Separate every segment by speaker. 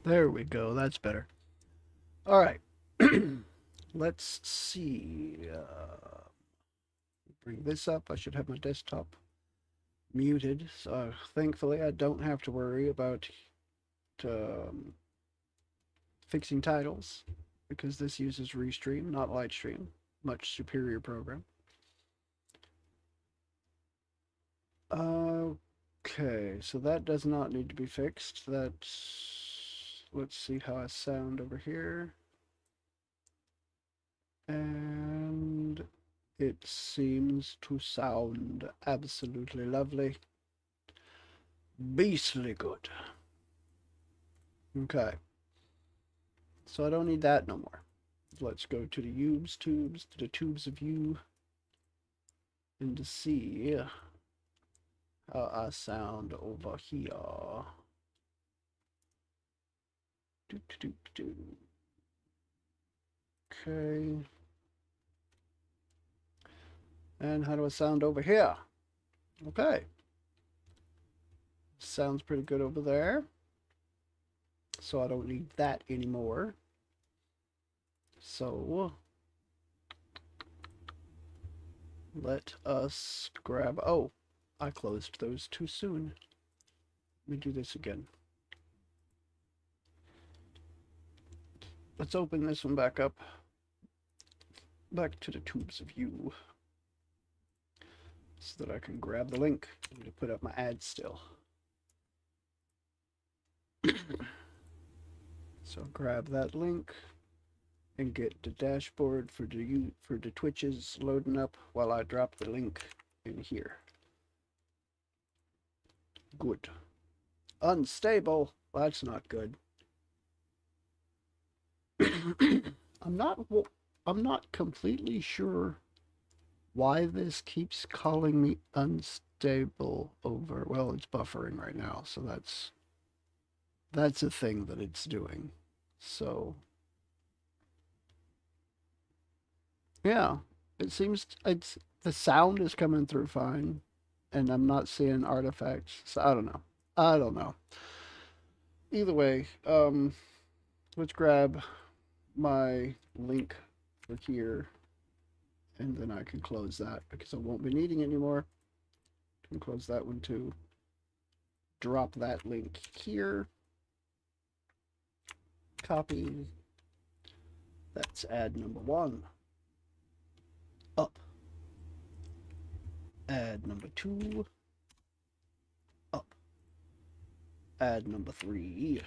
Speaker 1: There we go. That's better. All right. Let's see. Bring this up. I should have my desktop muted. So thankfully, I don't have to worry about um, fixing titles because this uses Restream, not Lightstream. Much superior program. Okay, so that does not need to be fixed. That's... Let's see how I sound over here. And it seems to sound absolutely lovely. Beastly good. Okay. So I don't need that no more. Let's go to the tubes, to the tubes of you, and to see how I sound over here. Do, do, do, do. Okay. And how do I sound over here? Okay. Sounds pretty good over there. So I don't need that anymore. So let us grab... Oh, I closed those too soon. Let me do this again. Let's open this one back up. Back to the tubes of you. So that I can grab the link. I'm going to put up my ad still. So grab that link and get the dashboard for the Twitches loading up while I drop the link in here. Good. Unstable. That's not good. I'm not completely sure why this keeps calling me unstable over... Well, it's buffering right now, so that's a thing that it's doing. So yeah, it seems the sound is coming through fine, and I'm not seeing artifacts. So I don't know. I don't know. Either way, let's grab my link for here, and then I can close that because I won't be needing it anymore. I can close that one too. Drop that link here. Copy. That's ad number 1. Up. Ad number 2. Up. Ad number 3.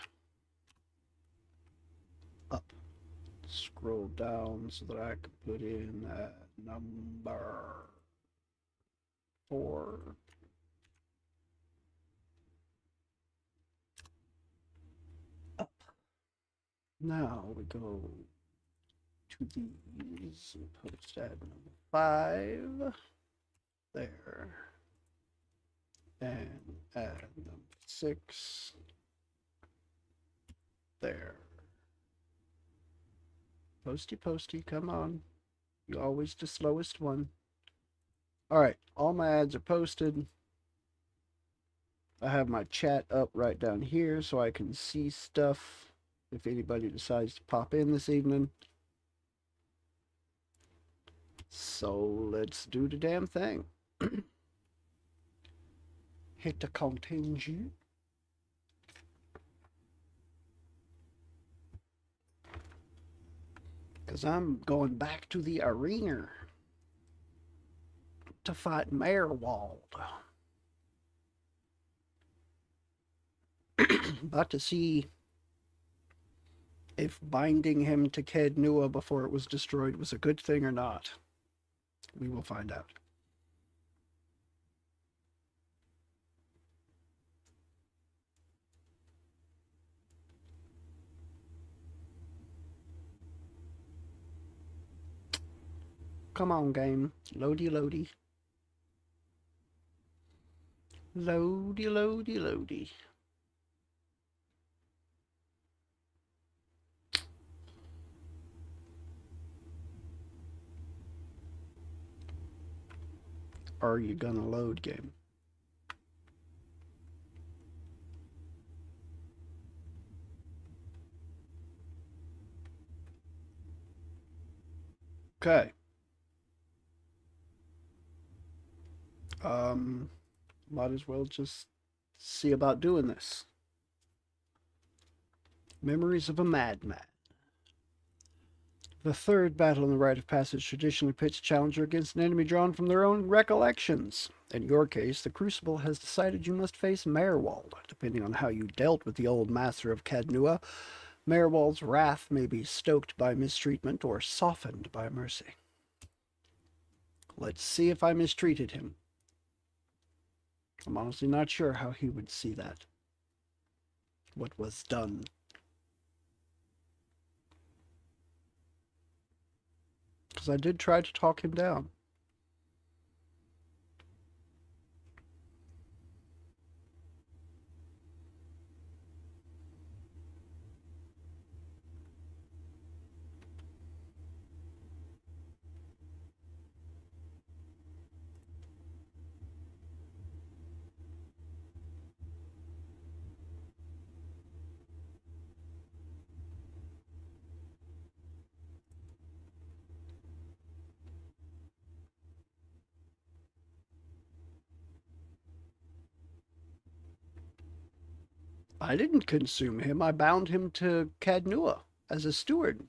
Speaker 1: Up. Scroll down so that I can put in number 4. Up. Now we go to these. Post ad number 5. There. And ad number 6. There. Posty, posty, come on. You're always the slowest one. Alright, all my ads are posted. I have my chat up right down here so I can see stuff if anybody decides to pop in this evening. So let's do the damn thing. Hit the continue. Because I'm going back to the arena to fight Maerwald. About to see if binding him to Caed Nua before it was destroyed was a good thing or not. We will find out. Come on, game. Loady, loady. Loady, loady, loady. Are you gonna load, game? Okay. Um, might as well just see about doing this. Memories of a Madman. The third battle in the rite of passage traditionally pits a challenger against an enemy drawn from their own recollections. In your case, the Crucible has decided you must face Maerwald. Depending on how you dealt with the old master of Cadnua, Maerwald's wrath may be stoked by mistreatment or softened by mercy. Let's see if I mistreated him. I'm honestly not sure how he would see that. What was done. Because I did try to talk him down. I didn't consume him. I bound him to Cadnua as a steward.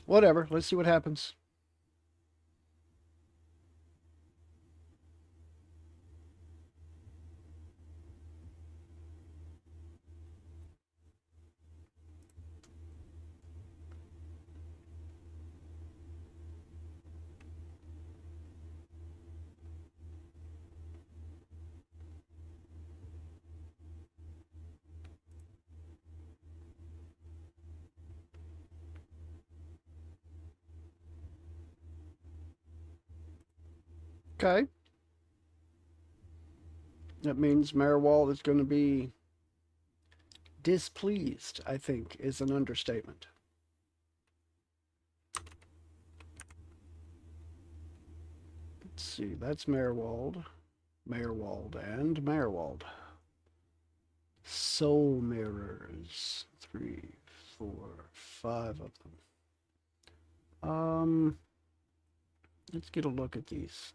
Speaker 1: Whatever. Let's see what happens. Okay. That means Maerwald is going to be displeased, I think, is an understatement. Let's see. That's Maerwald. Maerwald and Maerwald. Soul mirrors. 3, 4, 5 of them. Let's get a look at these.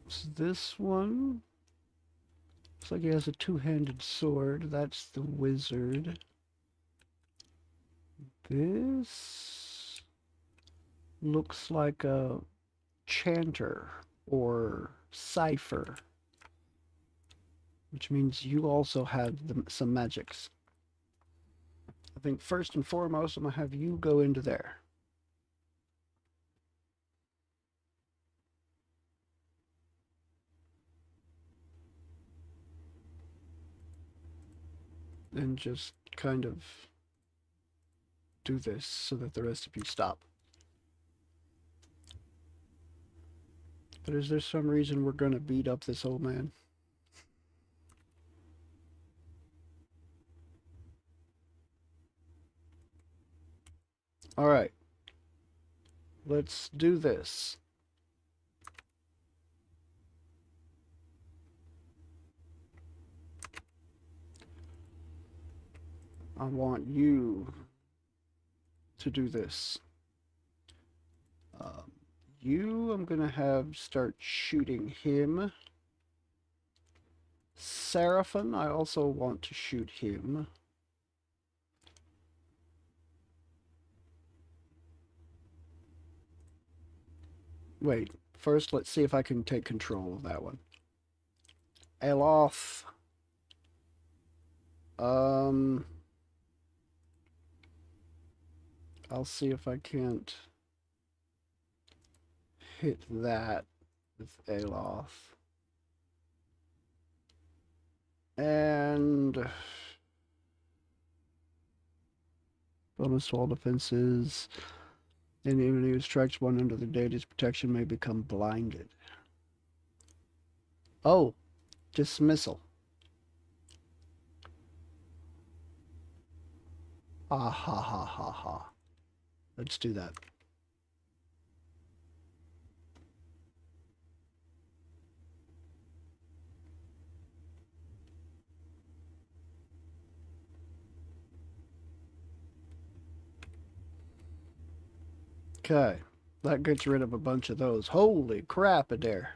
Speaker 1: So this one looks like he has a two-handed sword. That's the wizard. This looks like a chanter or cipher, which means you also have some magics. I think first and foremost, I'm going to have you go into there. And just kind of do this so that the rest of you stop. But is there some reason we're going to beat up this old man? All right. Let's do this. I want you to do this. I'm going to have start shooting him. Seraphim, I also want to shoot him. Wait, first let's see if I can take control of that one. Aloth. I'll see if I can't hit that with Aloth. And bonus to all defenses. Any enemy who strikes one under the deity's protection may become blinded. Oh, dismissal. Ah ha ha ha ha. Let's do that. Okay. That gets rid of a bunch of those. Holy crap, Adair.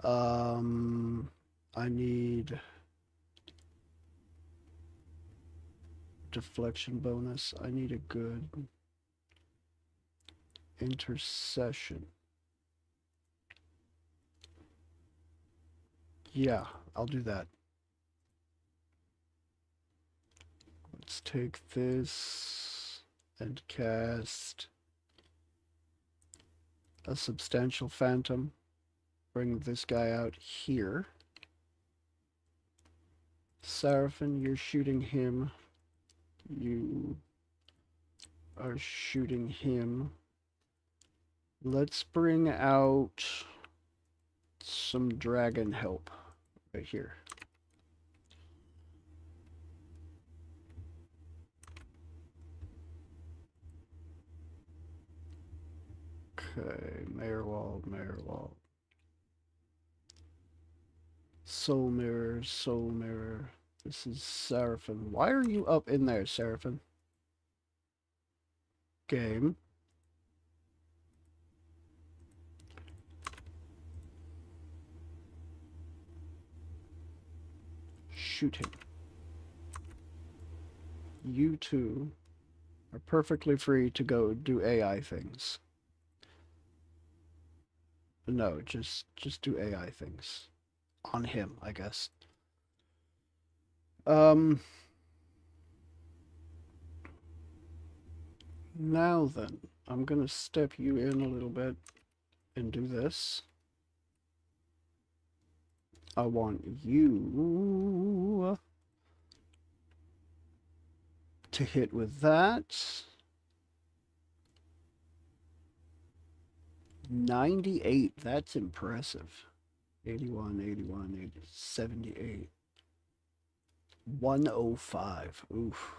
Speaker 1: I need deflection bonus. I need a good intercession. Yeah, I'll do that. Let's take this and cast a substantial phantom. Bring this guy out here. Seraphim, you're shooting him. You are shooting him. Let's bring out some dragon help right here. Okay, Maerwald. Soul Mirror. This is Seraphim. Why are you up in there, Seraphim? Game. Shoot him. You two are perfectly free to go do AI things. No, just do AI things. On him, I guess. Now then, I'm gonna step you in a little bit and do this. I want you to hit with that. 98, that's impressive. 81, 78. 105. Oof.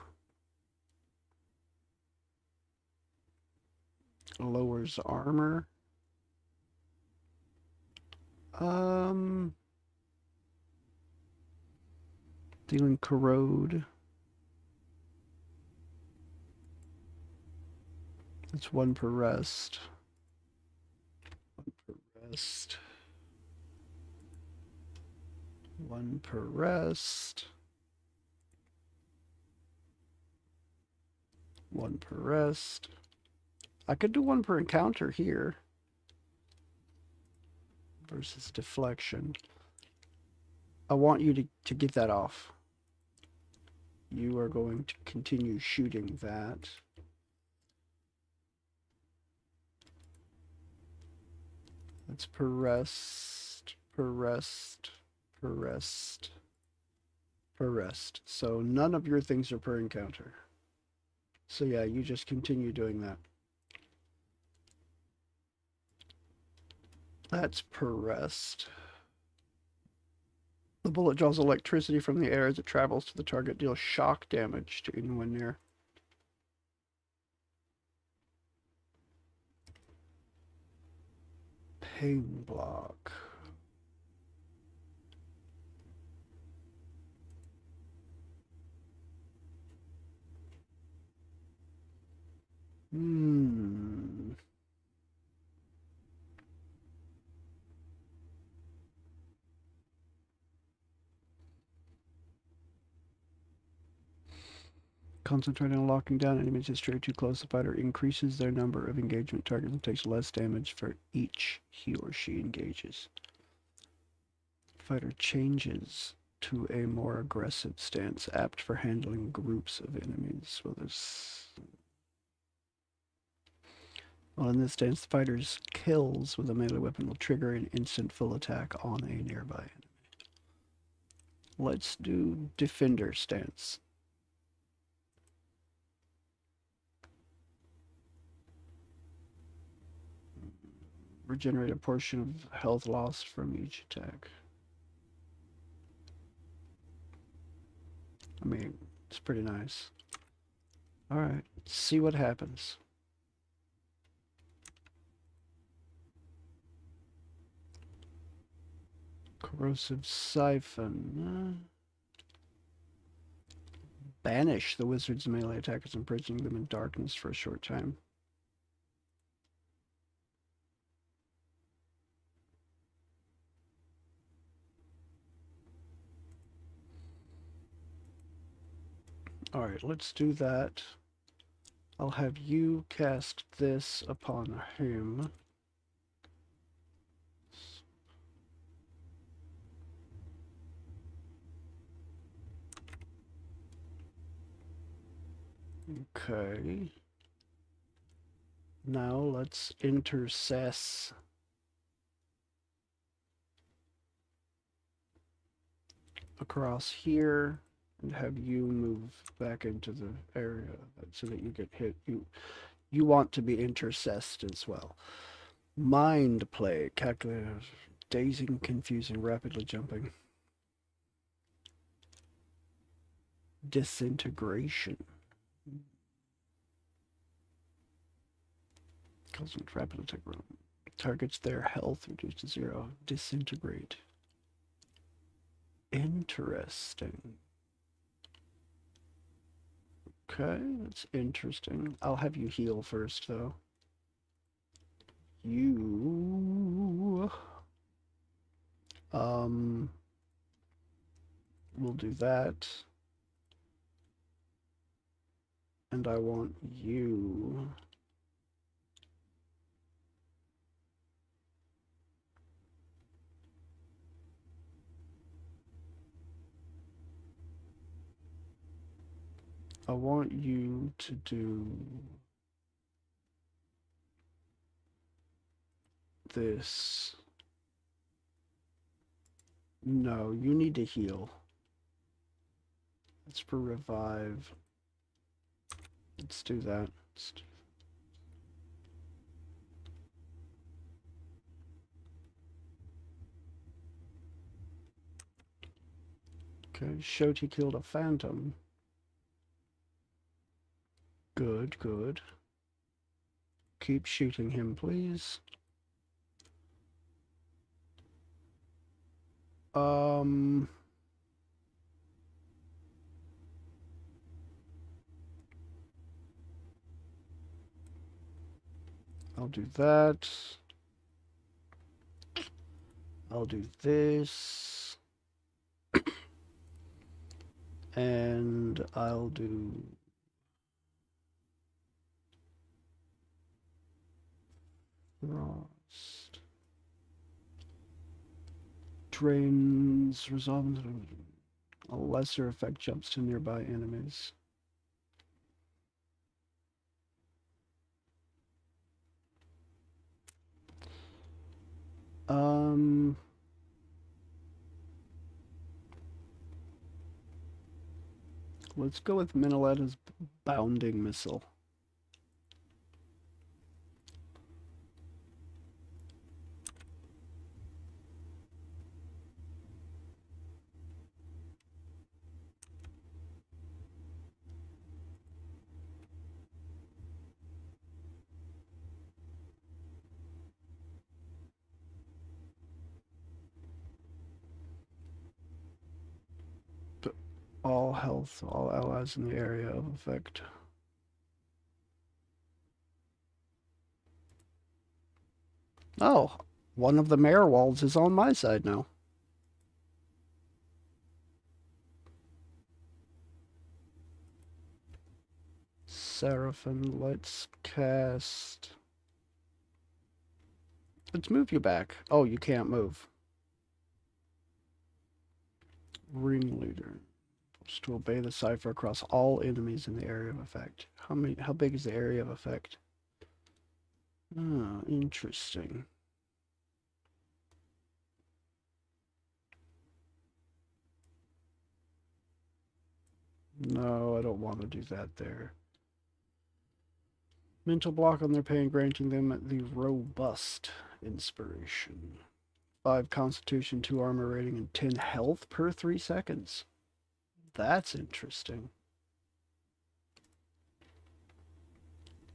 Speaker 1: Lowers armor. Dealing corrode. That's 1 per rest. 1 per rest. 1 per rest. 1 per rest. I could do 1 per encounter here. Versus deflection. I want you to get that off. You are going to continue shooting that. That's per rest, per rest, per rest, per rest. So none of your things are per encounter. So yeah, you just continue doing that. That's per rest. The bullet draws electricity from the air as it travels to the target, deals shock damage to anyone near. Pain block. Concentrating on locking down enemies that stray too close, the fighter increases their number of engagement targets and takes less damage for each he or she engages. Fighter changes to a more aggressive stance, apt for handling groups of enemies. While in this stance, the fighter's kills with a melee weapon will trigger an instant full attack on a nearby enemy. Let's do defender stance. Regenerate a portion of health lost from each attack. I mean, it's pretty nice. Alright, see what happens. Corrosive Siphon. Banish the wizard's melee attackers, imprisoning them in darkness for a short time. Alright, let's do that. I'll have you cast this upon him. Okay. Now let's intercess across here and have you move back into the area so that you get hit. You want to be intercessed as well. Mind play, calculator, dazing, confusing, rapidly jumping. Disintegration. Causing rapid attack. Targets their health reduced to 0. Disintegrate. Interesting. Okay, that's interesting. I'll have you heal first, though. You... we'll do that. And I want you... I want you to do this. No, you need to heal. It's for revive. Let's do that. Okay, Shoti killed a phantom. Good, good. Keep shooting him, please. I'll do that. I'll do this. And I'll do... Frost. Drains, resolve a lesser effect jumps to nearby enemies. Let's go with Minnaletta's bounding missile. All health, all allies in the area of effect. Oh, one of the Maerwalds is on my side now. Seraphim, let's cast... Let's move you back. Oh, you can't move. Ringleader. To obey the cipher across all enemies in the area of effect. How big is the area of effect? Oh, interesting. No, I don't want to do that there. Mental block on their pain, granting them the robust inspiration. 5 constitution, 2 armor rating, and 10 health per 3 seconds. That's interesting.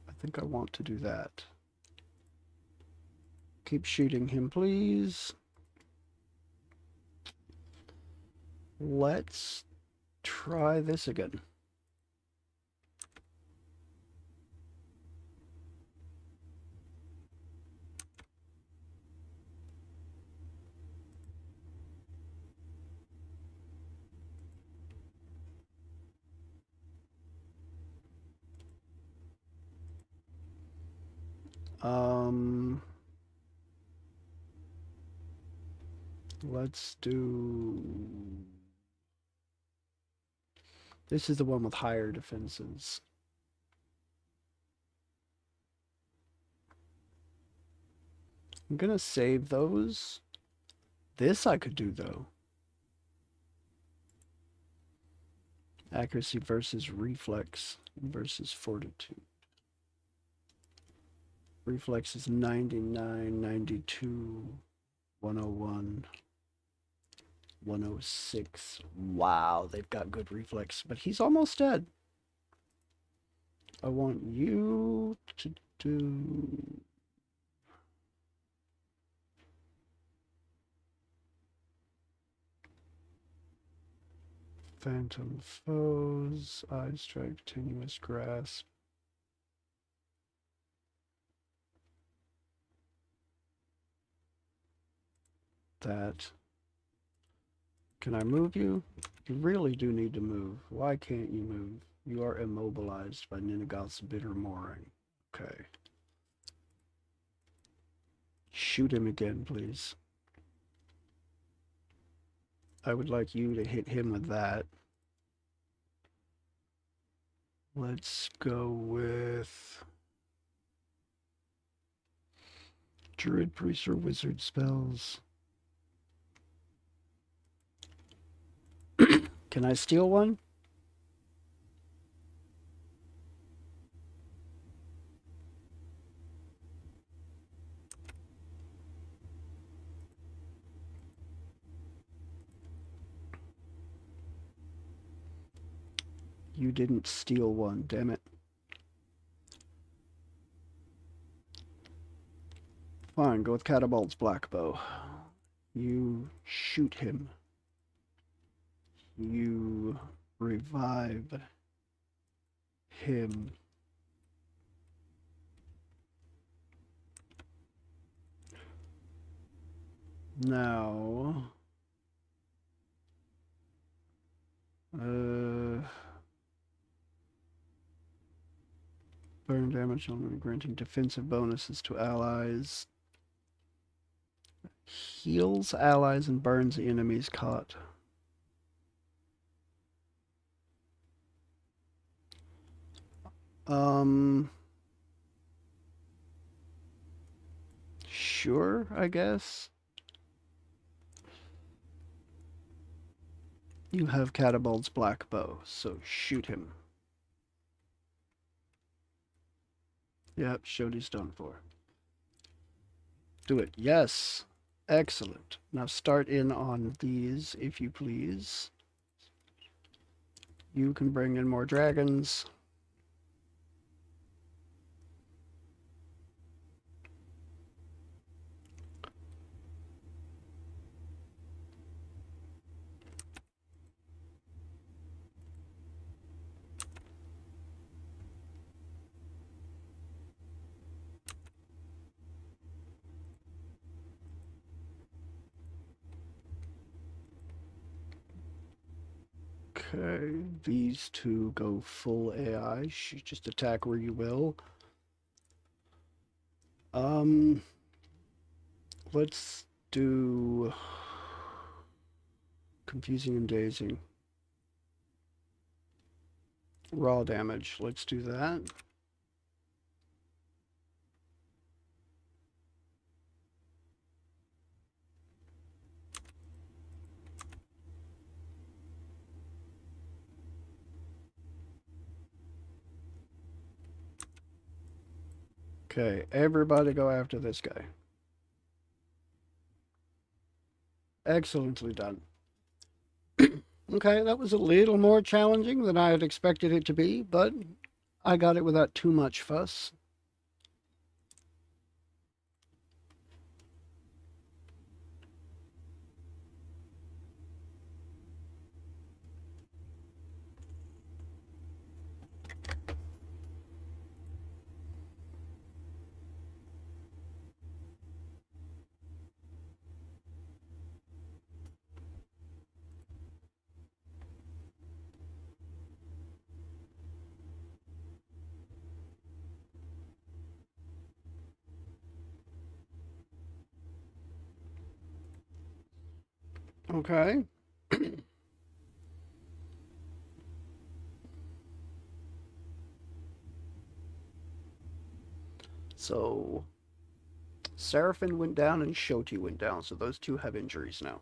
Speaker 1: I think I want to do that. Keep shooting him, please. Let's try this again. Um, let's do. This is the one with higher defenses. I'm gonna save those. This I could do though. Accuracy versus reflex versus fortitude. Reflex is 99, 92, 101, 106. Wow, they've got good reflex, but he's almost dead. I want you to do... Phantom Foes, Eye Strike, Tenuous Grasp. That. Can I move you? You really do need to move. Why can't you move? You are immobilized by Ninagath's bitter mooring. Okay. Shoot him again, please. I would like you to hit him with that. Let's go with Druid, Priest, or Wizard spells. Can I steal one? You didn't steal one, damn it. Fine, go with Catabolt's Blackbow. You shoot him. You revive him. Now, burn damage on granting defensive bonuses to allies. Heals allies and burns enemies caught. Sure, I guess. You have Catabolt's Blackbow, so shoot him. Yep, Shodi's done for. Do it. Yes. Excellent. Now start in on these, if you please. You can bring in more dragons. Okay, these two go full AI. Just attack where you will. Let's do confusing and dazing. Raw damage. Let's do that. Okay, everybody go after this guy. Excellently done. Okay, that was a little more challenging than I had expected it to be, but I got it without too much fuss. Okay. So Seraphim went down and Shoti went down, so those two have injuries now.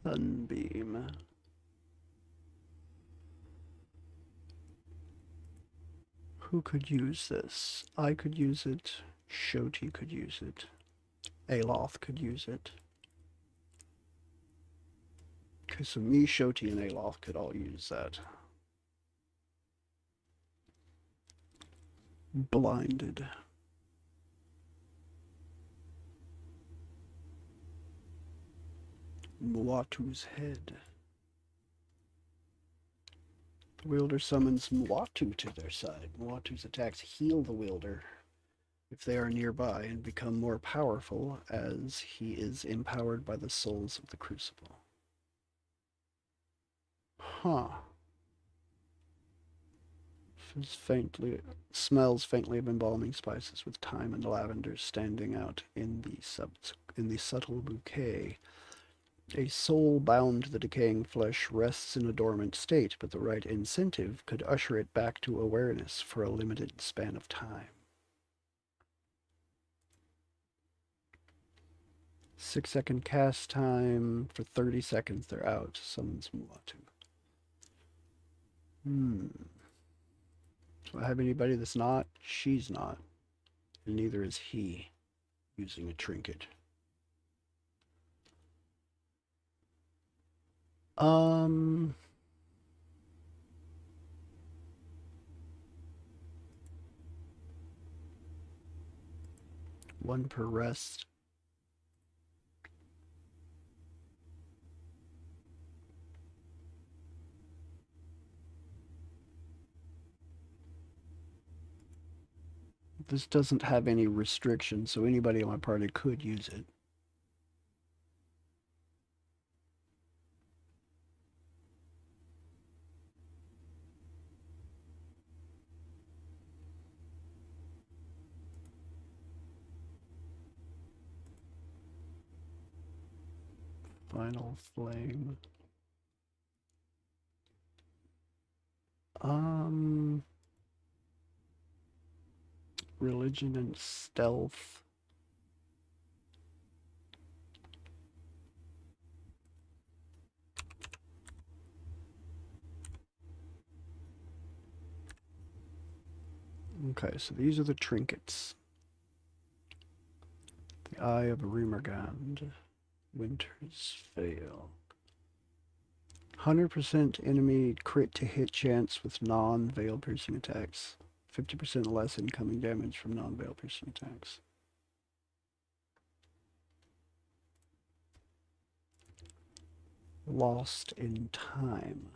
Speaker 1: Sunbeam. Who could use this? I could use it. Shoti could use it. Aloth could use it. Okay, so me, Shoti, and Aloth could all use that. Blinded. Mwatu's head. The wielder summons Mwatu to their side. Mwatu's attacks heal the wielder if they are nearby and become more powerful as he is empowered by the souls of the crucible. Huh. Smells faintly of embalming spices with thyme and lavender standing out in the subtle bouquet. A soul bound to the decaying flesh rests in a dormant state, but the right incentive could usher it back to awareness for a limited span of time. 6-second cast time. For 30 seconds, they're out. Summons Mwatu. Do I have anybody that's not? She's not. And neither is he using a trinket. One per rest. This doesn't have any restrictions, so anybody in my party could use it. Final flame. Religion and stealth. Okay, so these are the trinkets. The Eye of Remergand. Winter's Veil. 100% enemy crit to hit chance with non-veil piercing attacks. 50% less incoming damage from non-veil piercing attacks. Lost in Time.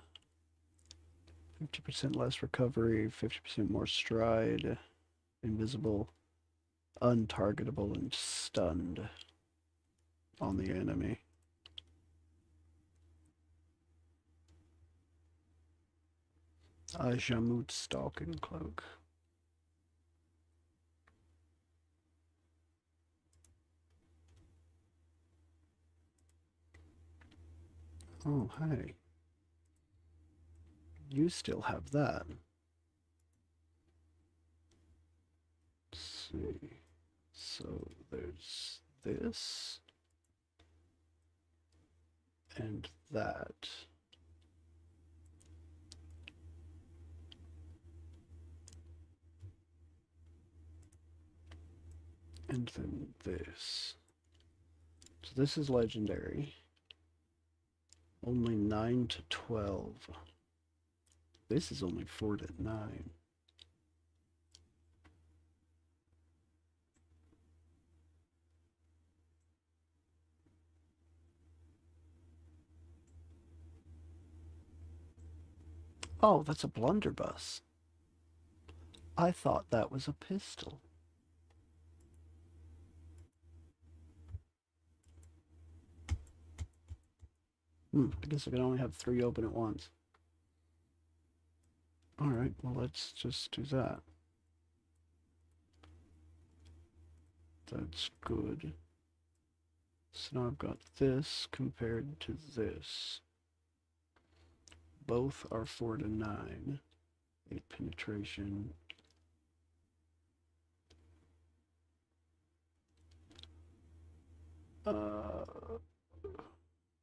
Speaker 1: 50% less recovery, 50% more stride, invisible, untargetable, and stunned on the enemy. Ajamut Stalking Cloak. Oh, hey. You still have that. Let's see. So there's this. And that. And then this. So this is legendary. Only 9 to 12. This is only 4 to 9. Oh, that's a blunderbuss. I thought that was a pistol. I guess I can only have 3 open at once. Alright, well let's just do that. That's good. So now I've got this compared to this. Both are 4 to 9. 8 penetration.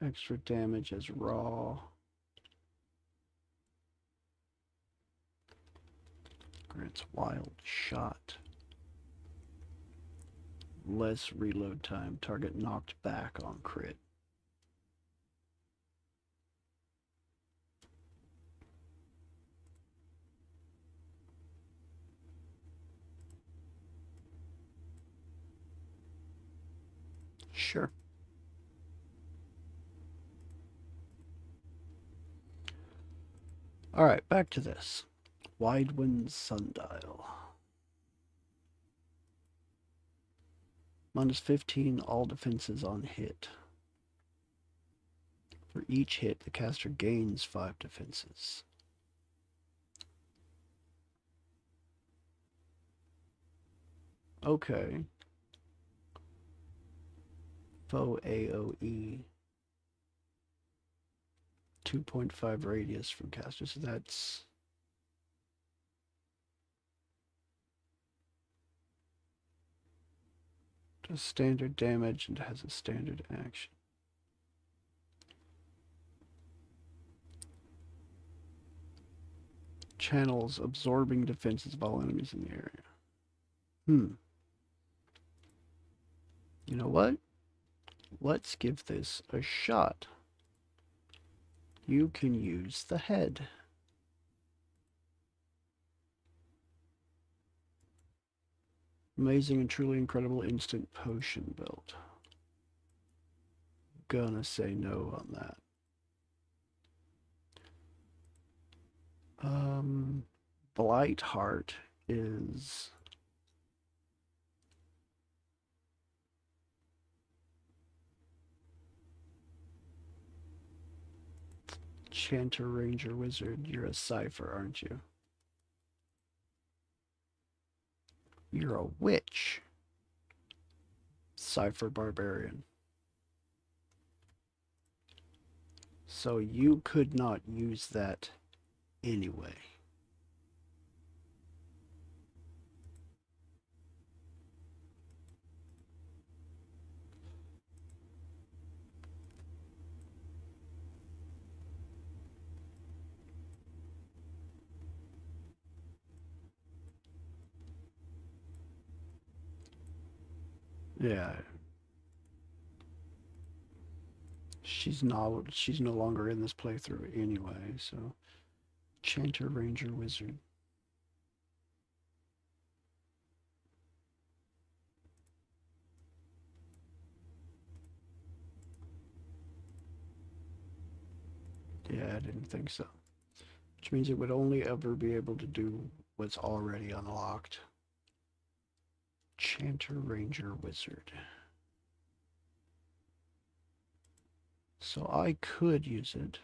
Speaker 1: Extra damage as raw. Grants wild shot. Less reload time. Target knocked back on crit. Sure. Alright, back to this. Widewind Sundial. Minus 15 all defenses on hit. For each hit, the caster gains 5 defenses. Okay. Foe AoE. 2.5 radius from caster, so that's... does standard damage and has a standard action. Channels absorbing defenses of all enemies in the area. You know what? Let's give this a shot. You can use the head. Amazing and truly incredible instant potion build. Gonna say no on that. Blight Heart is... Chanter, Ranger, Wizard. You're a Cipher, aren't you? You're a Witch. Cipher Barbarian. So you could not use that anyway. Yeah. She's no longer in this playthrough anyway, so Chanter, Ranger, Wizard. Yeah, I didn't think so. Which means it would only ever be able to do what's already unlocked. Chanter, Ranger, Wizard. So I could use it.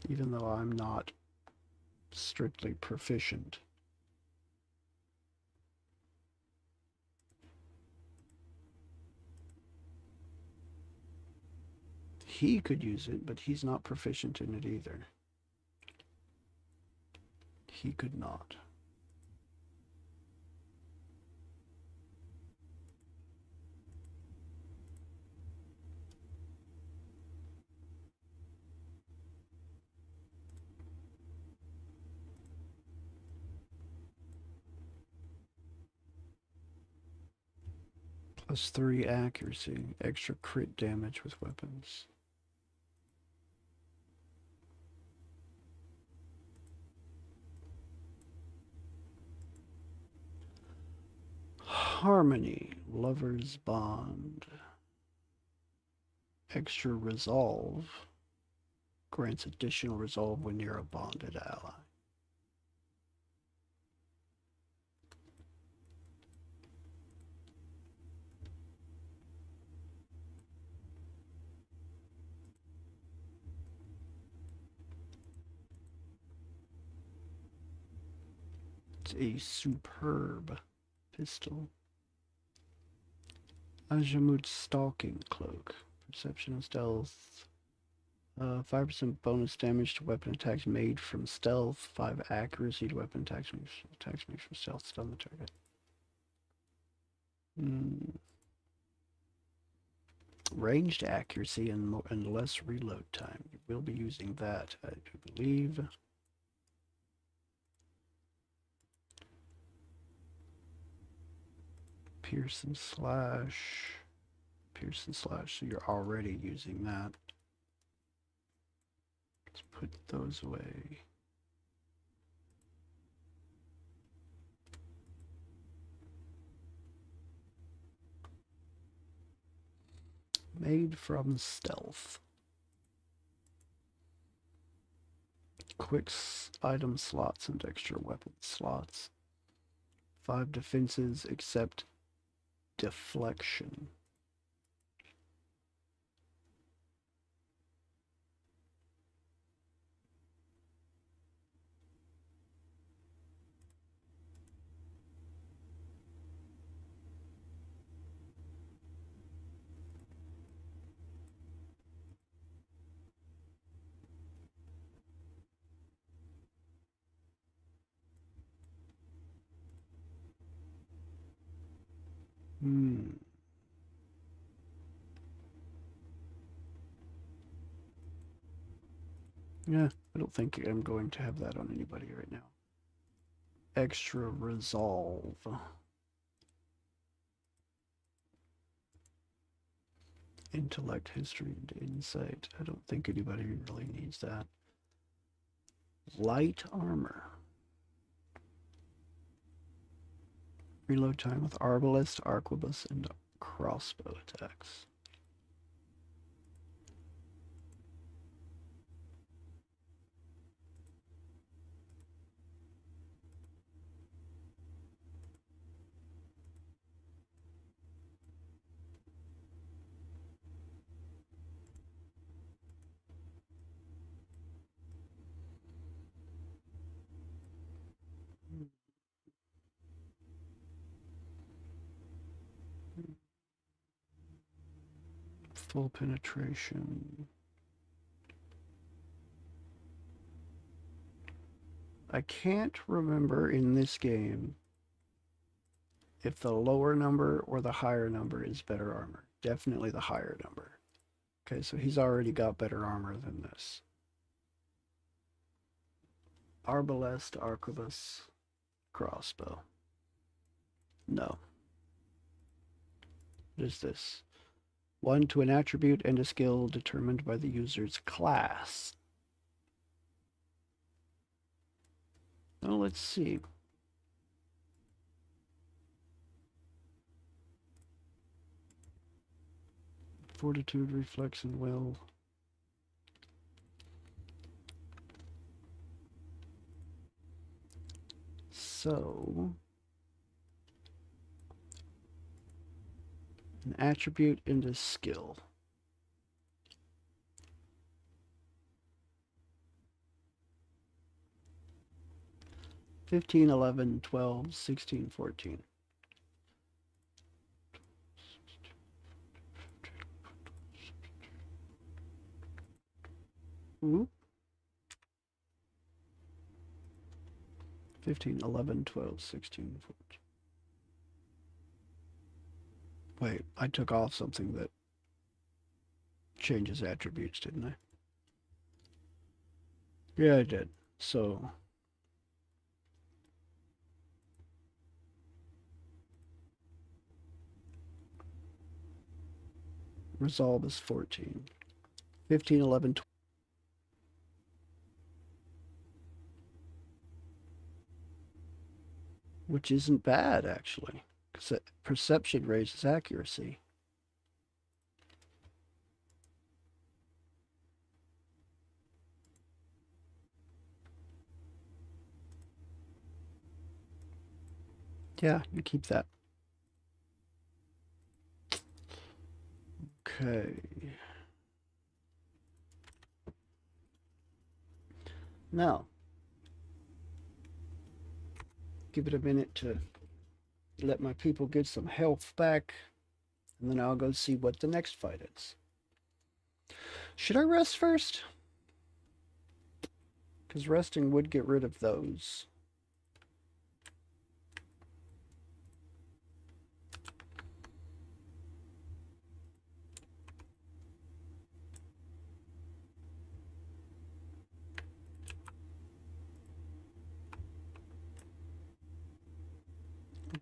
Speaker 1: Even though I'm not strictly proficient. He could use it, but he's not proficient in it either. He could not. +3 accuracy, extra crit damage with weapons. Harmony, Lover's Bond. Extra resolve. Grants additional resolve when you're a bonded ally. is a superb pistol. Azimut Stalking Cloak. Perception and stealth. 5% bonus damage to weapon attacks made from stealth. 5 accuracy to weapon attacks made from stealth. Stun the target. Ranged accuracy and less reload time. You will be using that, I do believe. Pierce and slash. Pierce and slash, so you're already using that. Let's put those away. Made from stealth. Quick item slots and extra weapon slots. 5 defenses except deflection. Yeah, I don't think I'm going to have that on anybody right now. Extra resolve. Intellect, history, and insight. I don't think anybody really needs that. Light armor. Reload time with arbalest, arquebus, and crossbow attacks. Full penetration. I can't remember in this game if the lower number or the higher number is better armor. Definitely the higher number. Okay, so he's already got better armor than this. Arbalest, arquebus, crossbow. No. What is this? 1 to an attribute and a skill determined by the user's class. Well, let's see. Fortitude, reflex, and will. So, an attribute and a skill. $15, $11, $12, $16, $14. Ooh. 15, 11, 12, 16, 14. Wait, I took off something that changes attributes, didn't I? Yeah, I did. So resolve is 14. 15, 11, 12. Which isn't bad, actually, because perception raises accuracy. Yeah, you keep that. Okay. Now, Give it a minute to let my people get some health back, and then I'll go see what the next fight is. Should I rest first? Because resting would get rid of those.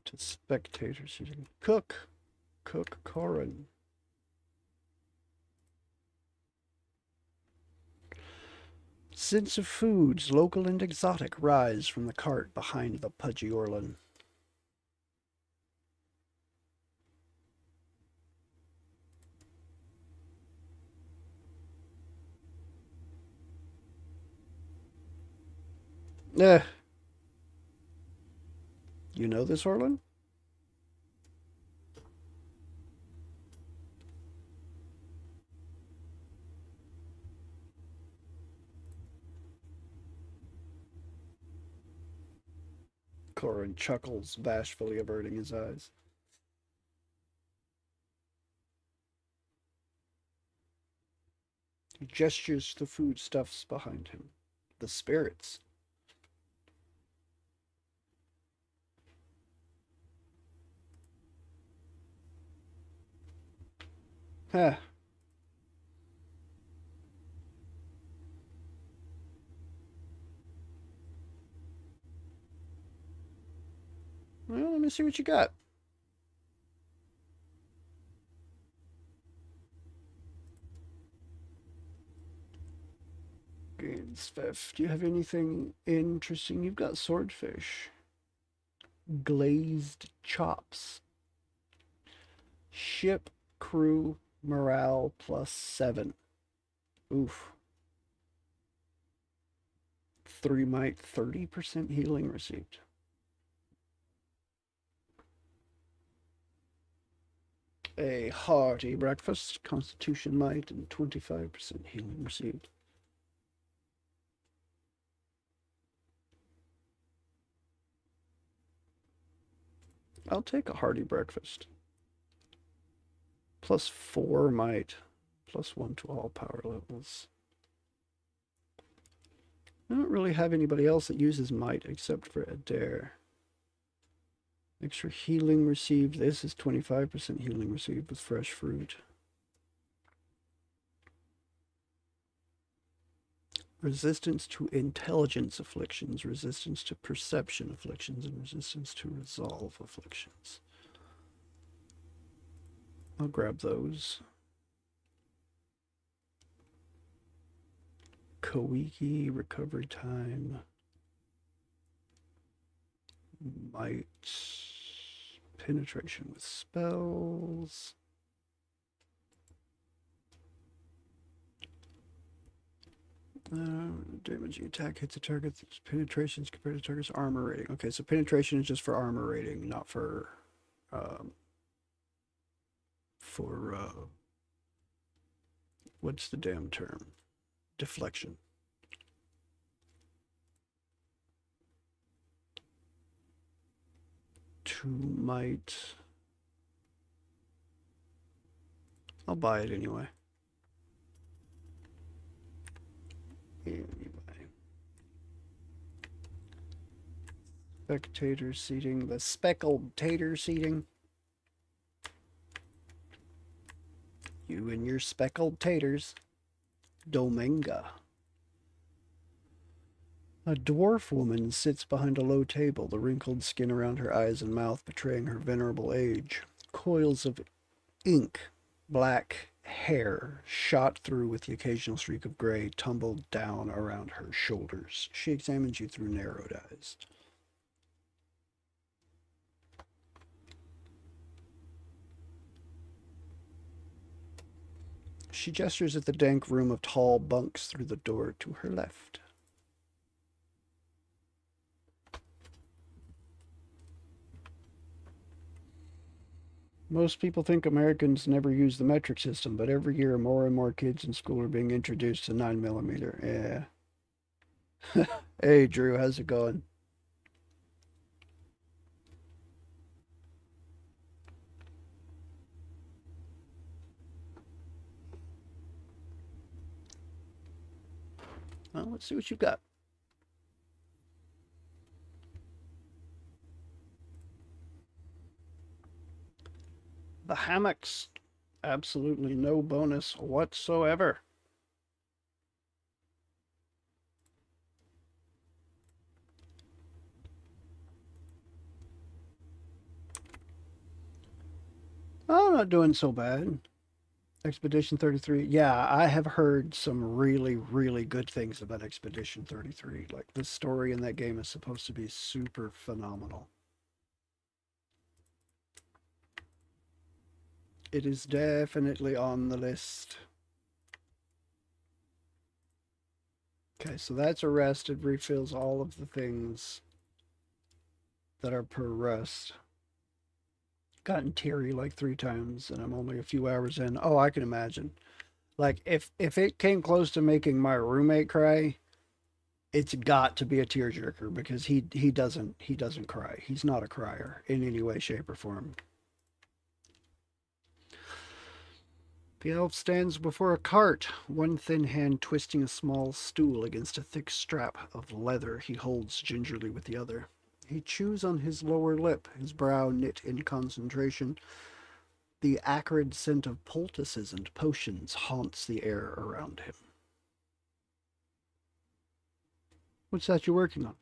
Speaker 1: To spectators, you can cook Corin. Scents of foods, local and exotic, rise from the cart behind the pudgy Orlin. You know this, Orlin? Corin chuckles, bashfully averting his eyes. He gestures to the foodstuffs behind him. The spirits. Huh. Well, let me see what you got. Svef, do you have anything interesting? You've got swordfish. Glazed chops. Ship crew morale +7. Oof. 3 might, 30% healing received. A hearty breakfast, constitution might, and 25% healing received. I'll take a hearty breakfast. +4 might, +1 to all power levels. I don't really have anybody else that uses might except for Adair. Extra healing received. This is 25% healing received with fresh fruit. Resistance to intelligence afflictions, resistance to perception afflictions, and resistance to resolve afflictions. I'll grab those. Kawiki, recovery time. Might. Penetration with spells. Damaging attack hits a target. Penetrations compared to target's armor rating. Okay, so penetration is just for armor rating, not for what's the damn term? Deflection. Two might. I'll buy it anyway. Spectator seating, the speckled tater seating. You and your speckled taters. Dominga. A dwarf woman sits behind a low table, the wrinkled skin around her eyes and mouth betraying her venerable age. Coils of ink, black hair, shot through with the occasional streak of gray, tumbled down around her shoulders. She examines you through narrowed eyes. She gestures at the dank room of tall bunks through the door to her left. Most people think Americans never use the metric system, but every year more and more kids in school are being introduced to 9mm. Yeah. Hey, Drew, how's it going? Well, let's see what you got. The hammocks. Absolutely no bonus whatsoever. Oh, I'm not doing so bad. Expedition 33. Yeah, I have heard some really, really good things about Expedition 33. Like, the story in that game is supposed to be super phenomenal. It is definitely on the list. Okay, so that's a rest. It refills all of the things that are per rest. Gotten teary like 3 times, and I'm only a few hours in. Oh, I can imagine. Like if it came close to making my roommate cry, it's got to be a tearjerker because he doesn't cry. He's not a crier in any way, shape, or form. The elf stands before a cart, one thin hand twisting a small stool against a thick strap of leather he holds gingerly with the other. He chews on his lower lip, his brow knit in concentration. The acrid scent of poultices and potions haunts the air around him. What's that you're working on?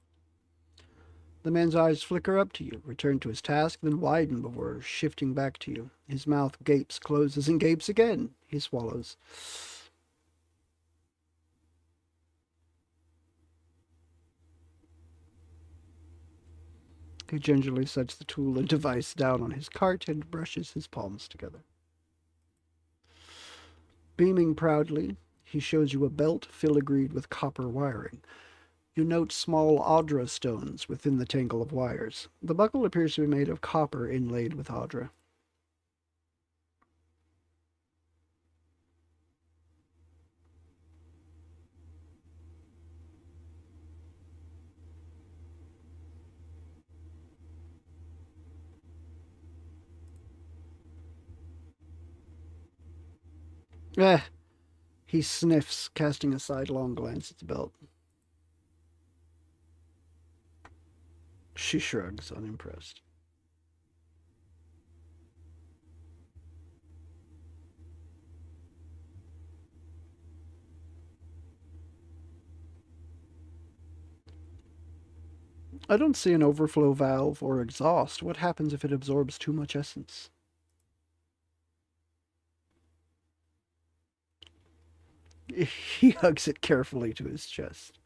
Speaker 1: The man's eyes flicker up to you, return to his task, then widen before shifting back to you. His mouth gapes, closes, and gapes again. He swallows. He gingerly sets the tool and device down on his cart and brushes his palms together. Beaming proudly, he shows you a belt filigreed with copper wiring. You note small Audra stones within the tangle of wires. The buckle appears to be made of copper inlaid with Audra. Eh, he sniffs, casting a sidelong glance at the belt. She shrugs, unimpressed. I don't see an overflow valve or exhaust. What happens if it absorbs too much essence? He hugs it carefully to his chest.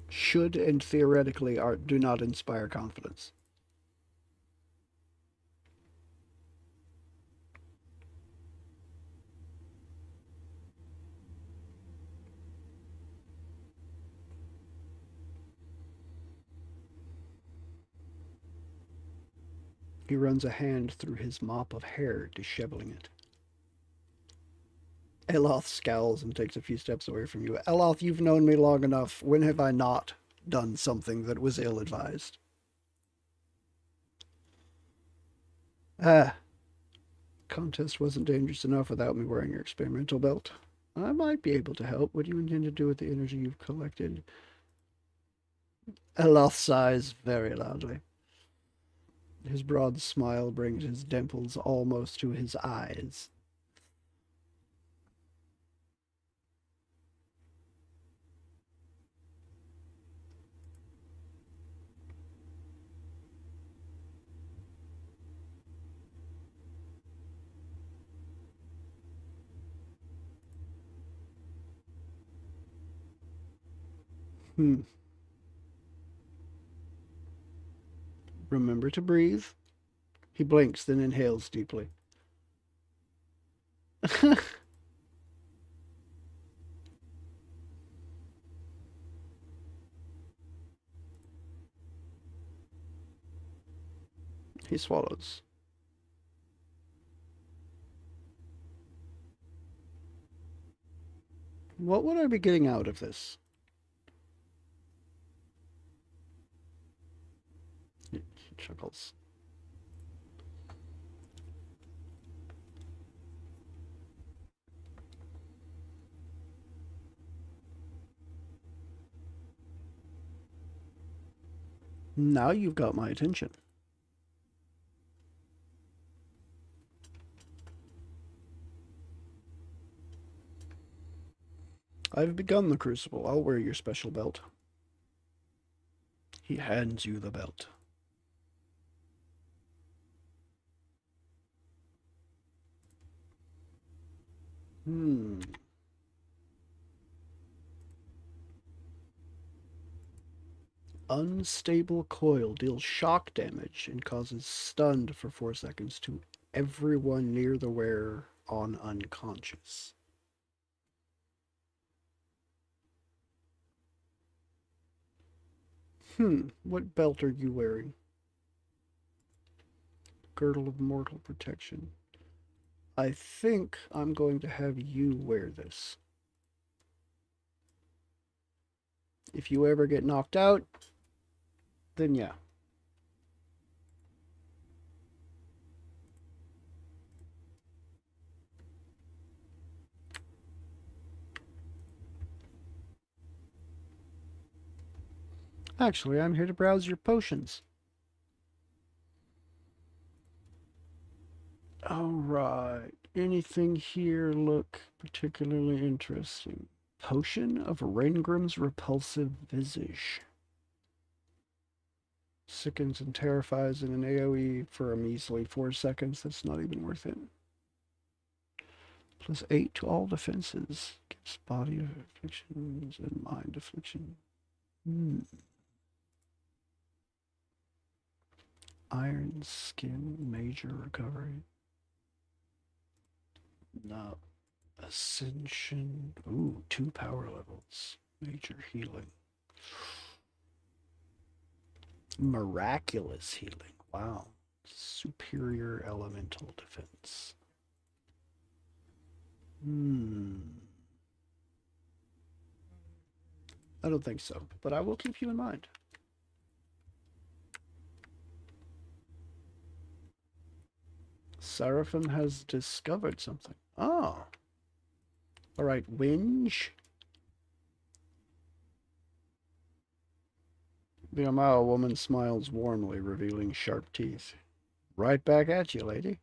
Speaker 1: Should and theoretically do not inspire confidence. He runs a hand through his mop of hair, disheveling it. Eloth scowls and takes a few steps away from you. Eloth, you've known me long enough. When have I not done something that was ill-advised? Ah, contest wasn't dangerous enough without me wearing your experimental belt. I might be able to help. What do you intend to do with the energy you've collected? Eloth sighs very loudly. His broad smile brings his dimples almost to his eyes. Hmm. Remember to breathe. He blinks, then inhales deeply. He swallows. What would I be getting out of this? He chuckles. Now you've got my attention. I've begun the crucible. I'll wear your special belt. He hands you the belt. Unstable coil deals shock damage and causes stunned for 4 seconds to everyone near the wearer on unconscious. What belt are you wearing? Girdle of Mortal Protection. I think I'm going to have you wear this. If you ever get knocked out, then yeah. Actually, I'm here to browse your potions. Alright. Anything here look particularly interesting? Potion of Rengrim's Repulsive Visage. Sickens and terrifies in an AoE for a measly 4 seconds. That's not even worth it. Plus 8 to all defenses. Gives body afflictions and mind affliction. Iron Skin, major recovery. No. Ascension. Ooh, 2 power levels. Major healing. Miraculous healing. Wow. Superior elemental defense. I don't think so, but I will keep you in mind. Seraphim has discovered something. Oh. Alright, Winge. The Amao woman smiles warmly, revealing sharp teeth. Right back at you, lady.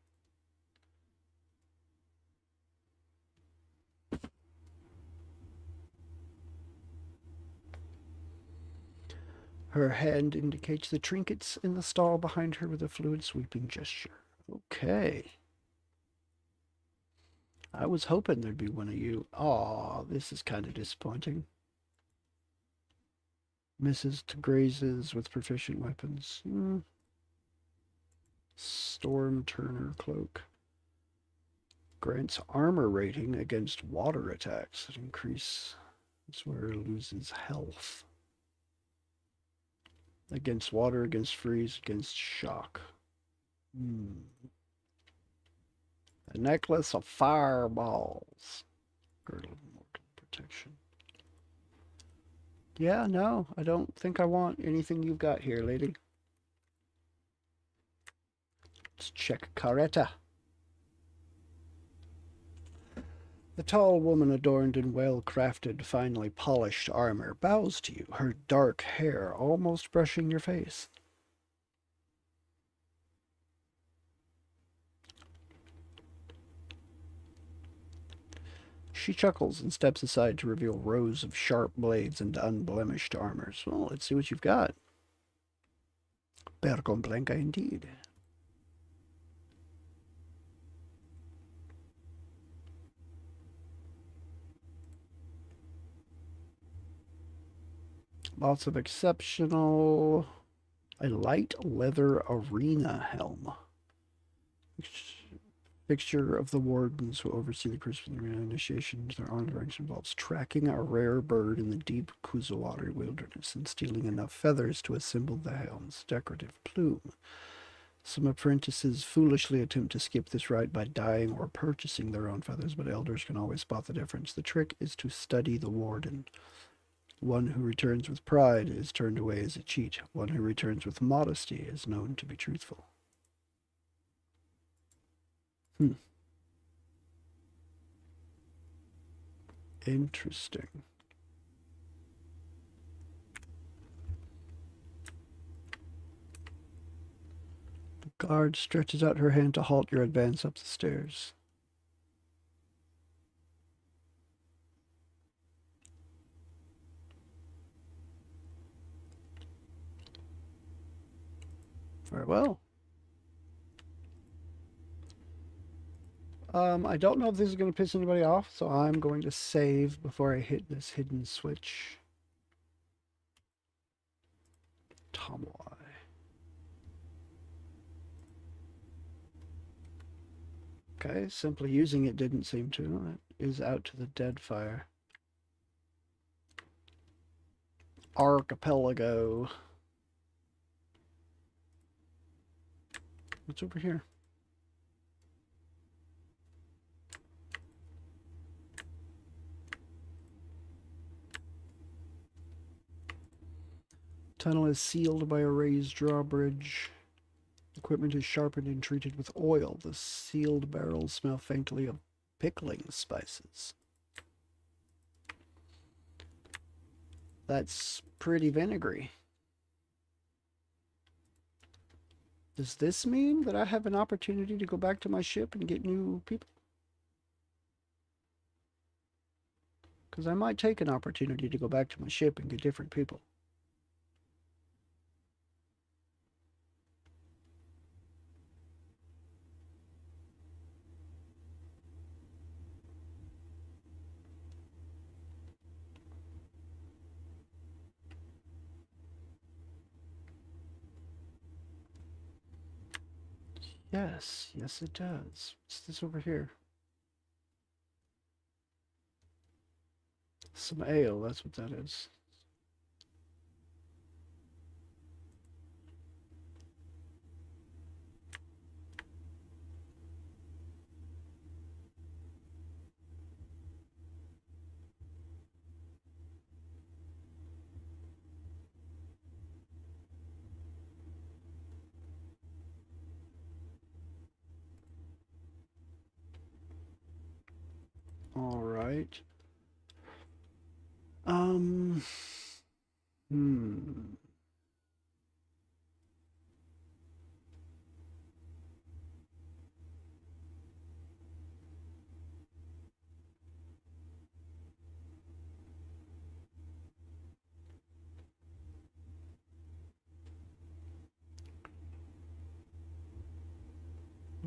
Speaker 1: Her hand indicates the trinkets in the stall behind her with a fluid sweeping gesture. Okay. I was hoping there'd be one of you. Aw, this is kind of disappointing. Misses to grazes with proficient weapons. Storm Turner Cloak. Grants armor rating against water attacks that increase. That's where it loses health. Against water, against freeze, against shock. A necklace of fireballs. Girdle of Mortal Protection. Yeah, no, I don't think I want anything you've got here, lady. Let's check Caretta. The tall woman adorned in well-crafted, finely polished armor bows to you, her dark hair almost brushing your face. She chuckles and steps aside to reveal rows of sharp blades and unblemished armors. Well, let's see what you've got. Per complenca indeed. Lots of exceptional. A light leather arena helm. Fixture of the wardens who oversee the Crucible Arena initiation. Their honor ranks involves tracking a rare bird in the deep Kuzawari wilderness and stealing enough feathers to assemble the helm's decorative plume. Some apprentices foolishly attempt to skip this rite by dyeing or purchasing their own feathers, but elders can always spot the difference. The trick is to study the warden. One who returns with pride is turned away as a cheat. One who returns with modesty is known to be truthful. Interesting. Guard stretches out her hand to halt your advance up the stairs. Very well. I don't know if this is going to piss anybody off, so I'm going to save before I hit this hidden switch. Tomwai. Okay, simply using it didn't seem to. It is out to the Deadfire. Archipelago. What's over here? Tunnel is sealed by a raised drawbridge. Equipment is sharpened and treated with oil. The sealed barrels smell faintly of pickling spices. That's pretty vinegary. Does this mean that I have an opportunity to go back to my ship and get new people? Because I might take an opportunity to go back to my ship and get different people. Yes, yes it does. What's this over here? Some ale, that's what that is. All right. Um, hmm.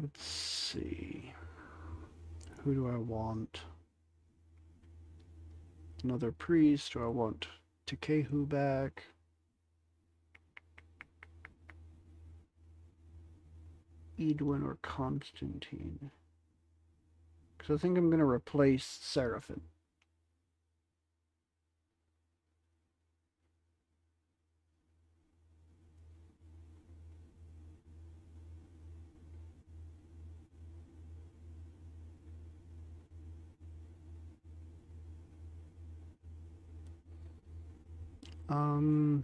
Speaker 1: Let's see. Who do I want? Another priest. Do I want Tekehu back? Edwin or Constantine? Because I think I'm going to replace Seraphim. Um,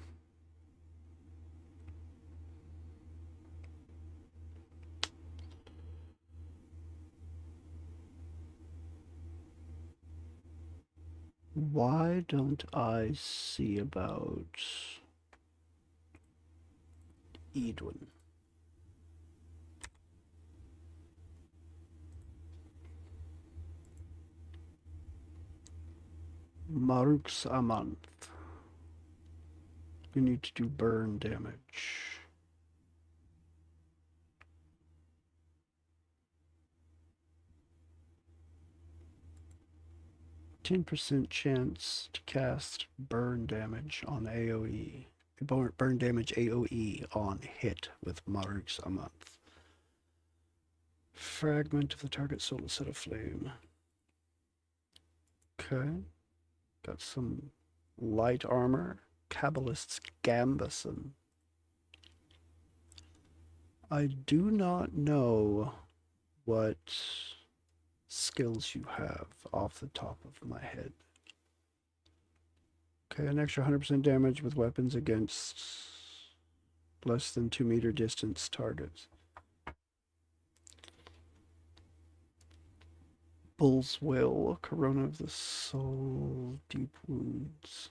Speaker 1: why don't I see about Edwin? Marux a month. We need to do burn damage. %, chance to cast burn damage on AoE. Burn damage AoE on hit with Marux a month. Fragment of the target soul set aflame. Okay. Got some light armor. Kabbalist's Gambison. I do not know what skills you have off the top of my head. Okay, an extra 100% damage with weapons against less than 2-meter distance targets. Bull's Will, Corona of the Soul, Deep Wounds.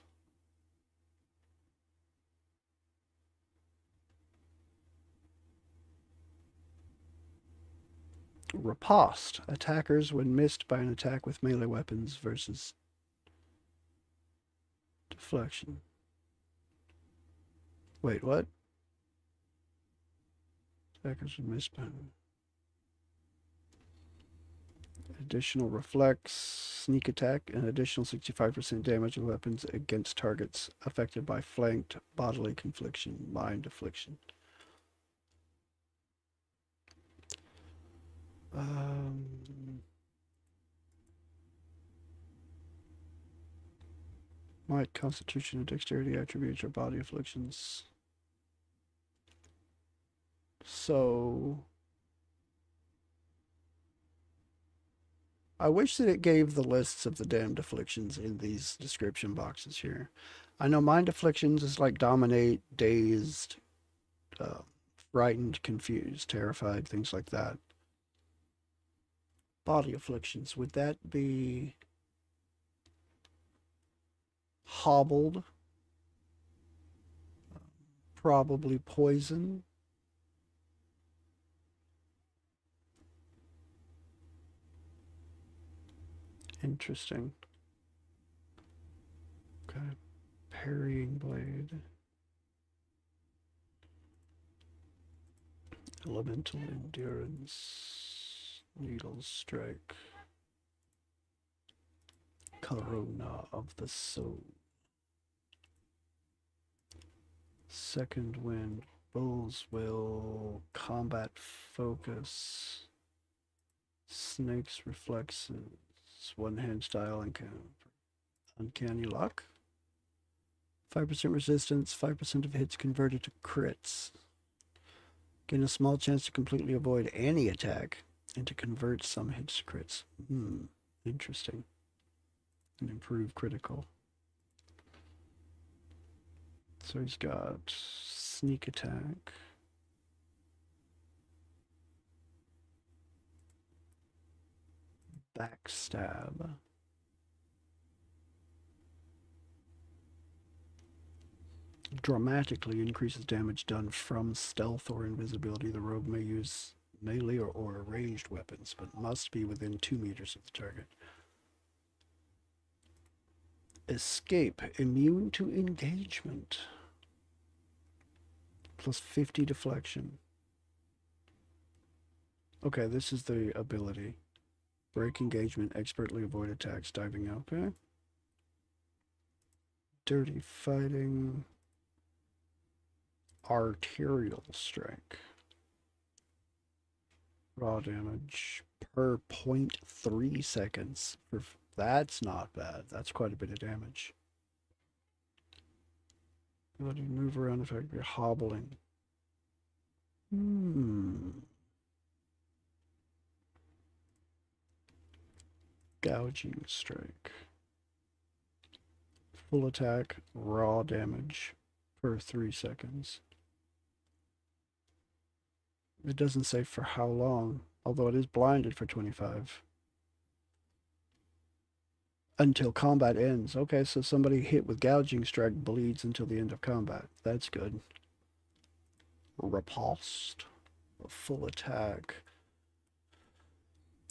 Speaker 1: Riposte. Attackers, when missed by an attack with melee weapons versus deflection. Wait, what? Attackers when missed by additional reflex, sneak attack, and additional 65% damage of weapons against targets affected by flanked bodily confliction, mind affliction. Might, constitution, and dexterity attributes are body afflictions. So I wish that it gave the lists of the damned afflictions in these description boxes here. I know mind afflictions is like dominate, dazed, frightened, confused, terrified, things like that. Body afflictions, would that be hobbled? Probably poison. Interesting. Okay. Parrying blade. Elemental endurance. Needle strike. Corona of the soul. Second wind. Bull's will. Combat focus. Snake's reflexes. One hand style and uncanny luck. 5% resistance, 5% of hits converted to crits. Gain a small chance to completely avoid any attack and to convert some hits to crits. Interesting. And improve critical. So he's got sneak attack. Backstab. Dramatically increases damage done from stealth or invisibility. The rogue may use melee or ranged weapons, but must be within 2 meters of the target. Escape. Immune to engagement. Plus 50 deflection. Okay, this is the ability. Break engagement, expertly avoid attacks, diving out. Okay. Dirty fighting. Arterial strike. Raw damage per 0.3 seconds. That's not bad. That's quite a bit of damage. Ability to move around if you're hobbling. Gouging strike. Full attack, raw damage per 3 seconds. It doesn't say for how long, although it is blinded for 25. Until combat ends. Okay, so somebody hit with gouging strike bleeds until the end of combat. That's good. Riposte. A full attack.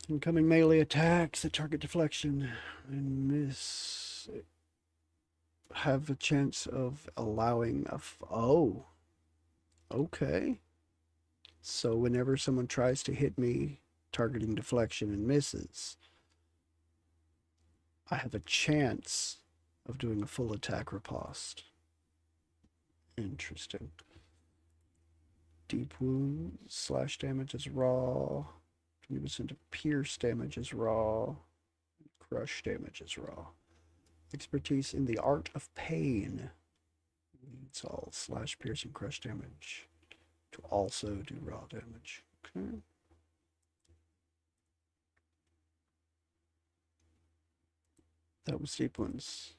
Speaker 1: Incoming melee attacks at target deflection and miss have a chance of allowing a oh, okay. So whenever someone tries to hit me targeting deflection and misses, I have a chance of doing a full attack riposte. Interesting. Deep wound, slash damage is raw. 20% of pierce damage is raw. Crush damage is raw. Expertise in the art of pain. Needs all slash, pierce, and crush damage to also do raw damage. Okay. That was deep wounds.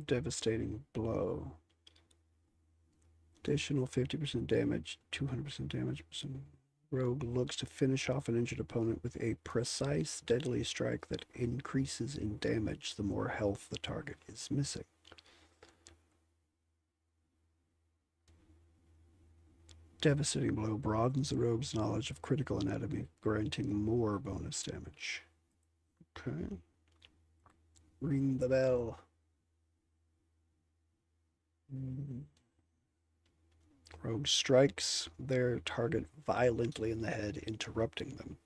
Speaker 1: Devastating blow. Additional 50% damage, 200% damage. Rogue looks to finish off an injured opponent with a precise, deadly strike that increases in damage the more health the target is missing. Devastating blow broadens the rogue's knowledge of critical anatomy, granting more bonus damage. Okay. Ring the bell. Rogue strikes their target violently in the head, interrupting them.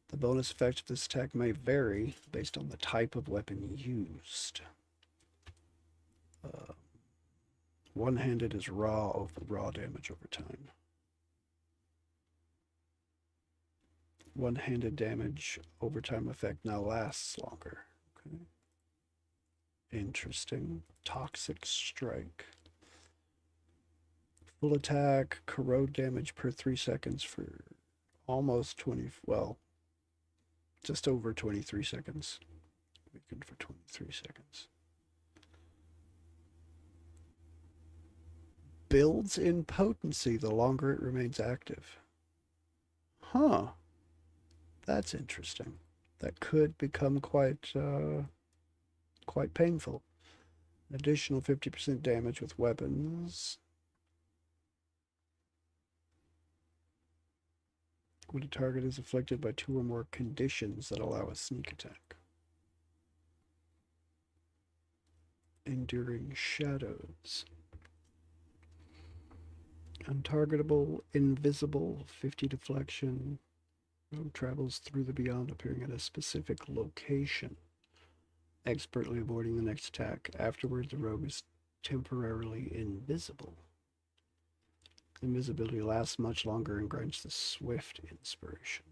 Speaker 1: The bonus effect of this attack may vary based on the type of weapon used. One-handed is raw damage over time. One-handed damage overtime effect now lasts longer. Okay. Interesting. Toxic strike. Full attack, corrode damage per 3 seconds for almost 20, well, just over 23 seconds. Weakened for 23 seconds. Builds in potency the longer it remains active. Huh. That's interesting. That could become quite painful. An additional 50% damage with weapons. When a target is afflicted by 2 or more conditions that allow a sneak attack. Enduring shadows. Untargetable, invisible, 50 deflection. Rogue travels through the beyond, appearing at a specific location, expertly avoiding the next attack. Afterward, the rogue is temporarily invisible. Invisibility lasts much longer and grants the swift inspiration.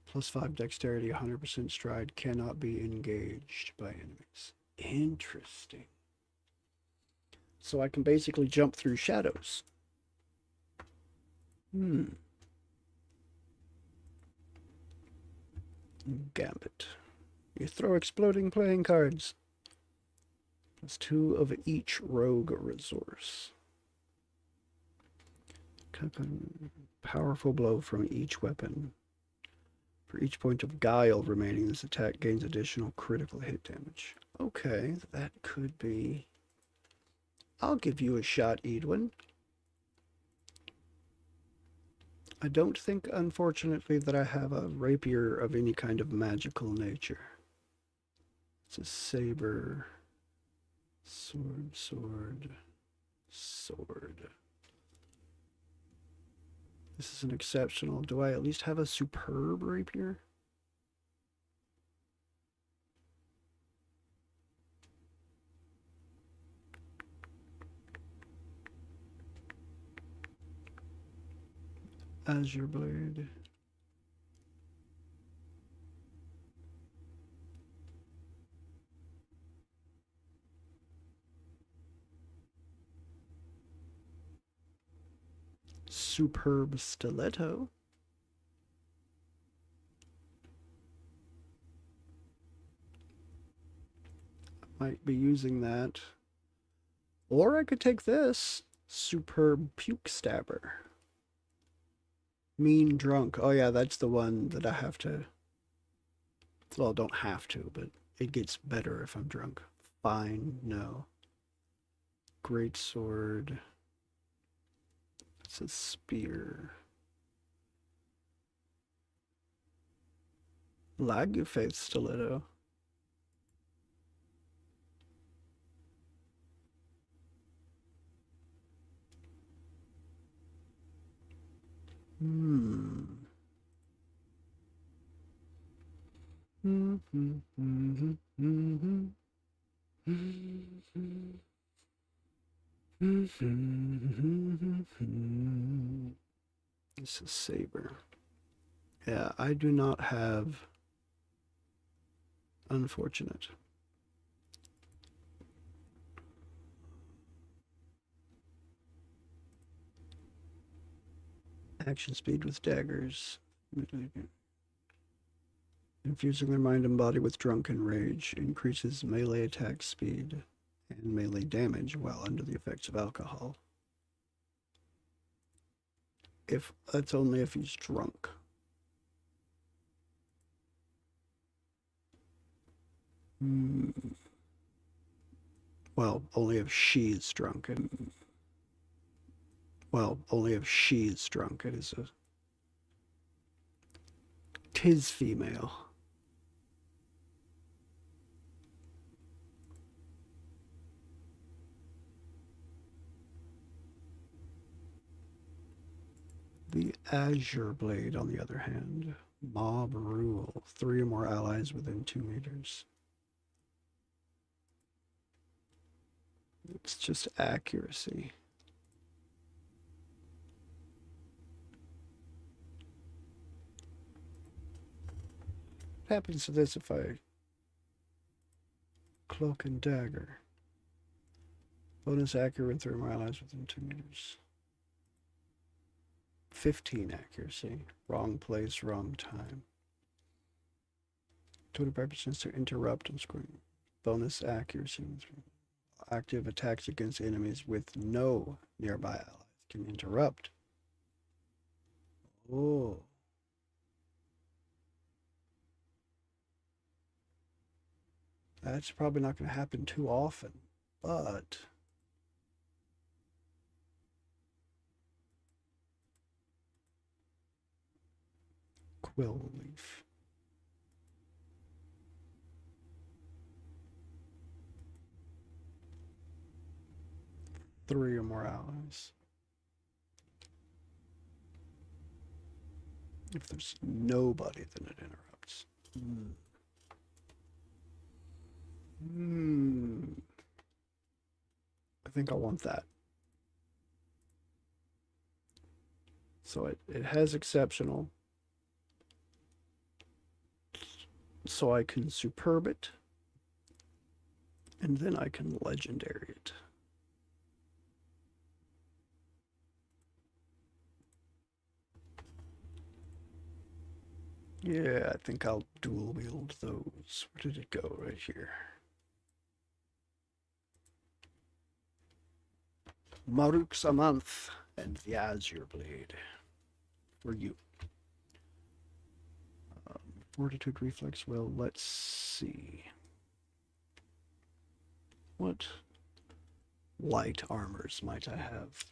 Speaker 1: Plus 5 dexterity, 100% stride, cannot be engaged by enemies. Interesting. So I can basically jump through shadows. Gambit. You throw exploding playing cards. Plus 2 of each rogue resource. Powerful blow from each weapon. For each point of guile remaining, this attack gains additional critical hit damage. Okay, that could be... I'll give you a shot, Edwin. I don't think, unfortunately, that I have a rapier of any kind of magical nature. It's a saber. Sword, sword, sword. This is an exceptional. Do I at least have a superb rapier? Azure blade. Superb stiletto. Might be using that. Or I could take this. Superb puke stabber. Mean drunk. Oh yeah, that's the one that I have to... Well, don't have to, but it gets better if I'm drunk. Fine, no. Great sword. It's a spear. Lagufaith stiletto. This is saber. Yeah, I do not have... Unfortunate. Action speed with daggers. Infusing their mind and body with drunken rage increases melee attack speed and melee damage while under the effects of alcohol. If that's only if he's drunk. Well, only if she's drunk. And Well, only if she is drunk. It is a... 'Tis female. The Azure Blade, on the other hand, mob rule. 3 or more allies within 2 meters. It's just accuracy. What happens to this if I cloak and dagger? Bonus accurate 3 or more allies within 2 meters. 15 accuracy. Wrong place, wrong time. 25% to interrupt and screen. Bonus accuracy. Active attacks against enemies with no nearby allies can interrupt. Oh. That's probably not going to happen too often, but... Quill leaf. Three or more allies. If there's nobody, then it interrupts. I think I want that. So it has exceptional. So I can superb it. And then I can legendary it. Yeah, I think I'll dual wield those. Where did it go? Right here. Maruks a month and the Azure Blade for you. Fortitude reflex. Well, let's see. What light armors might I have?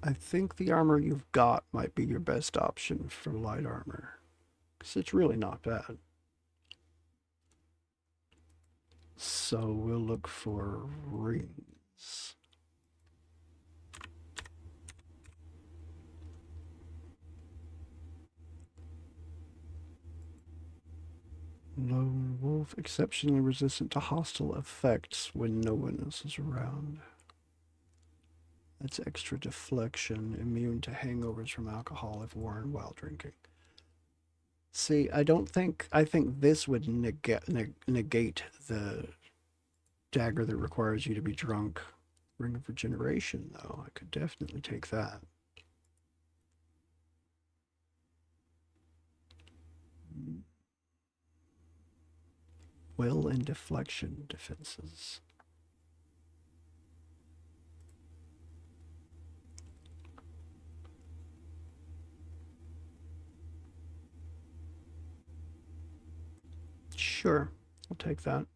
Speaker 1: I think the armor you've got might be your best option for light armor, because it's really not bad. So we'll look for rings. Lone wolf, exceptionally resistant to hostile effects when no one else is around. That's extra deflection, immune to hangovers from alcohol if worn while drinking. See, I think this would negate the dagger that requires you to be drunk. Ring of Regeneration, though. I could definitely take that. Will and deflection defenses. Sure, I'll take that.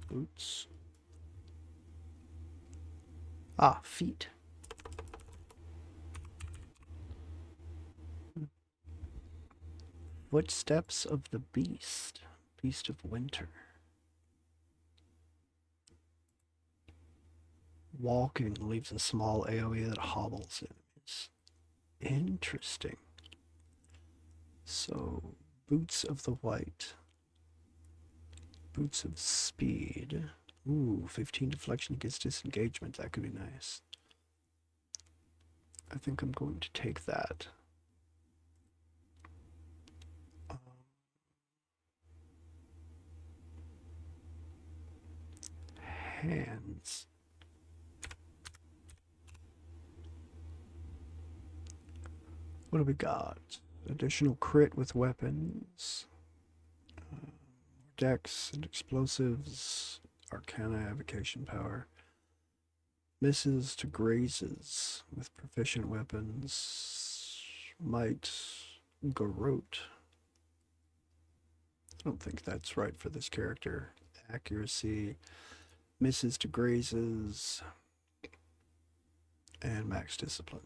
Speaker 1: Boots. Ah, feet. Footsteps of the Beast. Beast of Winter. Walking leaves a small AoE that hobbles enemies. Interesting. So, Boots of the White. Boots of Speed. Ooh, 15 deflection against disengagement. That could be nice. I think I'm going to take that. Hands. What do we got? Additional crit with weapons. Dex and explosives. Arcana evocation power. Misses to grazes with proficient weapons. Might garrote. I don't think that's right for this character. Accuracy. Misses to grazes. And max discipline.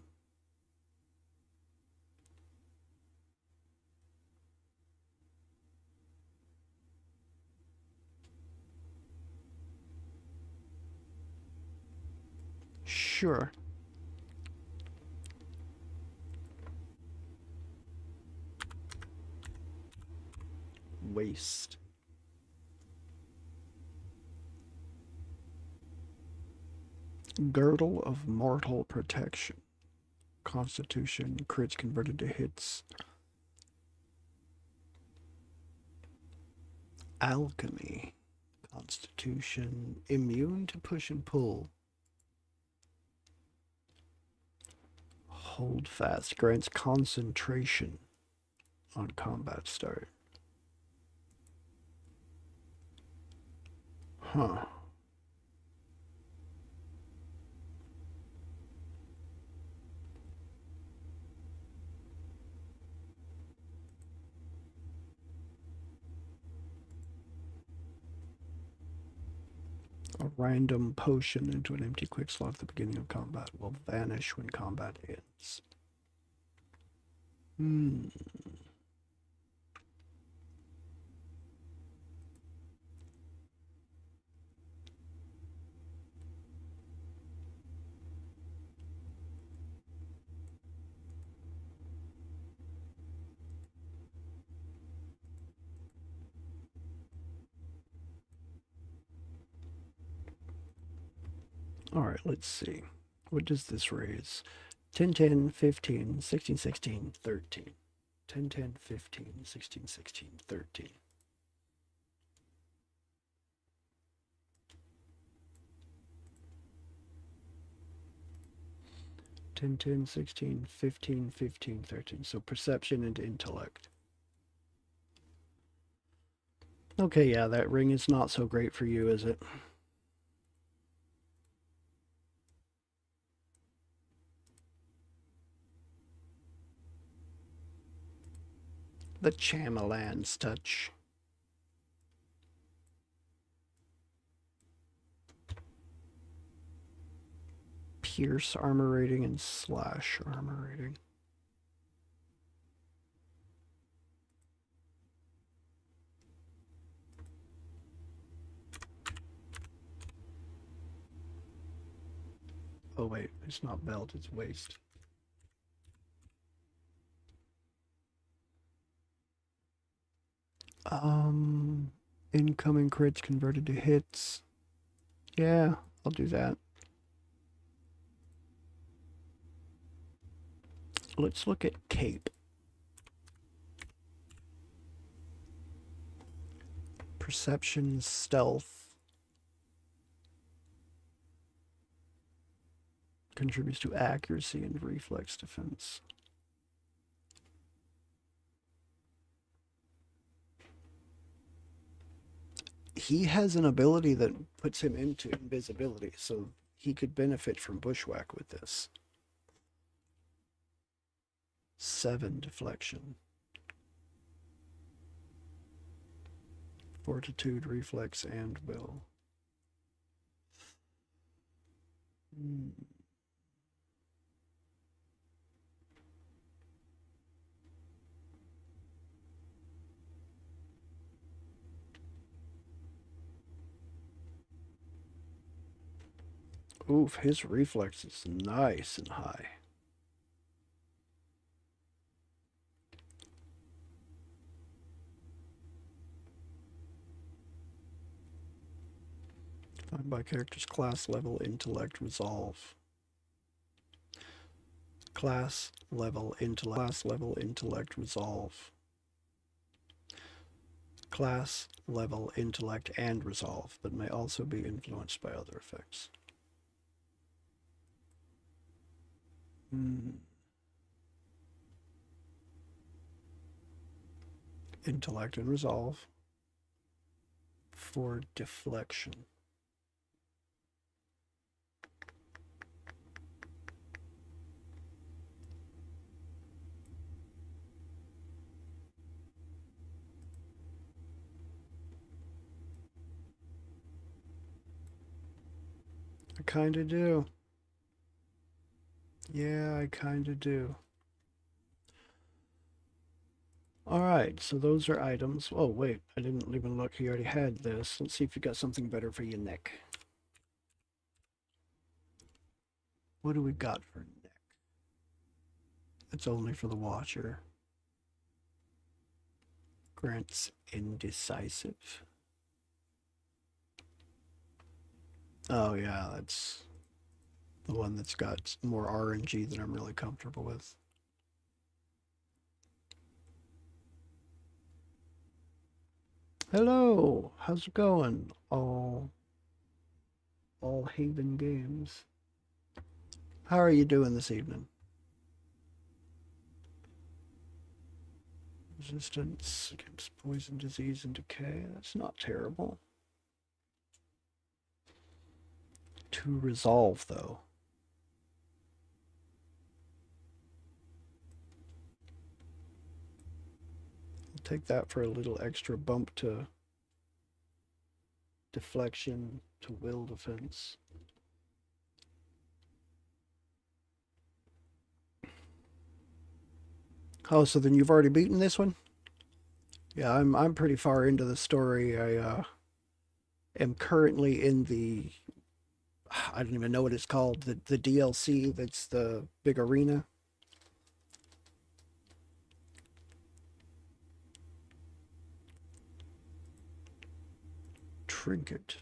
Speaker 1: Sure. Waste. Girdle of Mortal Protection. Constitution. Crits converted to hits. Alchemy. Constitution. Immune to push and pull. Hold fast. Grants concentration on combat start. Huh. A random potion into an empty quick slot at the beginning of combat will vanish when combat ends. All right, let's see. What does this raise? 10, 10, 15, 16, 16, 13. 10, 10, 15, 16, 16, 13. Ten, 10, 16, 15, 15, 13. So perception and intellect. Okay, yeah, that ring is not so great for you, is it? The Chamalan's touch. Pierce armor rating and slash armor rating. Oh wait, it's not belt, it's waist. Incoming crits converted to hits. Yeah, I'll do that. Let's look at cape. Perception, stealth. Contributes to accuracy and reflex defense. He has an ability that puts him into invisibility, so he could benefit from bushwhack with this. 7 deflection. Fortitude, reflex, and will. Oof, his reflex is nice and high. Find by character's class level, intellect, resolve. Class level, intellect, resolve. Class level, intellect, and resolve, but may also be influenced by other effects. Intellect and resolve for deflection. kinda do. Yeah, I kinda do. Alright, so those are items. Oh, wait, I didn't even look. He already had this. Let's see if you got something better for your neck. What do we got for neck? It's only for the Watcher. Grants indecisive. Oh, yeah, that's the one that's got more RNG than I'm really comfortable with. Hello, how's it going? All Haven Games. How are you doing this evening? Resistance against poison, disease, and decay. That's not terrible. To resolve, though. I'll take that for a little extra bump to deflection to will defense. Oh, so then you've already beaten this one? Yeah, I'm pretty far into the story. I am currently in the I don't even know what it's called, the DLC that's the big arena. Trinket.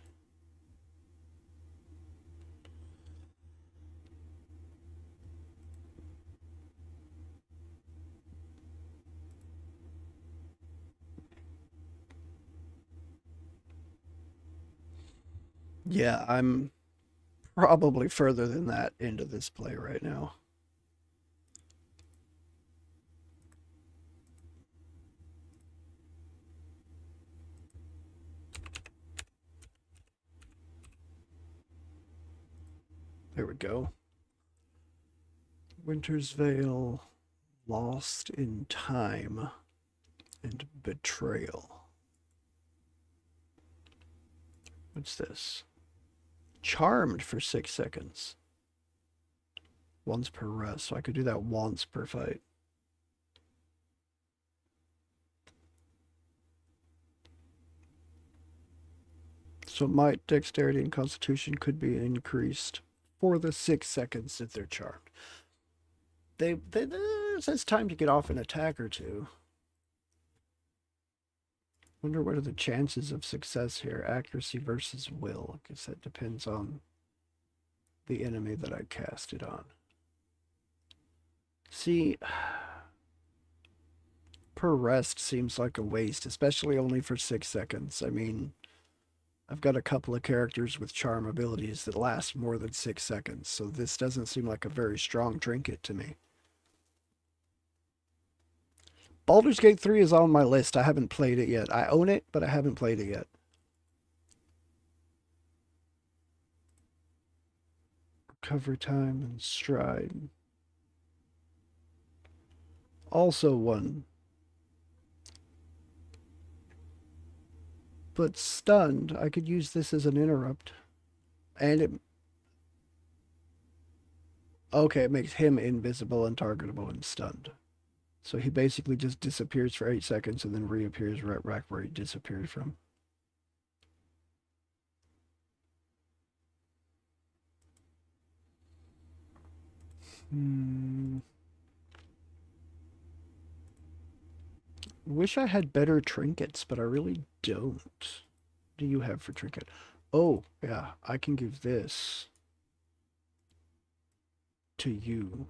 Speaker 1: Yeah, I'm probably further than that into this play right now. There we go. Winter's Veil, Lost in Time, and Betrayal. What's this? Charmed for 6 seconds. Once per rest, so I could do that once per fight. So my dexterity and constitution could be increased for the 6 seconds that they're charmed. It says time to get off an attack or two. Wonder what are the chances of success here? Accuracy versus will. I guess that depends on the enemy that I cast it on. See, per rest seems like a waste, especially only for 6 seconds. I mean, I've got a couple of characters with charm abilities that last more than 6 seconds, so this doesn't seem like a very strong trinket to me. Baldur's Gate 3 is on my list. I haven't played it yet. I own it, but I haven't played it yet. Recovery time and stride. Also one. But stunned, I could use this as an interrupt. And it... Okay, it makes him invisible, untargetable, and stunned. So he basically just disappears for 8 seconds and then reappears right back where he disappeared from. Wish I had better trinkets, but I really don't. What do you have for trinket? Oh, yeah, I can give this to you.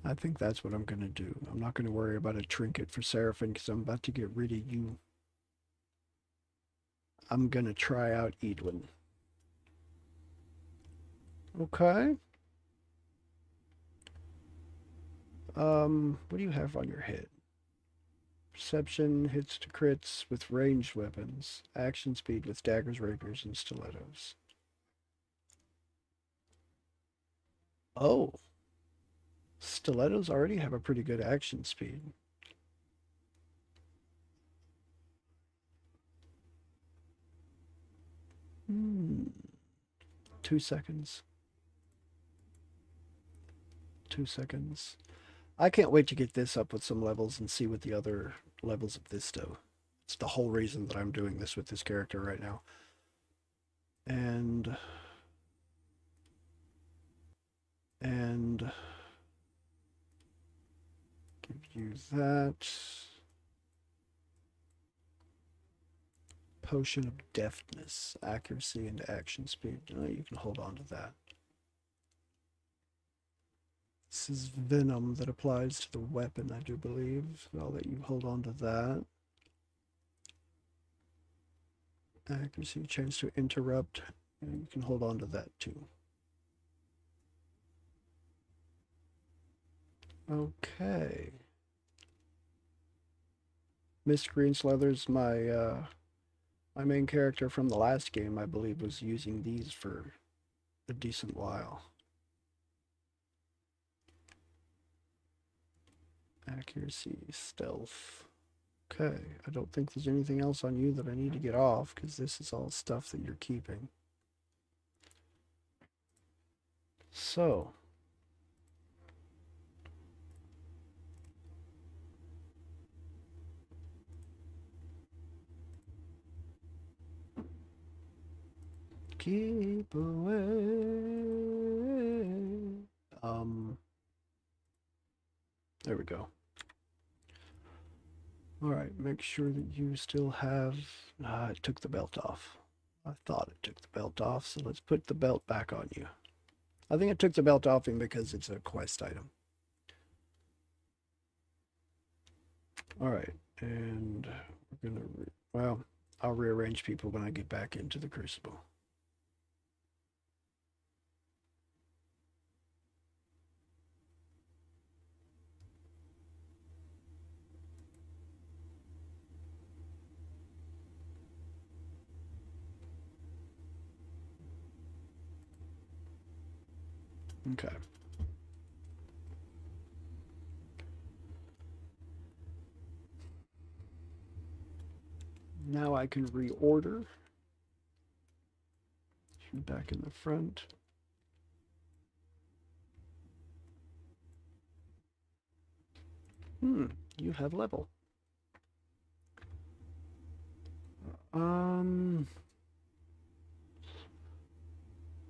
Speaker 1: I think that's what I'm going to do. I'm not going to worry about a trinket for Seraphim because I'm about to get rid of you. I'm going to try out Edwin. Okay. What do you have on your head? Perception, hits to crits with ranged weapons. Action speed with daggers, rapiers, and stilettos. Oh. Stilettos already have a pretty good action speed. 2 seconds. 2 seconds. I can't wait to get this up with some levels and see what the other levels of this do. It's the whole reason that I'm doing this with this character right now. And give you that. Potion of deftness, accuracy, and action speed. You can hold on to that. This is venom that applies to the weapon, I do believe. I'll let you hold on to that. Accuracy, chance to interrupt. And you can hold on to that too. Okay. Miss Greensleather's my main character from the last game, I believe, was using these for a decent while. Accuracy, stealth. Okay, I don't think there's anything else on you that I need to get off, because this is all stuff that you're keeping. So, keep away. There we go. All right, make sure that you still have... it took the belt off. I thought it took the belt off, so let's put the belt back on you. I think it took the belt off him because it's a quest item. All right, and we're gonna... well, I'll rearrange people when I get back into the Crucible. Okay. Now I can reorder. Back in the front. You have level.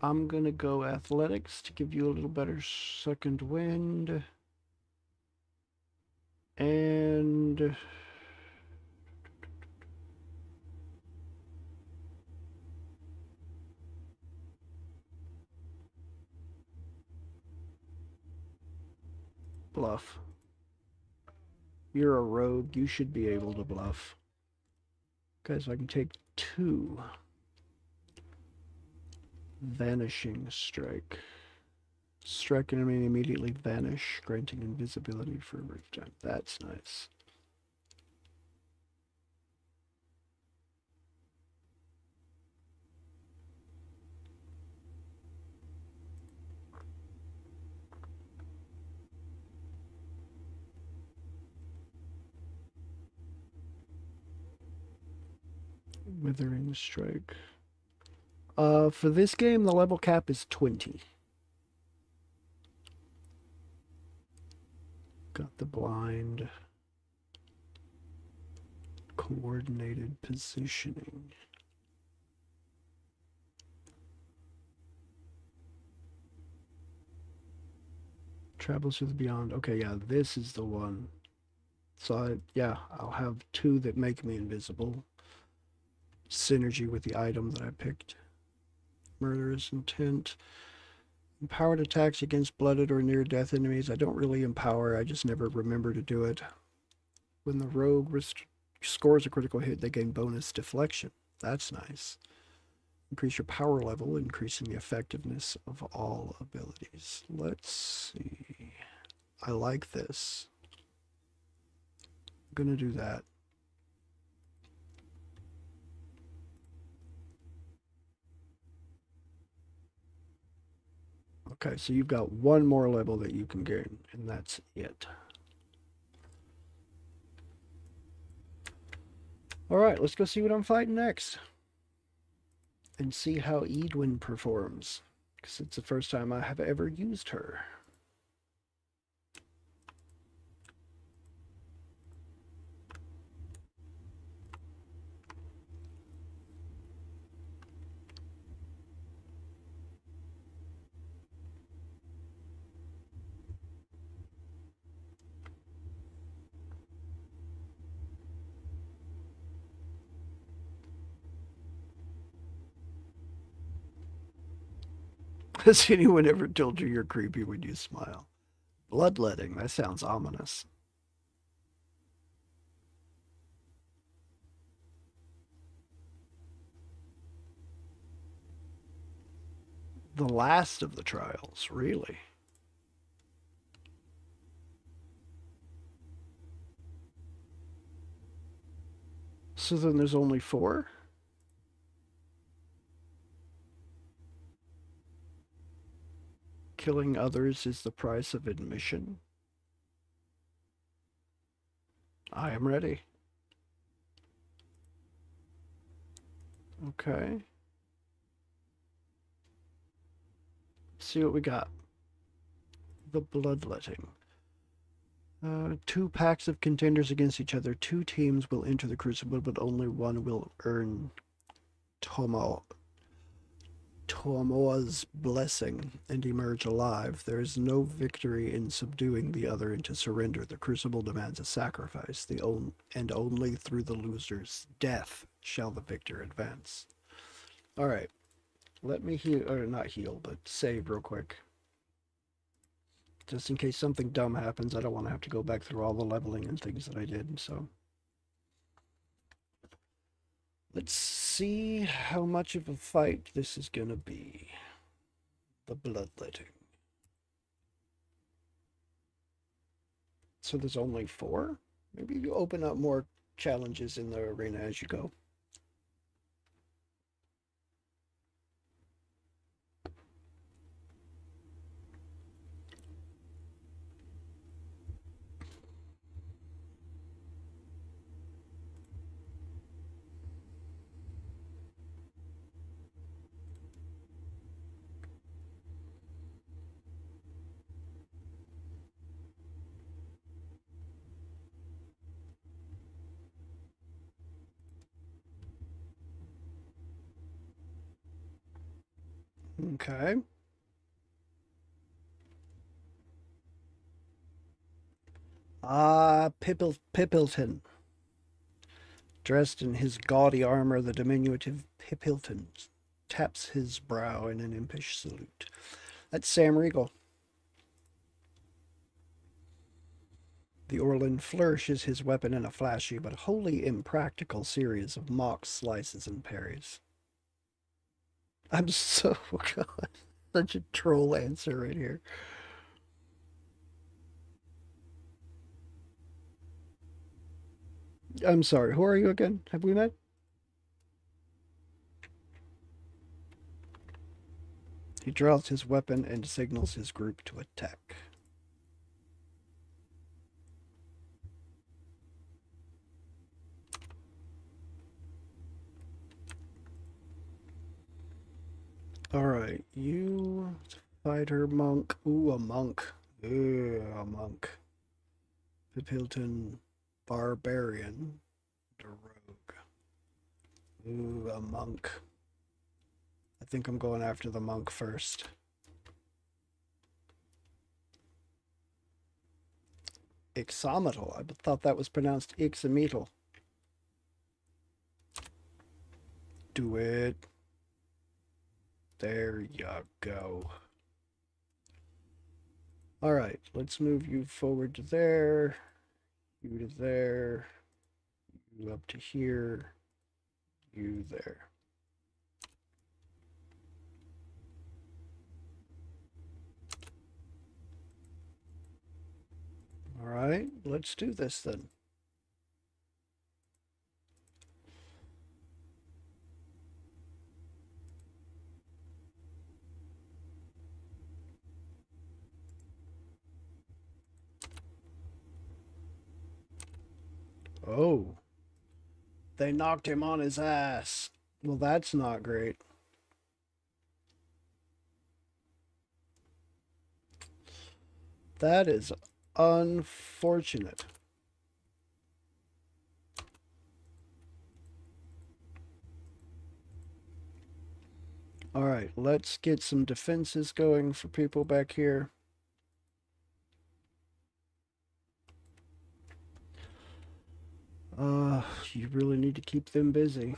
Speaker 1: I'm gonna go athletics to give you a little better second wind. And bluff. You're a rogue. You should be able to bluff. Okay, so I can take 2. Vanishing strike. Strike an enemy immediately vanish, granting invisibility for a brief time. That's nice. Withering strike. For this game, the level cap is 20. Got the blind. Coordinated positioning. Travels to the beyond. Okay, yeah, this is the one. So, I'll have 2 that make me invisible. Synergy with the item that I picked. Murderous intent. Empowered attacks against blooded or near-death enemies. I don't really empower, I just never remember to do it. When the rogue scores a critical hit, they gain bonus deflection. That's nice. Increase your power level, increasing the effectiveness of all abilities. Let's see. I like this. I'm gonna do that. Okay, so you've got 1 more level that you can gain, and that's it. All right, let's go see what I'm fighting next. and see how Edwin performs, because it's the first time I have ever used her. Has anyone ever told you you're creepy when you smile? Bloodletting, that sounds ominous. The last of the trials, really? So then there's only 4? Killing others is the price of admission. I am ready. Okay. See what we got. The bloodletting. 2 packs of contenders against each other. 2 teams will enter the crucible, but only one will earn Tomoa's blessing and emerge alive. There is no victory in subduing the other into surrender. The crucible demands a sacrifice. And only through the loser's death shall the victor advance. All right. Let me heal, or not heal, but save real quick. Just in case something dumb happens, I don't want to have to go back through all the leveling and things that I did, so. Let's see how much of a fight this is going to be. The bloodletting. So there's only 4? Maybe you open up more challenges in the arena as you go. Okay. Pippleton. Dressed in his gaudy armor, the diminutive Pippleton taps his brow in an impish salute. That's Sam Riegel. The Orlin flourishes his weapon in a flashy but wholly impractical series of mock slices and parries. I'm so God, such a troll answer right here. I'm sorry, who are you again? Have we met? He draws his weapon and signals his group to attack. Alright, you fighter monk. Ooh, a monk. Ooh, a monk. Pippleton barbarian. The rogue. Ooh, a monk. I think I'm going after the monk first. Ixomitl. I thought that was pronounced Ixomitl. Do it. There you go. All right, let's move you forward to there, you to there, you up to here, you there. All right, let's do this then. Oh, they knocked him on his ass. Well, that's not great. That is unfortunate. All right, let's get some defenses going for people back here. You really need to keep them busy.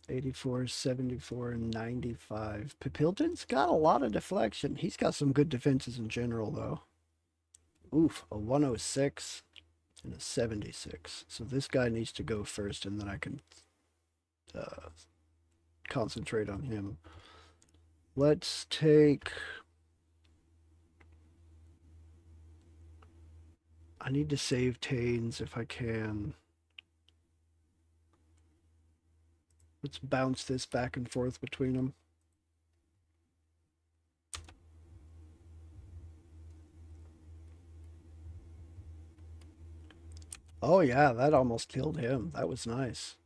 Speaker 1: 84, 74, and 95. Papilton's got a lot of deflection. He's got some good defenses in general, though. Oof, a 106 and a 76. So this guy needs to go first, and then I can concentrate on him. Let's take... I need to save Taines if I can. Let's bounce this back and forth between them. Oh yeah, that almost killed him. That was nice.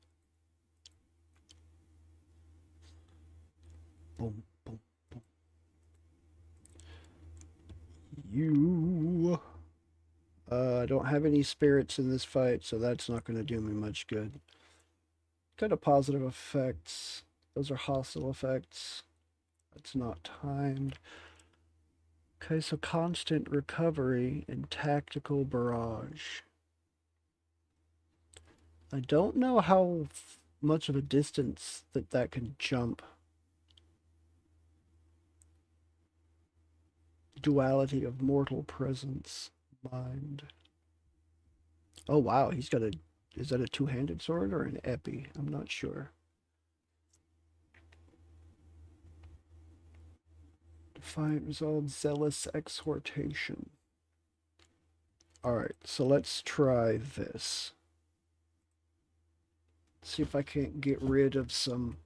Speaker 1: Boom, boom, boom. You... I don't have any spirits in this fight, so that's not going to do me much good. Kind of positive effects. Those are hostile effects. That's not timed. Okay, so constant recovery and tactical barrage. I don't know how much of a distance that can jump. Duality of mortal presence. Mind. Oh wow, he's got a... Is that a two-handed sword or an epi? I'm not sure. Defiant resolve, zealous exhortation. Alright, so let's try this. See if I can't get rid of some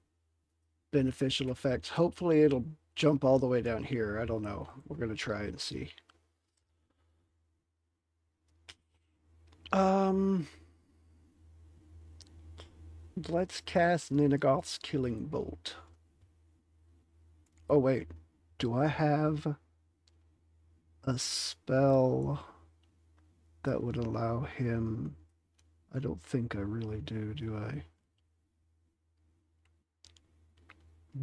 Speaker 1: beneficial effects. Hopefully it'll jump all the way down here. I don't know. We're going to try and see. Let's cast Ninagoth's Killing Bolt. Oh wait, do I have a spell that would allow him? I don't think I really do I?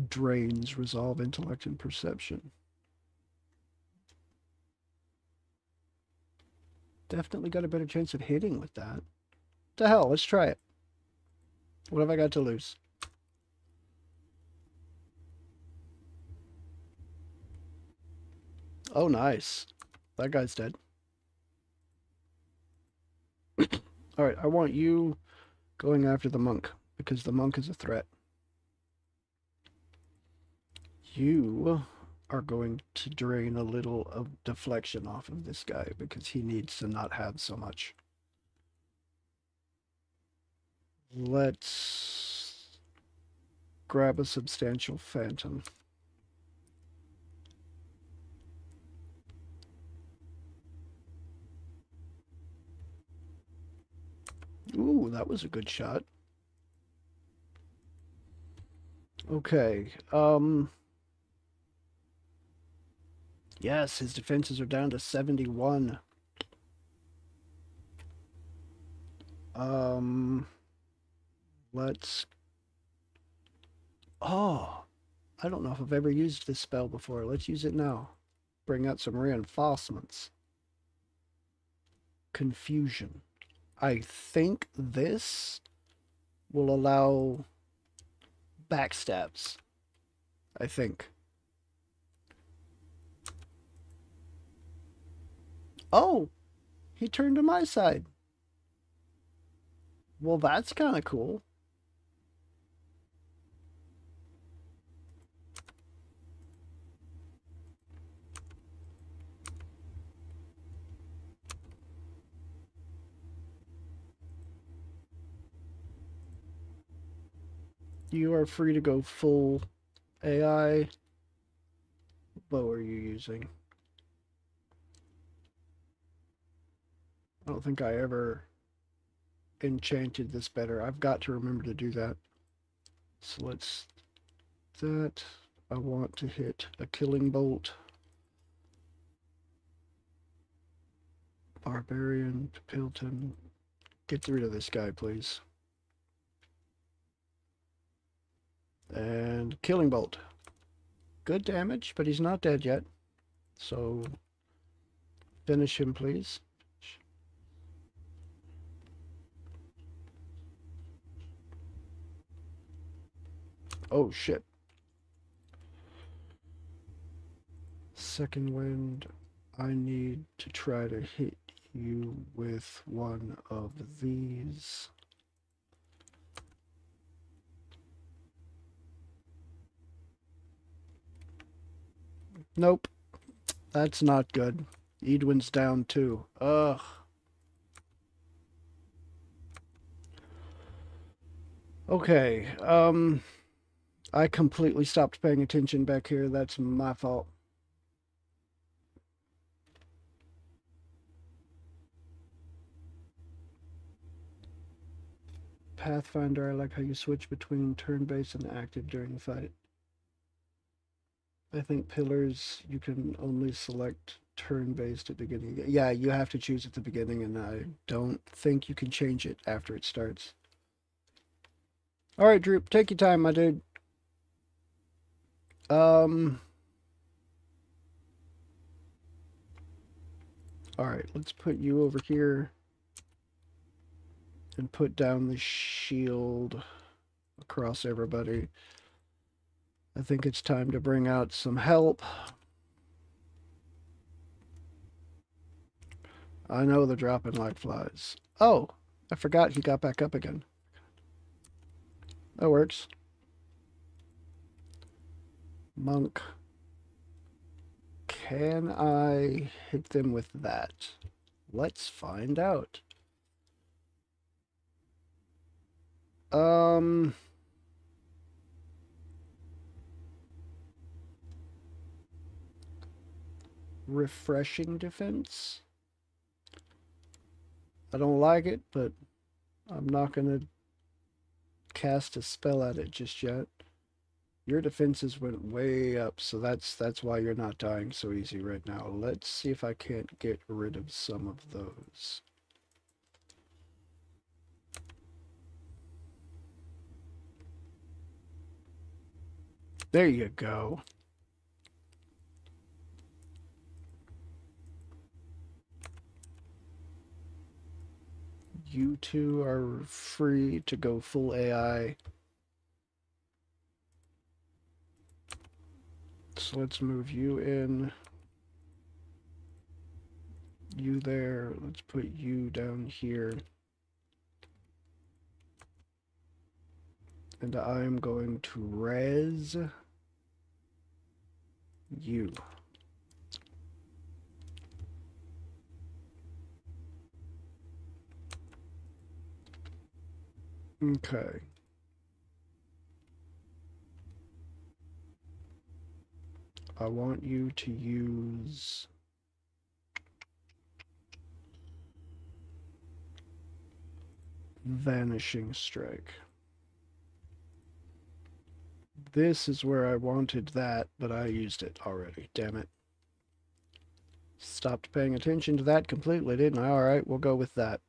Speaker 1: Drains resolve, intellect, and perception. Definitely got a better chance of hitting with that. The hell, let's try it. What have I got to lose? Oh, nice. That guy's dead. Alright, I want you going after the monk, because the monk is a threat. You are going to drain a little of deflection off of this guy, because he needs to not have so much. Let's grab a substantial phantom. Ooh, that was a good shot. Okay, yes, his defenses are down to 71. Let's... Oh, I don't know if I've ever used this spell before. Let's use it now. Bring out some reinforcements. Confusion. I think this will allow backstabs. I think. Oh, he turned to my side. Well, that's kind of cool. You are free to go full AI. What bow are you using? I don't think I ever enchanted this better. I've got to remember to do that. So let's... That... I want to hit a killing bolt. Barbarian, Pilton. Get rid of this guy, please. And Killing Bolt. Good damage, but he's not dead yet. So finish him, please. Oh, shit. Second wind. I need to try to hit you with one of these. Nope. That's not good. Edwin's down too. Ugh. Okay. I completely stopped paying attention back here. That's my fault. Pathfinder, I like how you switch between turn-based and active during the fight. I think pillars, you can only select turn-based at the beginning. Yeah, you have to choose at the beginning, and I don't think you can change it after it starts. All right, Droop, take your time, my dude. All right, let's put you over here and put down the shield across everybody. I think it's time to bring out some help. I know they're dropping like flies. Oh, I forgot he got back up again. That works. Monk. Can I hit them with that? Let's find out. Refreshing defense. I don't like it, but I'm not going to cast a spell at it just yet. Your defenses went way up, so that's why you're not dying so easy right now. Let's see if I can't get rid of some of those. There you go. You two are free to go full AI. So let's move you in. You there. Let's put you down here. And I'm going to res you. Okay. I want you to use Vanishing Strike. This is where I wanted that, but I used it already. Damn it. Stopped paying attention to that completely, didn't I? Alright, we'll go with that.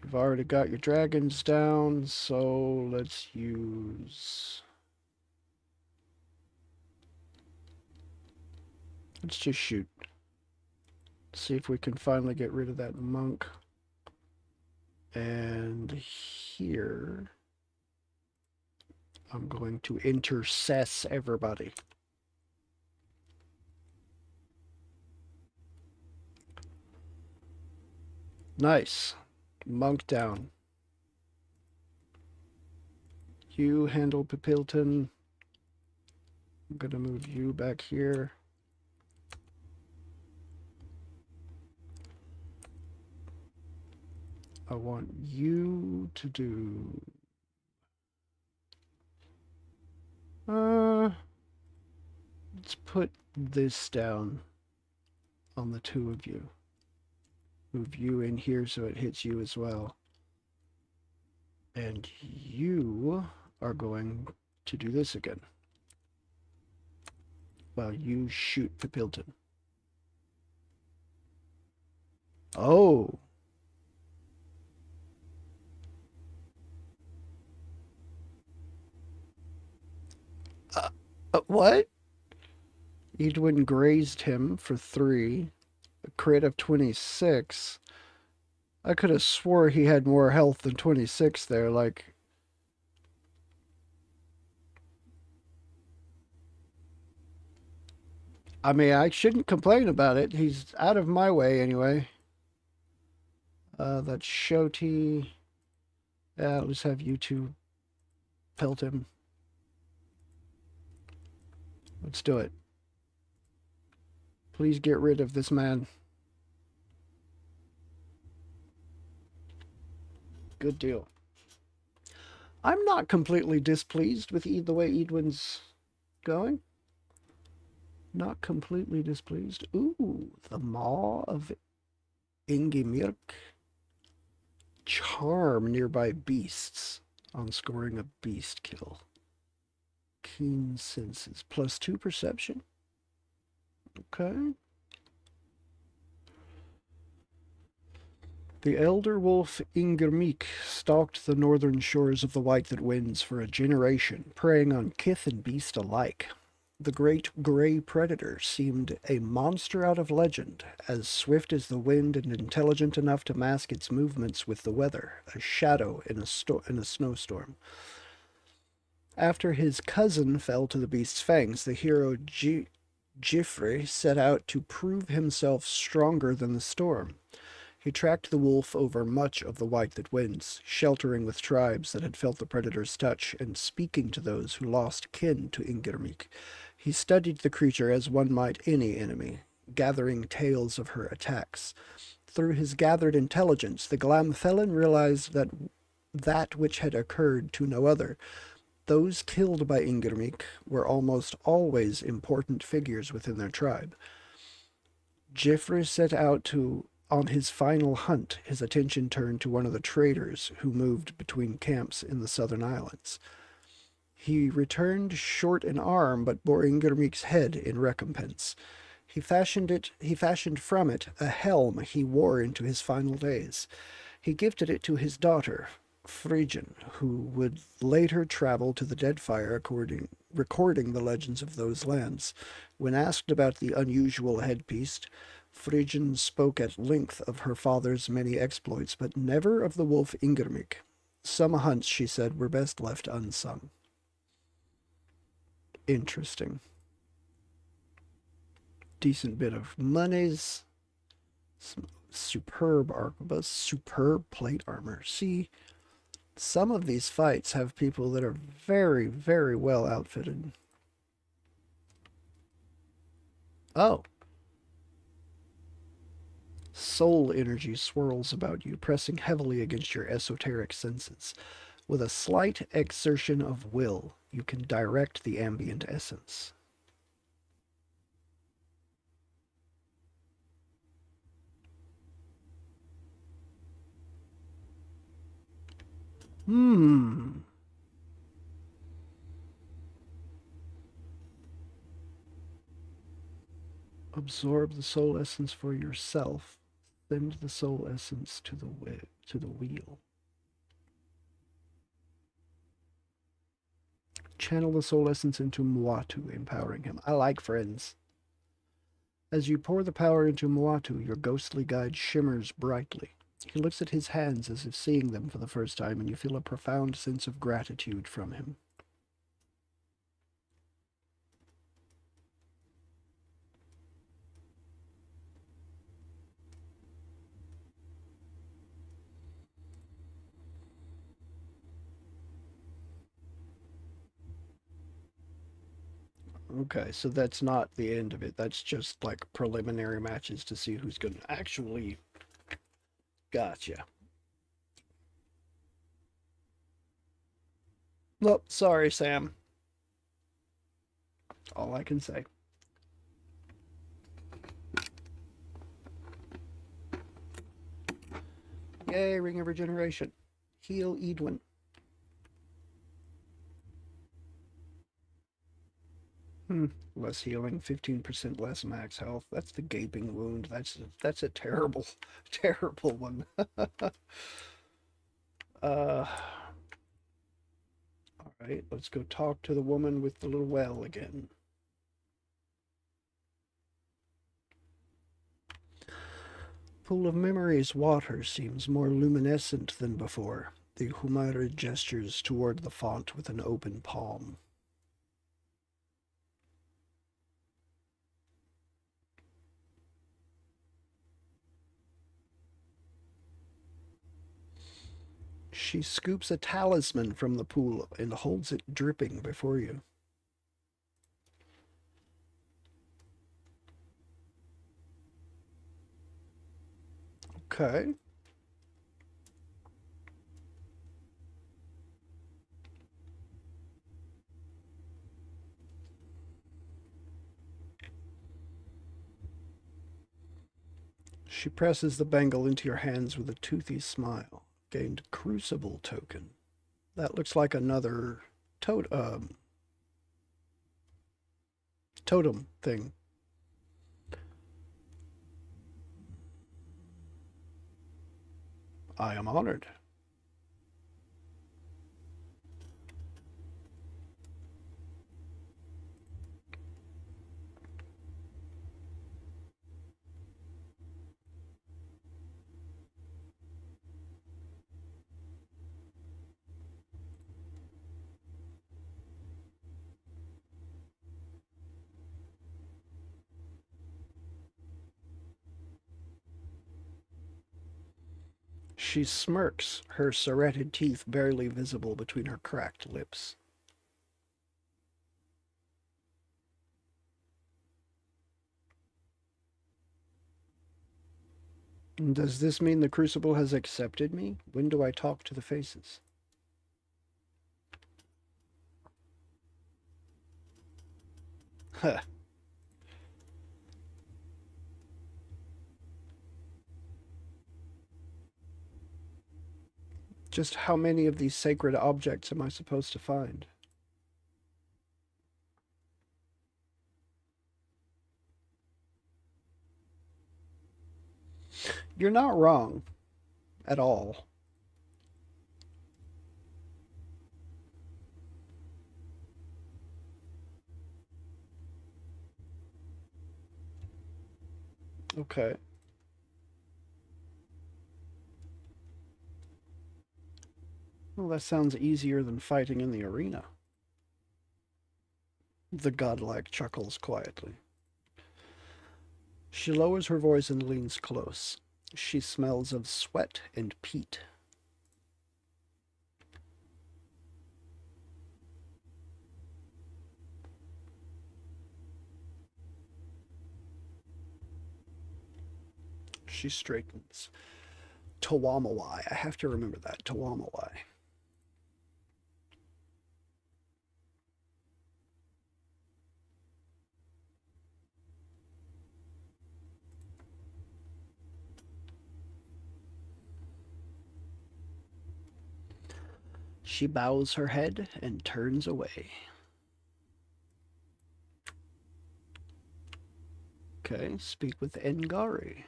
Speaker 1: You've already got your dragons down, so let's use... Let's just shoot. See if we can finally get rid of that monk. And here... I'm going to intercess everybody. Nice. Monk down. You handle Pipilton. I'm going to move you back here. I want you to do... let's put this down on the two of you. Move you in here so it hits you as well. And you are going to do this again. While you shoot Pipilton. Oh. Uh, what? Edwin grazed him for 3. A crit of 26. I could have swore he had more health than 26 there. Like, I mean, I shouldn't complain about it. He's out of my way anyway. That's Shoti. Yeah, I'll just have you two pelt him. Let's do it. Please get rid of this man. Good deal. I'm not completely displeased with the way Edwin's going. Not completely displeased. Ooh, the Maw of Ingimirk. Charm nearby beasts on scoring a beast kill. Keen senses. +2 perception. Okay. The elder wolf Ingermeek stalked the northern shores of the White That Wins for a generation, preying on kith and beast alike. The great gray predator seemed a monster out of legend, as swift as the wind and intelligent enough to mask its movements with the weather, a shadow in a snowstorm. After his cousin fell to the beast's fangs, the hero Gifre set out to prove himself stronger than the storm. He tracked the wolf over much of the White That Wins, sheltering with tribes that had felt the predator's touch and speaking to those who lost kin to Ingermeek. He studied the creature as one might any enemy, gathering tales of her attacks. Through his gathered intelligence, the Glamfelin realized that which had occurred to no other. Those killed by Ingermeek were almost always important figures within their tribe. Gifre set out on his final hunt. His attention turned to one of the traders who moved between camps in the southern islands. He returned short in arm, but bore Ingermeek's head in recompense. He fashioned from it a helm he wore into his final days. He gifted it to his daughter, Phrygian, who would later travel to the Deadfire recording the legends of those lands. When asked about the unusual headpiece, Phrygian spoke at length of her father's many exploits, but never of the wolf Ingermeek. Some hunts, she said, were best left unsung. Interesting. Decent bit of monies. Some superb arquebus, superb plate armor. See, some of these fights have people that are very, very well outfitted. Oh. Soul energy swirls about you, pressing heavily against your esoteric senses. With a slight exertion of will, you can direct the ambient essence. Absorb the soul essence for yourself. Send the soul essence to the wheel. Channel the soul essence into Muatu, empowering him. I like friends. As you pour the power into Muatu, your ghostly guide shimmers brightly. He looks at his hands as if seeing them for the first time, and you feel a profound sense of gratitude from him. Okay, so that's not the end of it. That's just like preliminary matches to see who's going to actually. Gotcha. Well, sorry, Sam. All I can say. Yay, Ring of Regeneration. Heal Edwin. Hmm. Less healing, 15% less max health. That's the gaping wound. That's a terrible, terrible one. All right, let's go talk to the woman with the little well again. Pool of Memories water seems more luminescent than before. The Humaira gestures toward the font with an open palm. She scoops a talisman from the pool and holds it dripping before you. Okay. She presses the bangle into your hands with a toothy smile. Gained Crucible token. That looks like another totem thing. I am honored. She smirks, her serrated teeth barely visible between her cracked lips. Does this mean the Crucible has accepted me? When do I talk to the faces? Huh. Just how many of these sacred objects am I supposed to find? You're not wrong at all. Okay. Well, that sounds easier than fighting in the arena. The godlike chuckles quietly. She lowers her voice and leans close. She smells of sweat and peat. She straightens. Tawamawai. I have to remember that. Tawamawai. She bows her head and turns away. Okay, speak with Ngari.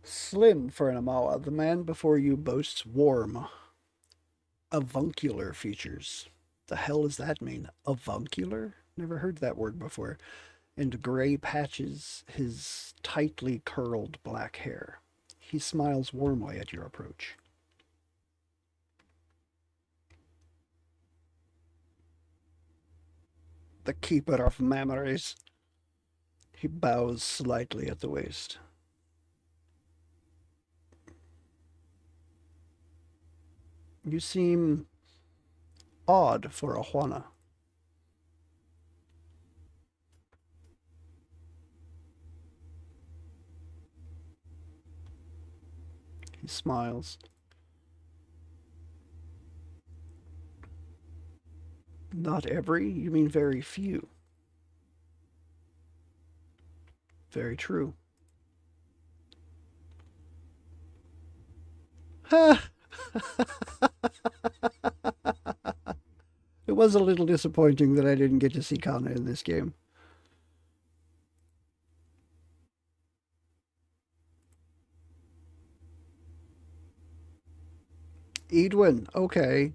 Speaker 1: Slim for an Amawa, the man before you boasts warm, avuncular features. The hell does that mean? Avuncular? Never heard that word before. And gray patches his tightly curled black hair. He smiles warmly at your approach. The keeper of memories. He bows slightly at the waist. You seem odd for a Juana. He smiles. Not every? You mean very few. Very true. It was a little disappointing that I didn't get to see Kana in this game. Edwin, okay.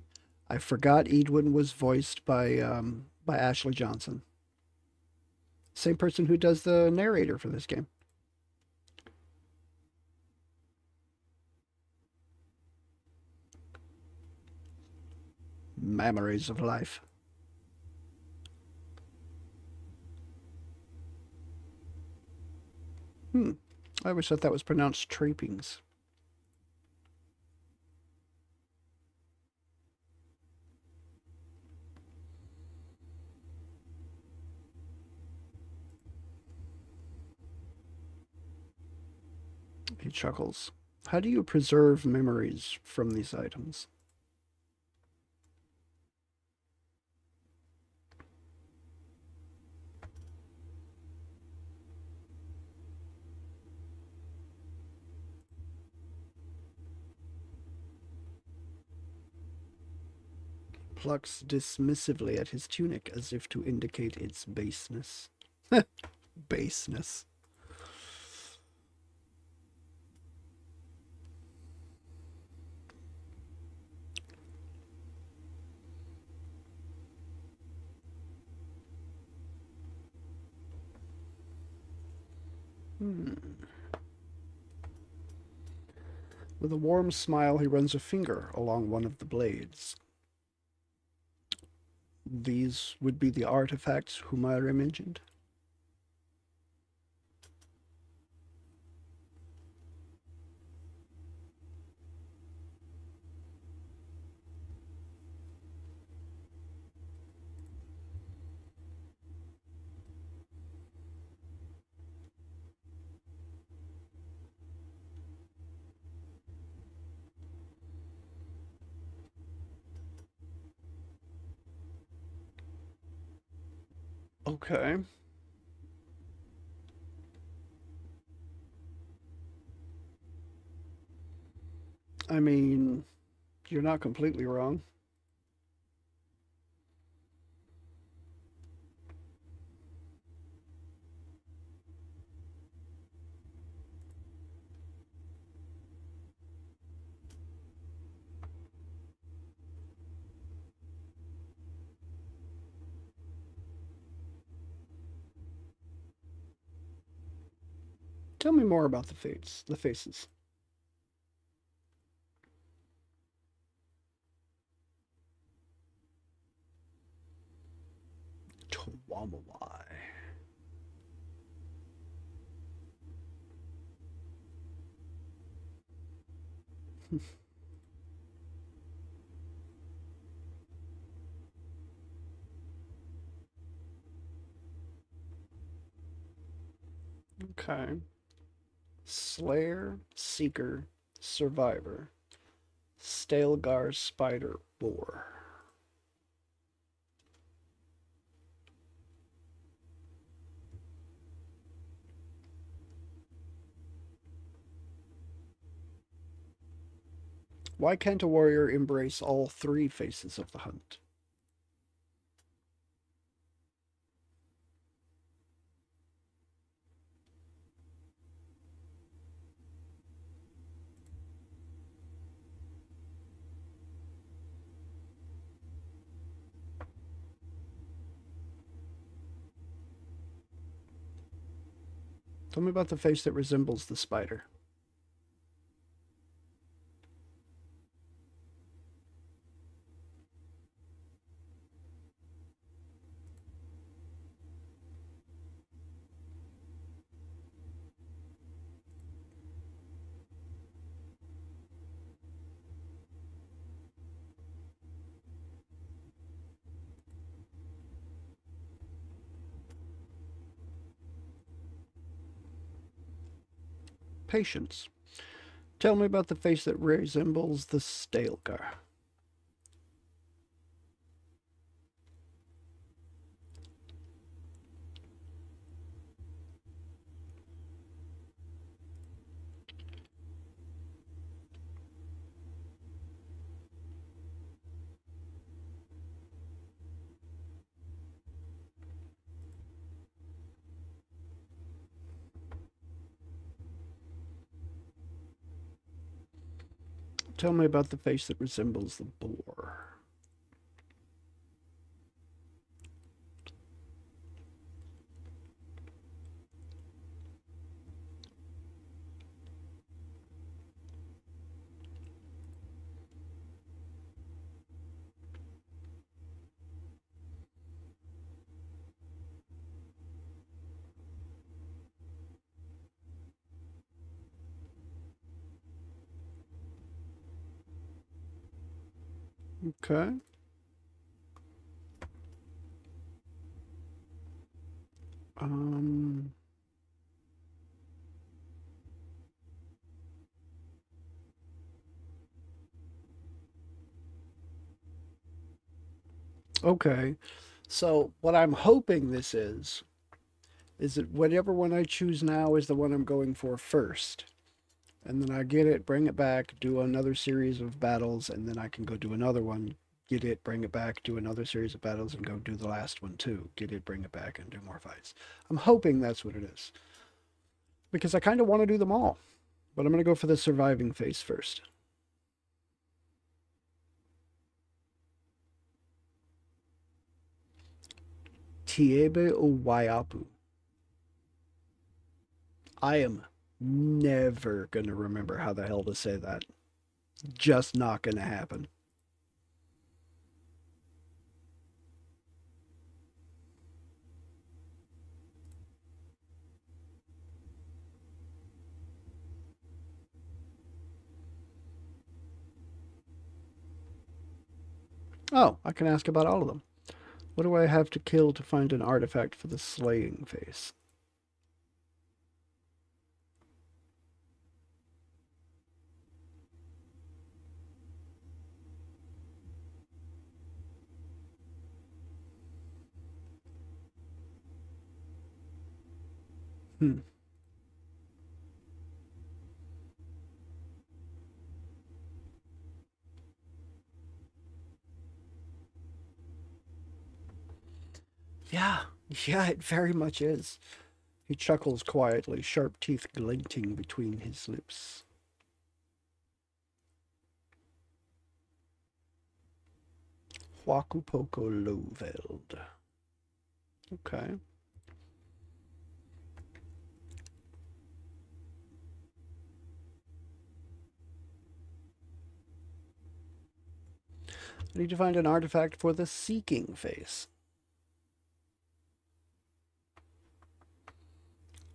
Speaker 1: I forgot Edwin was voiced by Ashley Johnson. Same person who does the narrator for this game. Memories of life. I always thought that was pronounced trappings. He chuckles. How do you preserve memories from these items? Plucks dismissively at his tunic as if to indicate its baseness. Baseness. With a warm smile, he runs a finger along one of the blades. These would be the artifacts Humaira mentioned. Okay. I mean, you're not completely wrong. Tell me more about the faces. Twamawai. Okay. Slayer, Seeker, Survivor, Stalgar, Spider, Boar. Why can't a warrior embrace all three faces of the hunt? Tell me about the face that resembles the spider. Patience. Tell me about the face that resembles the Stalgar. Tell me about the face that resembles the boar. Okay. Um, okay. So what I'm hoping this is that whatever one I choose now is the one I'm going for first. And then I get it, bring it back, do another series of battles, and then I can go do another one, get it, bring it back, do another series of battles, and go do the last one too. Get it, bring it back, and do more fights. I'm hoping that's what it is. Because I kind of want to do them all. But I'm going to go for the surviving phase first. Tiebe o Waiapu. I am never going to remember how the hell to say that. Just not going to happen. Oh, I can ask about all of them. What do I have to kill to find an artifact for the slaying face? Hmm. Yeah, yeah, it very much is. He chuckles quietly, sharp teeth glinting between his lips. Huacupoko Loveld. Okay. I need to find an artifact for the seeking face.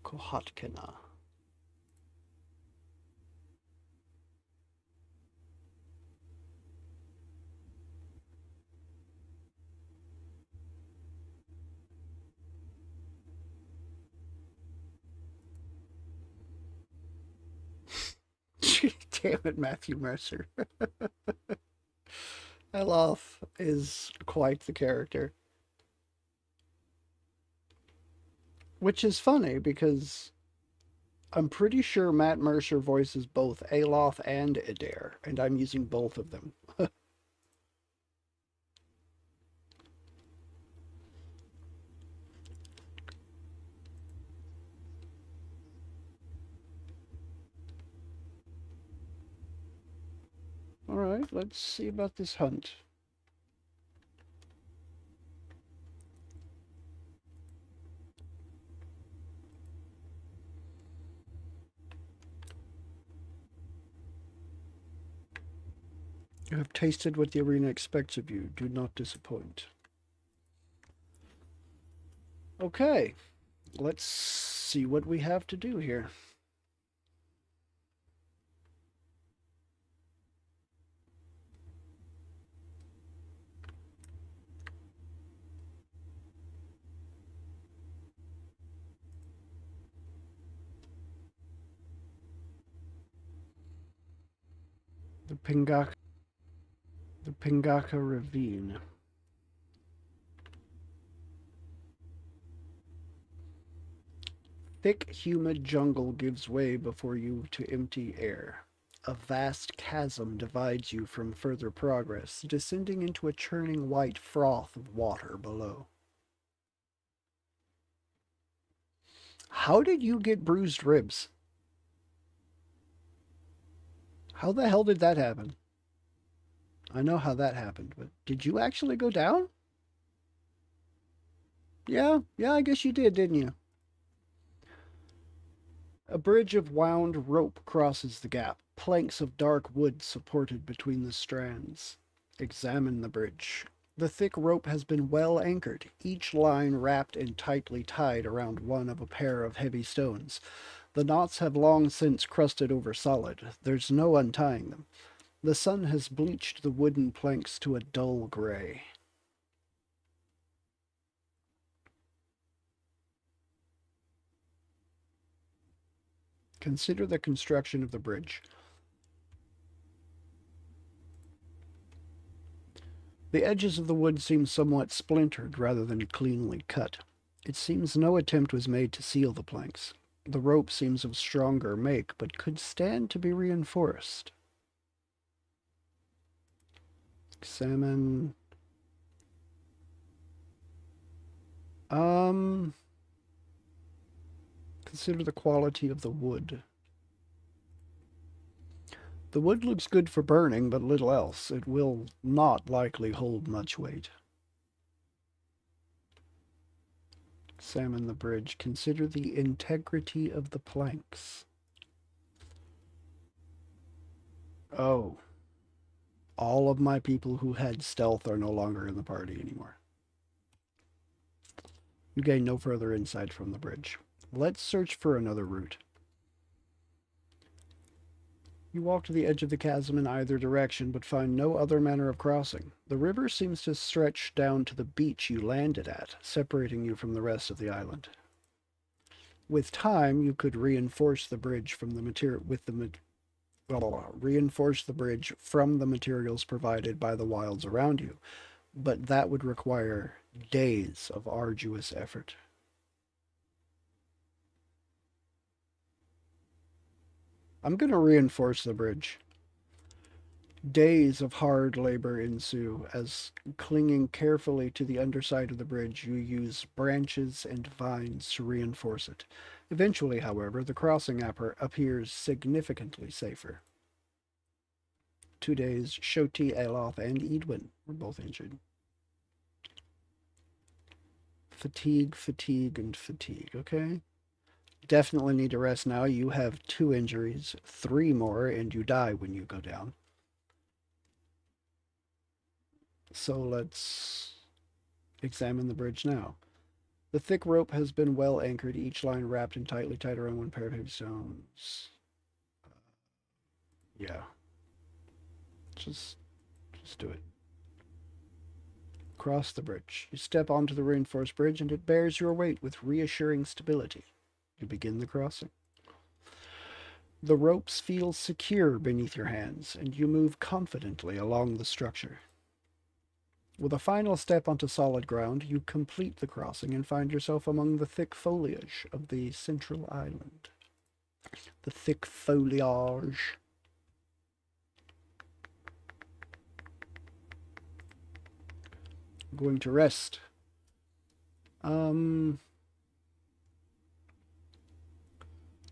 Speaker 1: Kohatkina. Damn it, Matthew Mercer. Elof is quite the character. Which is funny because I'm pretty sure Matt Mercer voices both Alof and Adair, and I'm using both of them. Alright, let's see about this hunt. You have tasted what the arena expects of you. Do not disappoint. Okay, let's see what we have to do here. The Pingaka Ravine. Thick, humid jungle gives way before you to empty air. A vast chasm divides you from further progress, descending into a churning white froth of water below. How did you get bruised ribs? How the hell did that happen? I know how that happened, but did you actually go down? Yeah, I guess you did, didn't you? A bridge of wound rope crosses the gap, planks of dark wood supported between the strands. Examine the bridge. The thick rope has been well anchored, each line wrapped and tightly tied around one of a pair of heavy stones. The knots have long since crusted over solid. There's no untying them. The sun has bleached the wooden planks to a dull gray. Consider the construction of the bridge. The edges of the wood seem somewhat splintered rather than cleanly cut. It seems no attempt was made to seal the planks. The rope seems of stronger make, but could stand to be reinforced. Examine. Consider the quality of the wood. The wood looks good for burning, but little else. It will not likely hold much weight. Examine the bridge. Consider the integrity of the planks. Oh. All of my people who had stealth are no longer in the party anymore. You gain no further insight from the bridge. Let's search for another route. You walk to the edge of the chasm in either direction, but find no other manner of crossing. The river seems to stretch down to the beach you landed at, separating you from the rest of the island. With time, you could reinforce the bridge from the materials provided by the wilds around you, but that would require days of arduous effort. I'm going to reinforce the bridge. Days of hard labor ensue as, clinging carefully to the underside of the bridge, you use branches and vines to reinforce it. Eventually, however, the crossing appears significantly safer. 2 days, Shoti, Aloth, and Edwin were both injured. Fatigue, fatigue, and fatigue, okay? Definitely need to rest now. You have 2 injuries, 3 more, and you die when you go down. So let's examine the bridge now. The thick rope has been well anchored, each line wrapped and tightly tied around one pair of heavy stones. Yeah. Just do it. Cross the bridge. You step onto the reinforced bridge, and it bears your weight with reassuring stability. You begin the crossing. The ropes feel secure beneath your hands, and you move confidently along the structure. With a final step onto solid ground, you complete the crossing and find yourself among the thick foliage of the central island. The thick foliage. I'm going to rest.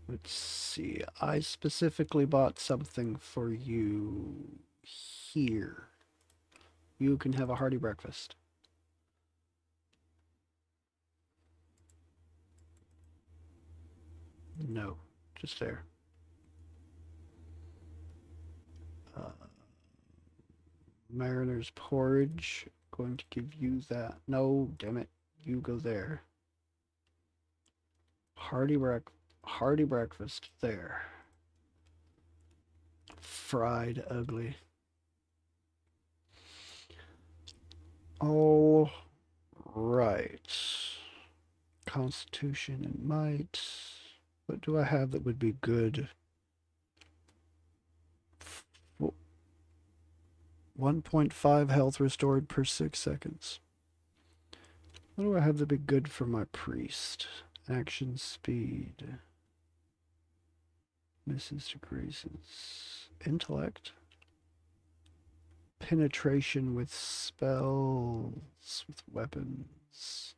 Speaker 1: Let's see. I specifically bought something for you here. You can have a hearty breakfast. No, just there. Mariner's porridge. Going to give you that. No, damn it. You go there. Hearty breakfast there. Fried ugly. All right. Constitution and might. What do I have that would be good? 1.5 health restored per 6 seconds. What do I have that would be good for my priest? Action speed. Misses to graces. Intellect. Penetration with spells, with weapons.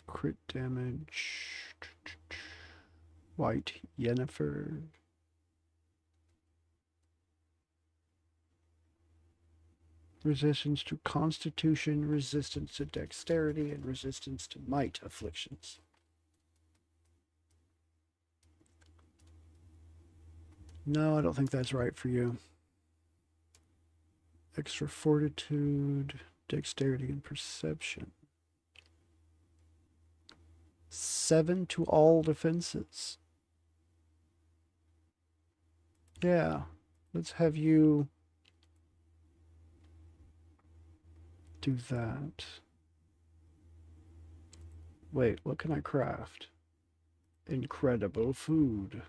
Speaker 1: Crit damage. White Yennefer. Resistance to constitution, resistance to dexterity, and resistance to might afflictions. No, I don't think that's right for you. Extra fortitude, dexterity, and perception. 7 to all defenses. Yeah, let's have you do that. Wait, what can I craft? Incredible food.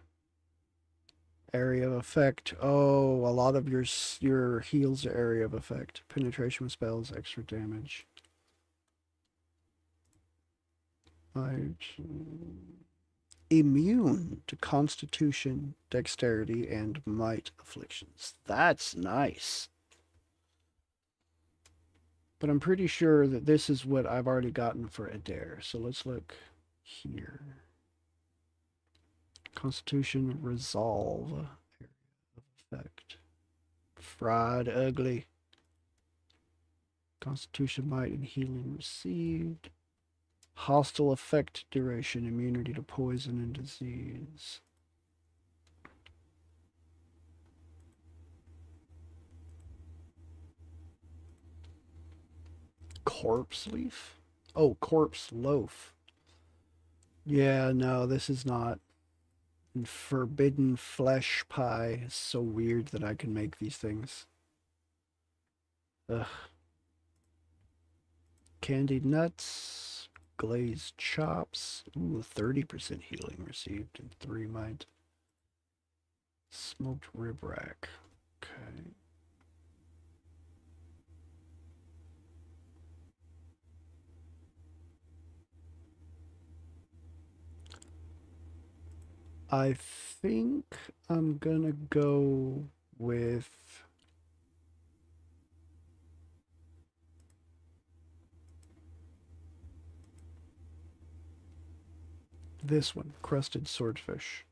Speaker 1: Area of effect. Oh, a lot of your heals are area of effect. Penetration with spells, extra damage. Immune to constitution, dexterity, and might afflictions. That's nice. But I'm pretty sure that this is what I've already gotten for Adair. So let's look here. Constitution resolve. Area of effect. Fried ugly. Constitution might and healing received. Hostile effect duration, immunity to poison and disease. Corpse leaf? Oh, corpse loaf. Yeah, no, this is not. Forbidden flesh pie is so weird that I can make these things. Ugh. Candied nuts, glazed chops. Ooh, 30% healing received and 3 might. Smoked rib rack. Okay. I think I'm gonna go with this one, crusted swordfish.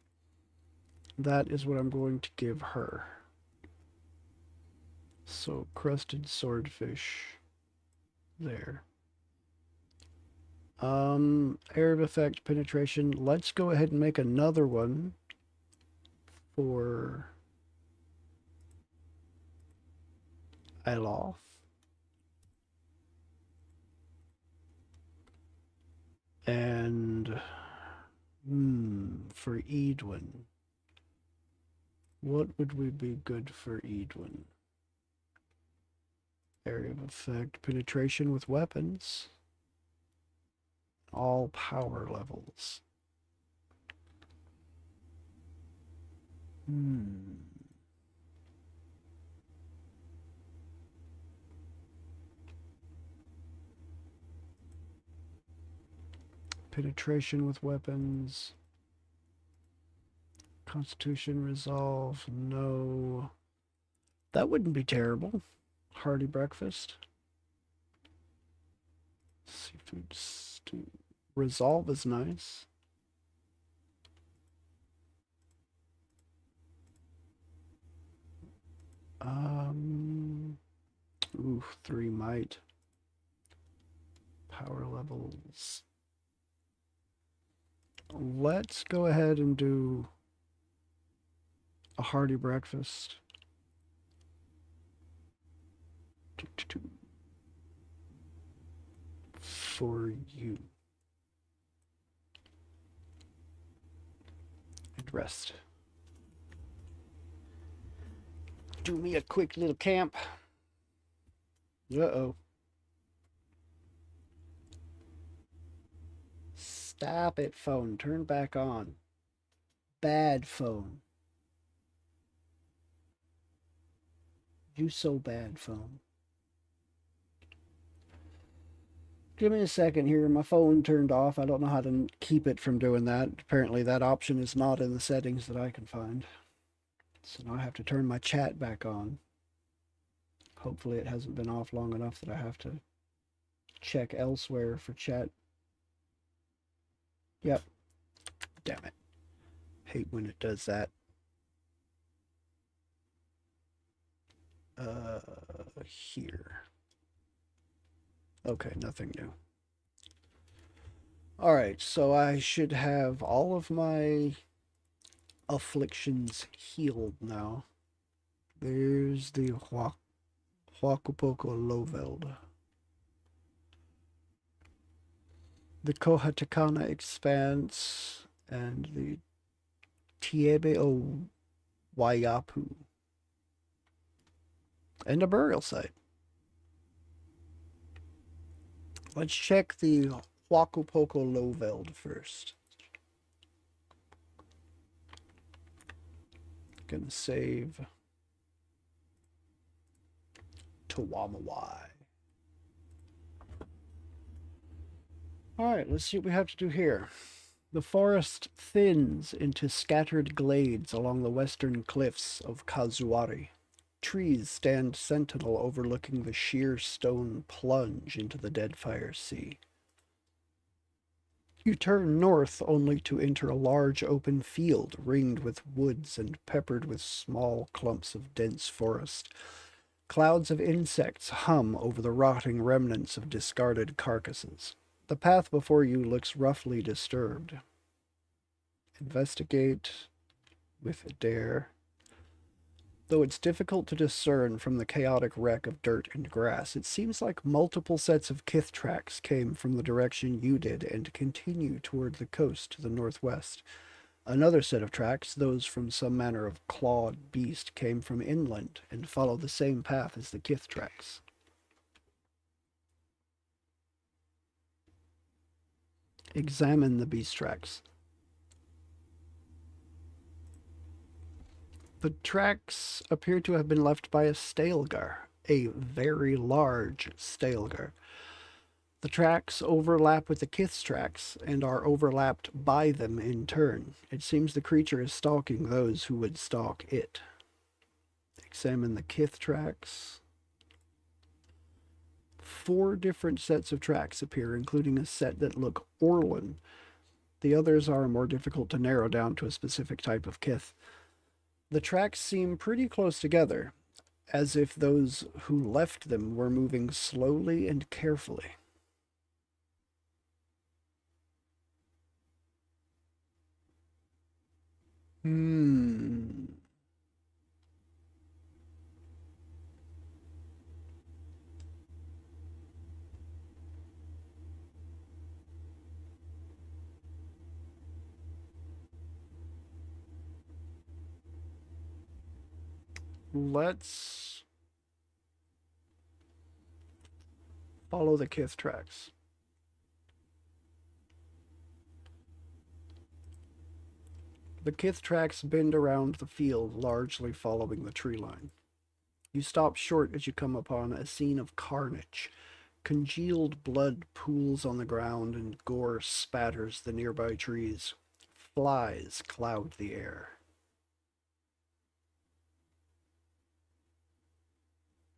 Speaker 1: That is what I'm going to give her. So, crusted swordfish there. Area of effect, penetration. Let's go ahead and make another one for Eloth. And for Edwin. What would we be good for Edwin? Area of effect, penetration with weapons. All power levels. Penetration with weapons. Constitution resolve. No. That wouldn't be terrible. Hearty breakfast. Seafood stew. Resolve is nice. Ooh, 3 might. Power levels. Let's go ahead and do a hearty breakfast. For you. And rest. Do me a quick little camp. Uh-oh. Stop it, phone. Turn back on. Bad phone. You so bad, phone. Give me a second here. My phone turned off. I don't know how to keep it from doing that. Apparently that option is not in the settings that I can find. So now I have to turn my chat back on. Hopefully it hasn't been off long enough that I have to check elsewhere for chat. Yep. Damn it. Hate when it does that. Uh, here. Okay, nothing new. All right, so I should have all of my afflictions healed now. There's the Huacupoko Loveld. The Kohatakana Expanse and the Tiebe o Wayapu. And a burial site. Let's check the Huacupoko Loveld first. Gonna save Tawamawai. Alright, let's see what we have to do here. The forest thins into scattered glades along the western cliffs of Kazuari. Trees stand sentinel overlooking the sheer stone plunge into the Deadfire Sea. You turn north only to enter a large open field ringed with woods and peppered with small clumps of dense forest. Clouds of insects hum over the rotting remnants of discarded carcasses. The path before you looks roughly disturbed. Investigate with a dare. Though it's difficult to discern from the chaotic wreck of dirt and grass, it seems like multiple sets of kith tracks came from the direction you did and continue toward the coast to the northwest. Another set of tracks, those from some manner of clawed beast, came from inland and follow the same path as the kith tracks. Examine the beast tracks. The tracks appear to have been left by a Stalgar, a very large Stalgar. The tracks overlap with the Kith's tracks and are overlapped by them in turn. It seems the creature is stalking those who would stalk it. Examine the Kith tracks. 4 different sets of tracks appear, including a set that look Orlan. The others are more difficult to narrow down to a specific type of Kith. The tracks seem pretty close together, as if those who left them were moving slowly and carefully. Let's follow the Kith tracks. The Kith tracks bend around the field, largely following the tree line. You stop short as you come upon a scene of carnage. Congealed blood pools on the ground and gore spatters the nearby trees. Flies cloud the air.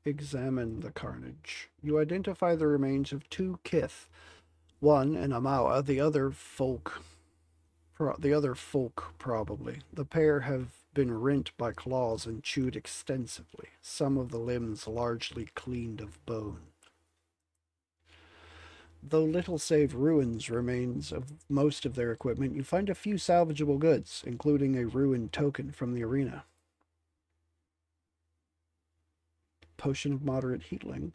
Speaker 1: Examine the carnage. You identify the remains of 2 Kith. One an Amawa, the other folk probably. The pair have been rent by claws and chewed extensively, some of the limbs largely cleaned of bone. Though little save ruins remains of most of their equipment, you find a few salvageable goods, including a ruined token from the arena. Potion of moderate healing.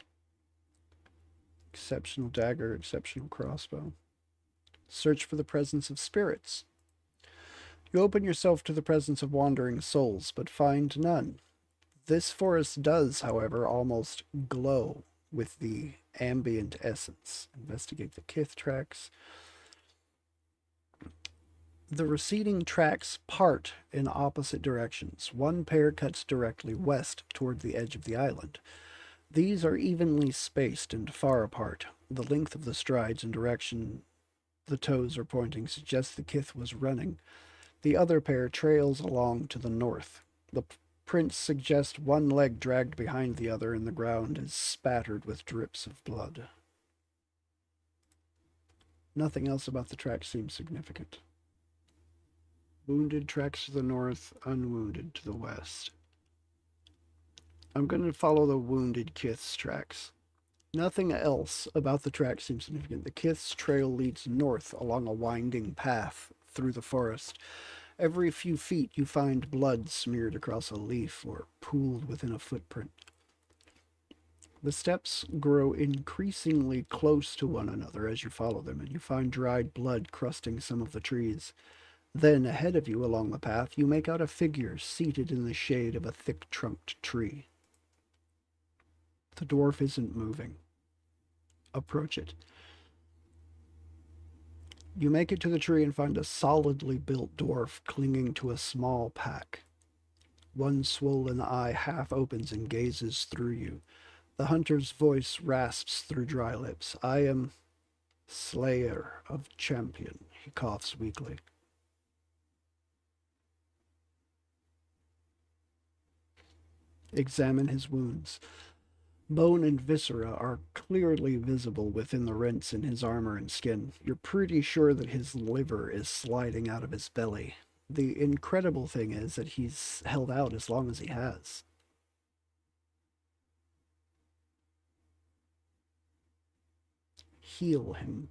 Speaker 1: Exceptional dagger, exceptional crossbow. Search for the presence of spirits. You open yourself to the presence of wandering souls, but find none. This forest does, however, almost glow with the ambient essence. Investigate the Kith tracks. The receding tracks part in opposite directions. One pair cuts directly west toward the edge of the island. These are evenly spaced and far apart. The length of the strides and direction the toes are pointing suggests the Kith was running. The other pair trails along to the north. The prints suggest one leg dragged behind the other, and the ground is spattered with drips of blood. Nothing else about the track seems significant. Wounded tracks to the north, unwounded to the west. I'm going to follow the wounded Kith's tracks. Nothing else about the track seems significant. The Kith's trail leads north along a winding path through the forest. Every few feet you find blood smeared across a leaf or pooled within a footprint. The steps grow increasingly close to one another as you follow them, and you find dried blood crusting some of the trees. Then, ahead of you along the path, you make out a figure seated in the shade of a thick-trunked tree. The dwarf isn't moving. Approach it. You make it to the tree and find a solidly built dwarf clinging to a small pack. One swollen eye half opens and gazes through you. The hunter's voice rasps through dry lips. I am Slayer of Champion. He coughs weakly. Examine his wounds. Bone and viscera are clearly visible within the rents in his armor and skin. You're pretty sure that his liver is sliding out of his belly. The incredible thing is that he's held out as long as he has. Heal him.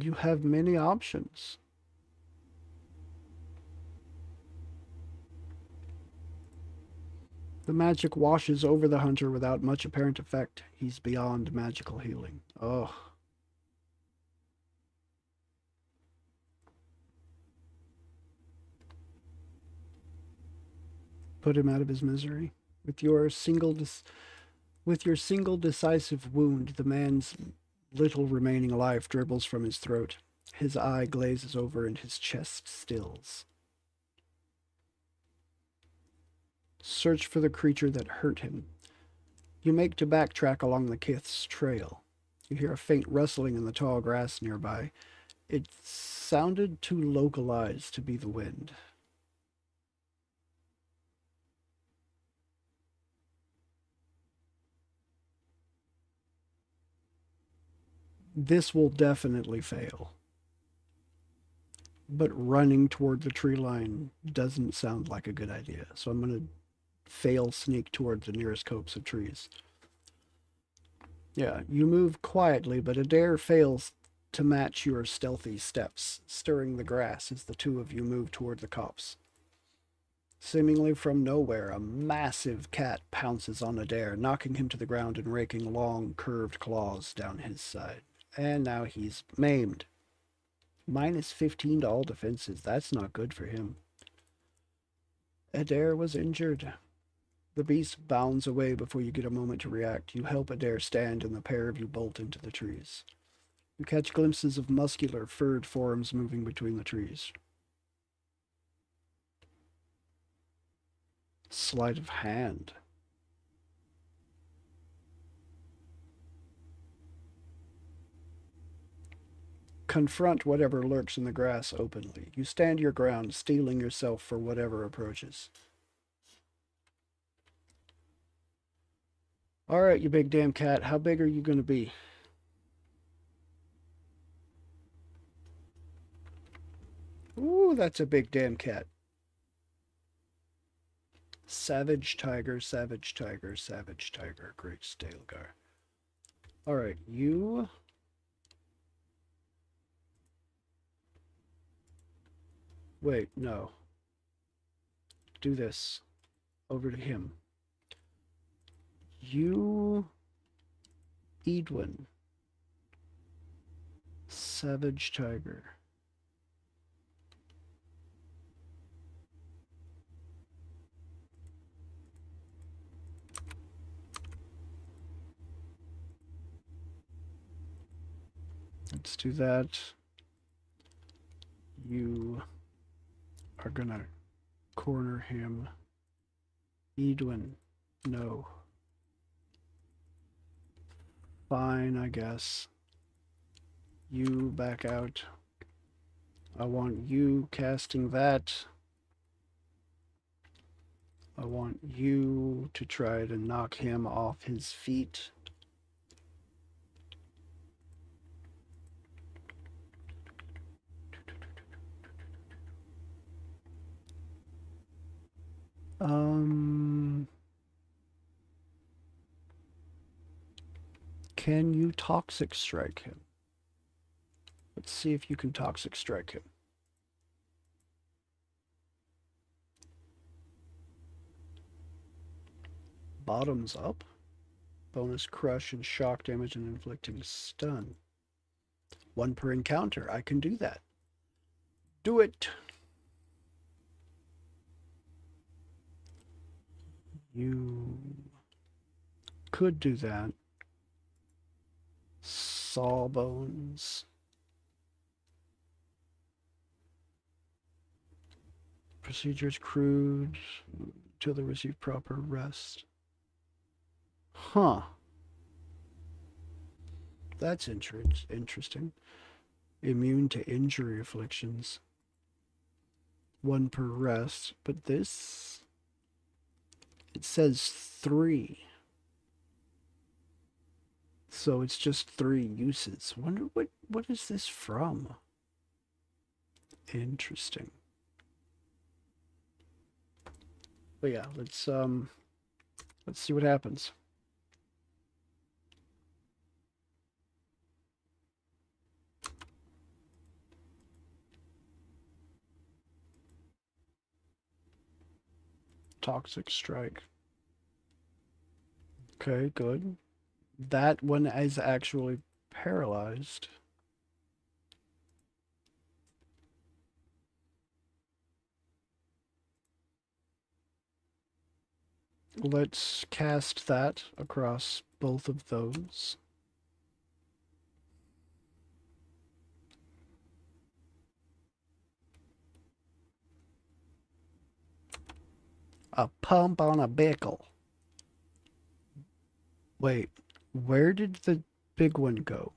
Speaker 1: You have many options. The magic washes over the hunter without much apparent effect. He's beyond magical healing. Oh. Put him out of his misery. With your single decisive wound, the man's little remaining life dribbles from his throat. His eye glazes over and his chest stills. Search for the creature that hurt him. You make to backtrack along the Kith's trail. You hear a faint rustling in the tall grass nearby. It sounded too localized to be the wind. This will definitely fail. But running toward the tree line doesn't sound like a good idea. So I'm going to fail sneak toward the nearest copse of trees. Yeah, you move quietly, but Adair fails to match your stealthy steps, stirring the grass as the two of you move toward the copse. Seemingly from nowhere, a massive cat pounces on Adair, knocking him to the ground and raking long, curved claws down his side. And now he's maimed. -15 to all defenses. That's not good for him. Adair was injured. The beast bounds away before you get a moment to react. You help Adair stand, and the pair of you bolt into the trees. You catch glimpses of muscular, furred forms moving between the trees. Sleight of hand. Confront whatever lurks in the grass openly. You stand your ground, steeling yourself for whatever approaches. All right, you big damn cat. How big are you going to be? Ooh, that's a big damn cat. Savage tiger, savage tiger, savage tiger. Great Stalgar. All right, you... Wait, no. Do this. Over to him. You... Edwin. Savage tiger. Let's do that. You are gonna corner him. Edwin, no. Fine, I guess. You back out. I want you casting that. I want you to try to knock him off his feet. Um, can you toxic strike him? Let's see if you can toxic strike him. Bottoms up. Bonus crush and shock damage and inflicting stun. 1 per encounter. I can do that. Do it. You could do that. Sawbones. Procedures crude till they receive proper rest. Huh. That's interesting. Immune to injury afflictions. 1 per rest. But this... it says 3. So it's just 3 uses. Wonder what is this from? Interesting. But yeah, let's see what happens. Toxic strike. Okay, good. That one is actually paralyzed. Let's cast that across both of those. A pump on a bickle. Wait, where did the big one go?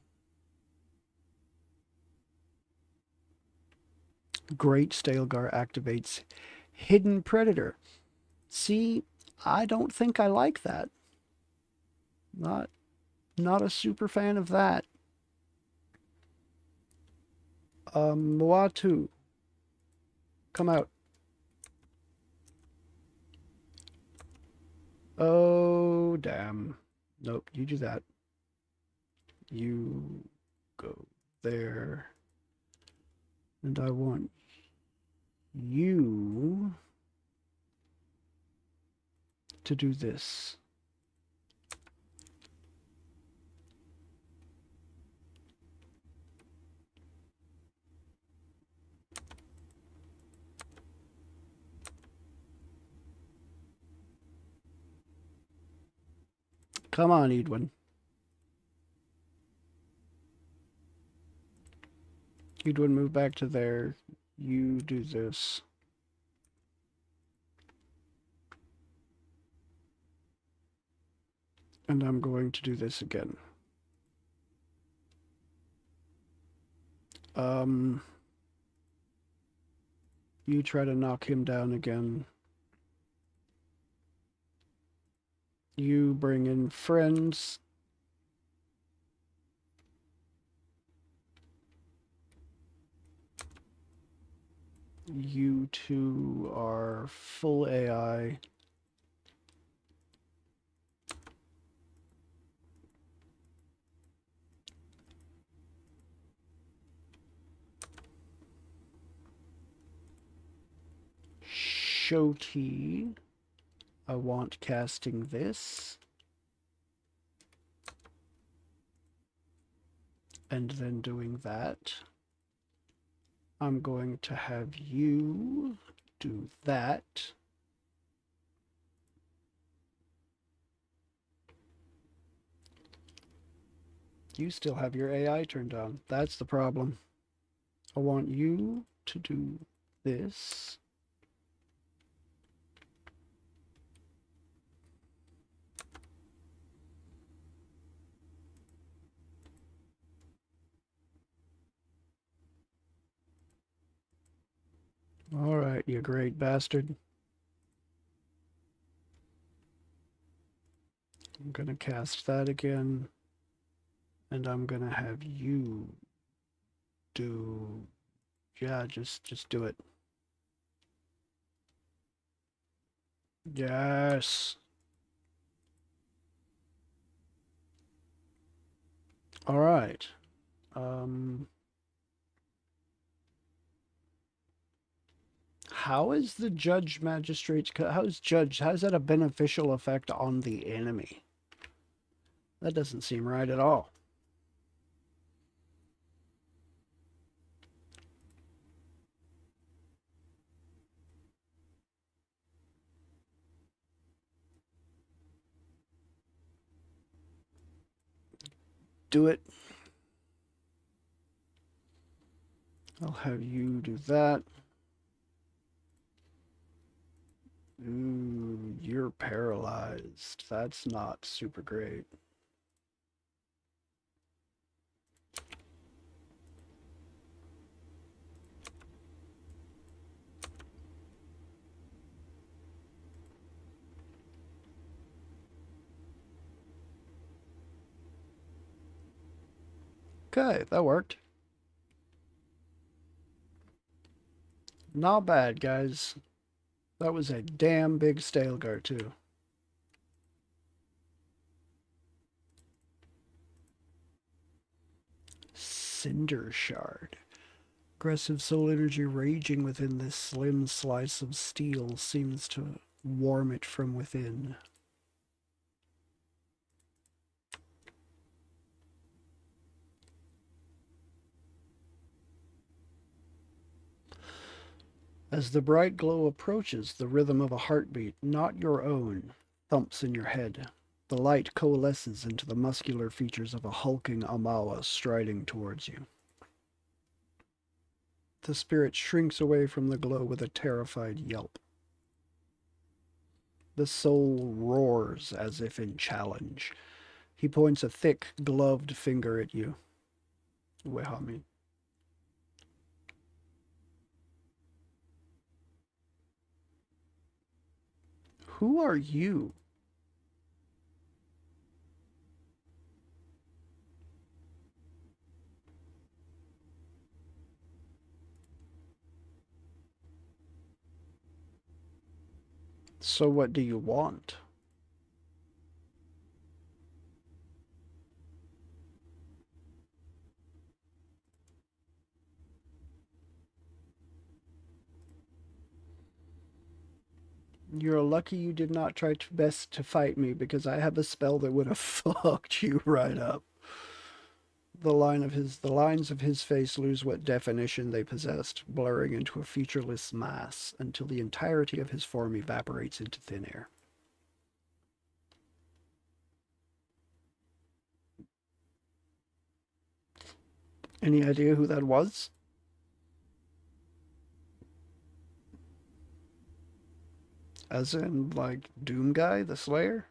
Speaker 1: Great Stalgar activates Hidden Predator. See, I don't think I like that. Not a super fan of that. Moatu. Come out. Oh, damn. Nope, you do that. You go there. And I want you to do this. Come on, Edwin. Edwin, move back to there. You do this. And I'm going to do this again. You try to knock him down again. You bring in friends. You two are full AI. Shoti. I want casting this. And then doing that. I'm going to have you do that. You still have your AI turned on. That's the problem. I want you to do this. All right, you great bastard. I'm going to cast that again. And I'm going to have you do... yeah, just do it. Yes. All right. Um, how is the judge magistrate's how's judge how's that a beneficial effect on the enemy? That doesn't seem right at all. Do it. I'll have you do that. Ooh, you're paralyzed. That's not super great. Okay, that worked. Not bad, guys. That was a damn big Stalgar, too. Cinder Shard. Aggressive soul energy raging within this slim slice of steel seems to warm it from within. As the bright glow approaches, the rhythm of a heartbeat, not your own, thumps in your head. The light coalesces into the muscular features of a hulking Amawa striding towards you. The spirit shrinks away from the glow with a terrified yelp. The soul roars as if in challenge. He points a thick, gloved finger at you. Wehami. Who are you? So what do you want? You're lucky you did not try to best to fight me because I have a spell that would have fucked you right up. The lines of his face lose what definition they possessed, blurring into a featureless mass until the entirety of his form evaporates into thin air. Any idea who that was? As in, like, Doom Guy, the Slayer?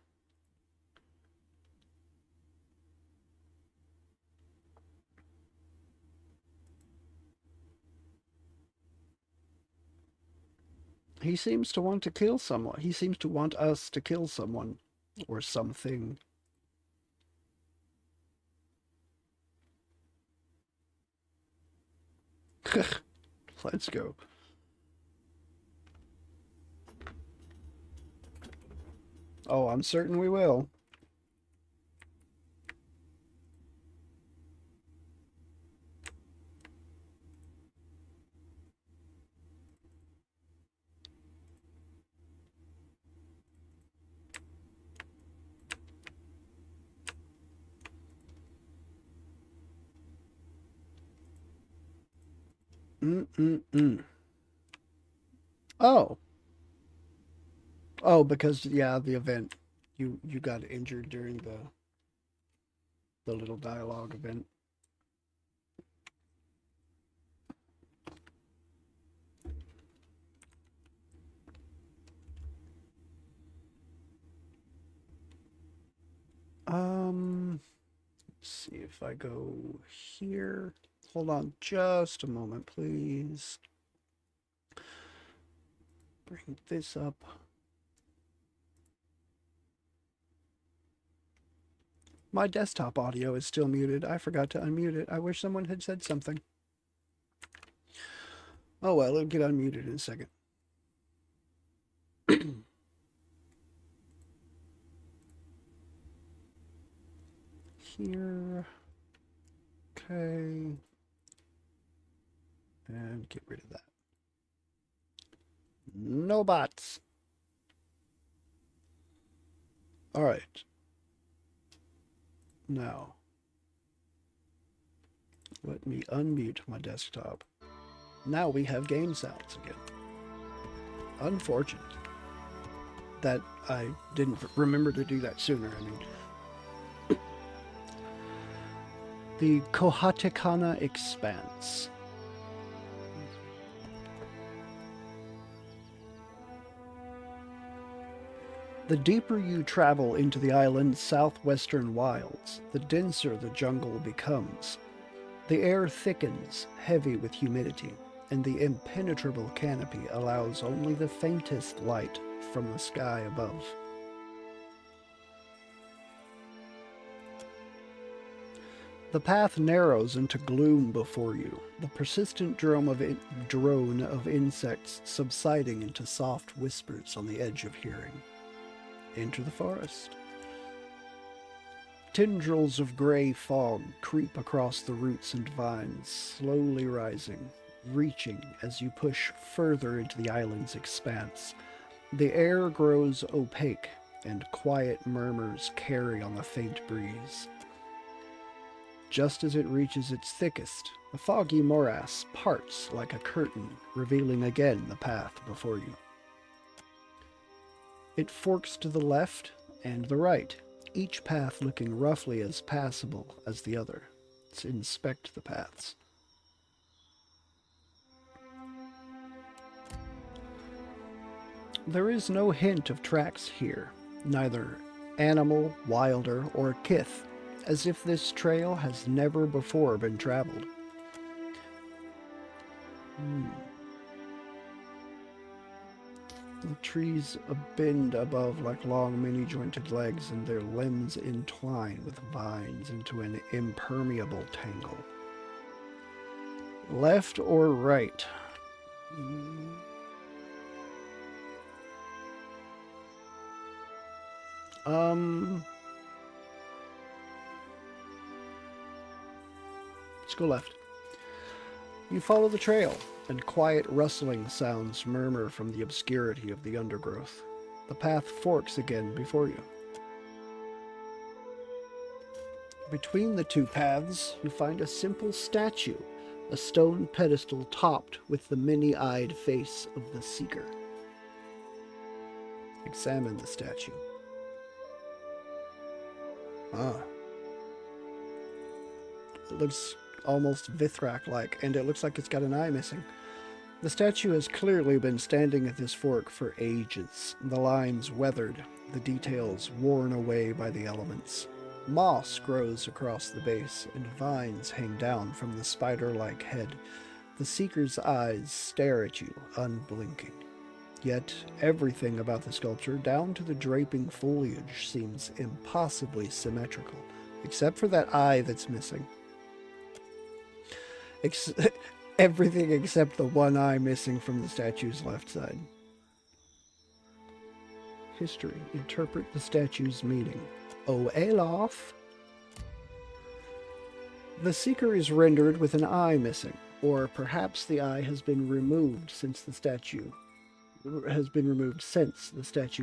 Speaker 1: He seems to want to kill someone. He seems to want us to kill someone. Or something. Let's go. Oh, I'm certain we will. Mm-mm-mm. Oh. Oh, because, yeah, the event. You got injured during the little dialogue event. Let's see if I go here. Hold on just a moment, please. Bring this up. My desktop audio is still muted. I forgot to unmute it. I wish someone had said something. Oh well, it'll get unmuted in a second. here. Okay. And get rid of that. No bots. All right. Now, let me unmute my desktop. Now we have game sounds again. Unfortunate that I didn't remember to do that sooner. I mean, the Kohatekana Expanse. The deeper you travel into the island's southwestern wilds, the denser the jungle becomes. The air thickens, heavy with humidity, and the impenetrable canopy allows only the faintest light from the sky above. The path narrows into gloom before you, the persistent drone of insects subsiding into soft whispers on the edge of hearing. Enter the forest. Tendrils of gray fog creep across the roots and vines, slowly rising, reaching as you push further into the island's expanse. The air grows opaque, and quiet murmurs carry on the faint breeze. Just as it reaches its thickest, the foggy morass parts like a curtain, revealing again the path before you. It forks to the left and the right, each path looking roughly as passable as the other. Let's inspect the paths. There is no hint of tracks here, neither animal, wilder, or kith, as if this trail has never before been traveled. The trees bend above like long, many-jointed legs, and their limbs entwine with vines into an impermeable tangle. Left or right? Let's go left. You follow the trail, and quiet rustling sounds murmur from the obscurity of the undergrowth. The path forks again before you. Between the two paths, you find a simple statue, a stone pedestal topped with the many-eyed face of the seeker. Examine the statue. It looks almost Vithrak-like, and it looks like it's got an eye missing. The statue has clearly been standing at this fork for ages, the lines weathered, the details worn away by the elements. Moss grows across the base, and vines hang down from the spider-like head. The seeker's eyes stare at you, unblinking. Yet everything about the sculpture, down to the draping foliage, seems impossibly symmetrical, except for that eye that's missing. Everything except the one eye missing from the statue's left side. History. Interpret the statue's meaning. O Alof. The seeker is rendered with an eye missing, or perhaps the eye has been removed since the statue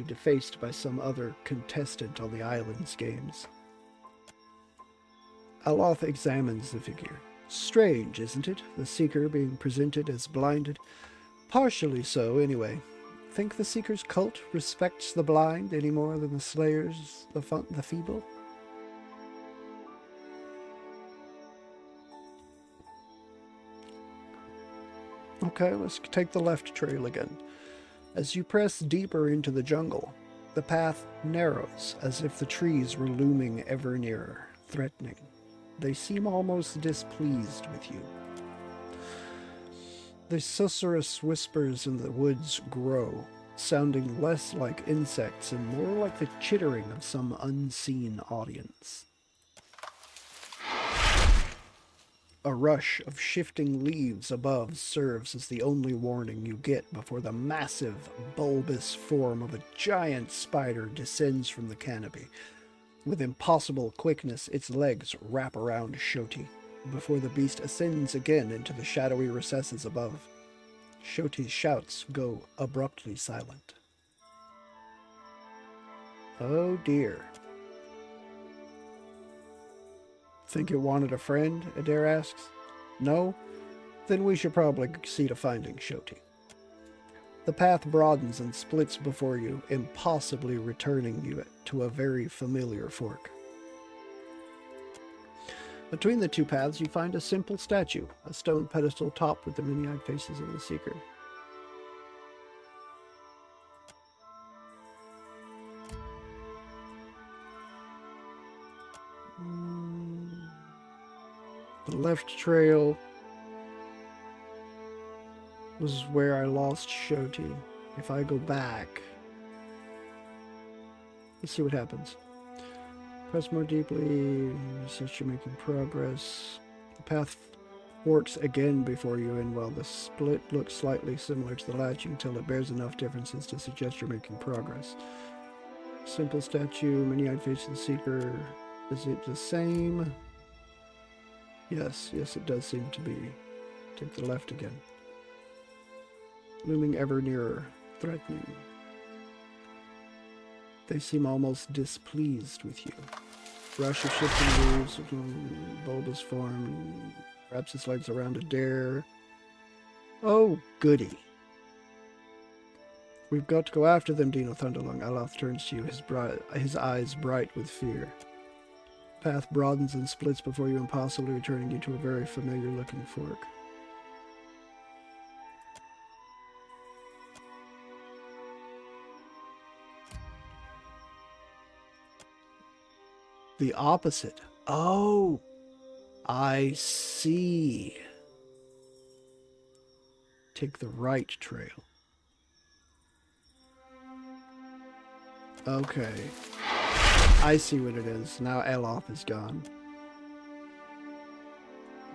Speaker 1: defaced by some other contestant on the island's games. Aloth examines the figure. Strange, isn't it? The seeker being presented as blinded. Partially so, anyway. Think the seeker's cult respects the blind any more than the slayers the feeble? Okay, let's take the left trail again. As you press deeper into the jungle, the path narrows as if the trees were looming ever nearer, threatening. They seem almost displeased with you. The susurrus whispers in the woods grow, sounding less like insects and more like the chittering of some unseen audience. A rush of shifting leaves above serves as the only warning you get before the massive, bulbous form of a giant spider descends from the canopy. With impossible quickness, its legs wrap around Shoti, before the beast ascends again into the shadowy recesses above. Shoti's shouts go abruptly silent. Oh dear. Think it wanted a friend? Adair asks. No? Then we should probably see to finding Shoti. The path broadens and splits before you, impossibly returning you to a very familiar fork. Between the two paths, you find a simple statue, a stone pedestal topped with the many-eyed faces of the Seeker. The left trail was where I lost Shoti. If I go back, let's see what happens. Press more deeply, since you're making progress. The path forks again before you, and while the split looks slightly similar to the last, you can tell it bears enough differences to suggest you're making progress. Simple statue, many-eyed face of the Seeker. Is it the same? Yes, it does seem to be. Take the left again. Looming ever nearer, threatening. They seem almost displeased with you. Rush of shifting leaves, bulbous form, wraps its legs around Adair. Oh, goody. We've got to go after them, Dino Thunderlung. Aloth turns to you, his eyes bright with fear. Path broadens and splits before you, impossibly returning you to a very familiar-looking fork. The opposite. Oh, I see. Take the right trail. Okay. I see what it is. Now Aloth is gone.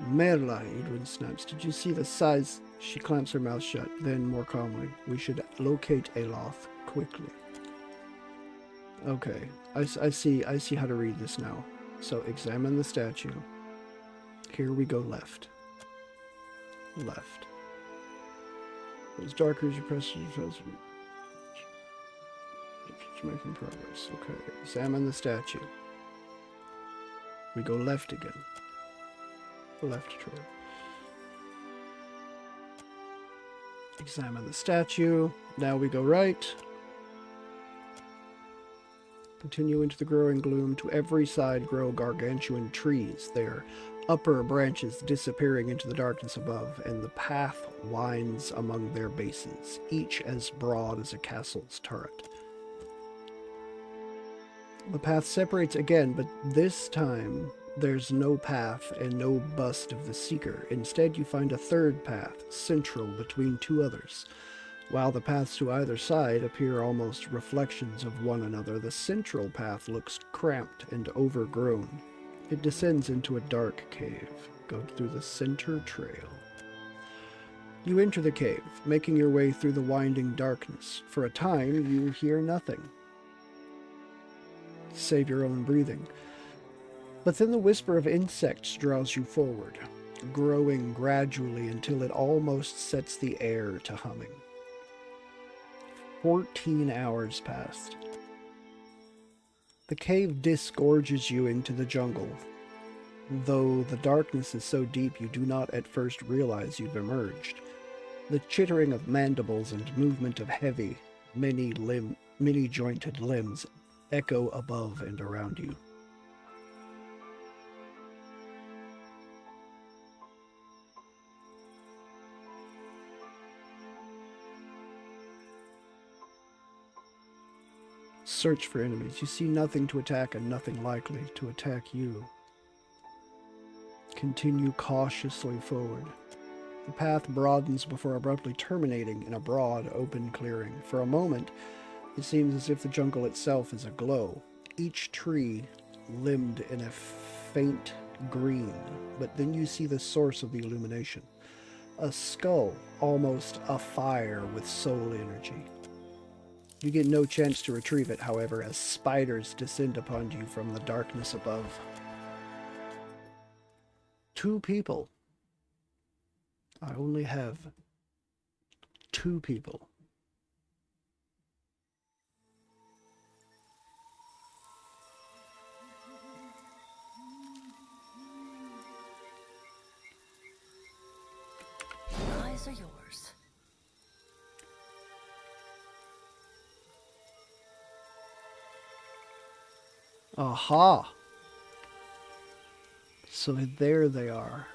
Speaker 1: Merla, Edwin snaps. Did you see the size? She clamps her mouth shut. Then, more calmly, we should locate Aloth quickly. Okay. I see how to read this now. So examine the statue. Here we go left. Left. It's darker as you press it. You're making progress. Okay. Examine the statue. We go left again. Left trail. Examine the statue. Now we go right. Continue into the growing gloom. To every side grow gargantuan trees, their upper branches disappearing into the darkness above, and the path winds among their bases, each as broad as a castle's turret. The path separates again, but this time there's no path and no bust of the Seeker. Instead, you find a third path, central between two others. While the paths to either side appear almost reflections of one another, the central path looks cramped and overgrown. It descends into a dark cave. Go through the center trail. You enter the cave, making your way through the winding darkness. For a time, you hear nothing, save your own breathing. But then the whisper of insects draws you forward, growing gradually until it almost sets the air to humming. 14 hours passed. The cave disgorges you into the jungle, though the darkness is so deep you do not at first realize you've emerged. The chittering of mandibles and movement of heavy, many-jointed limbs echo above and around you. Search for enemies. You see nothing to attack and nothing likely to attack you. Continue cautiously forward. The path broadens before abruptly terminating in a broad, open clearing. For a moment, it seems as if the jungle itself is aglow, each tree limbed in a faint green. But then you see the source of the illumination. A skull, almost afire with soul energy. You get no chance to retrieve it, however, as spiders descend upon you from the darkness above. 2 people. I only have 2 people.
Speaker 2: The eyes are yours.
Speaker 1: Aha! So there they are.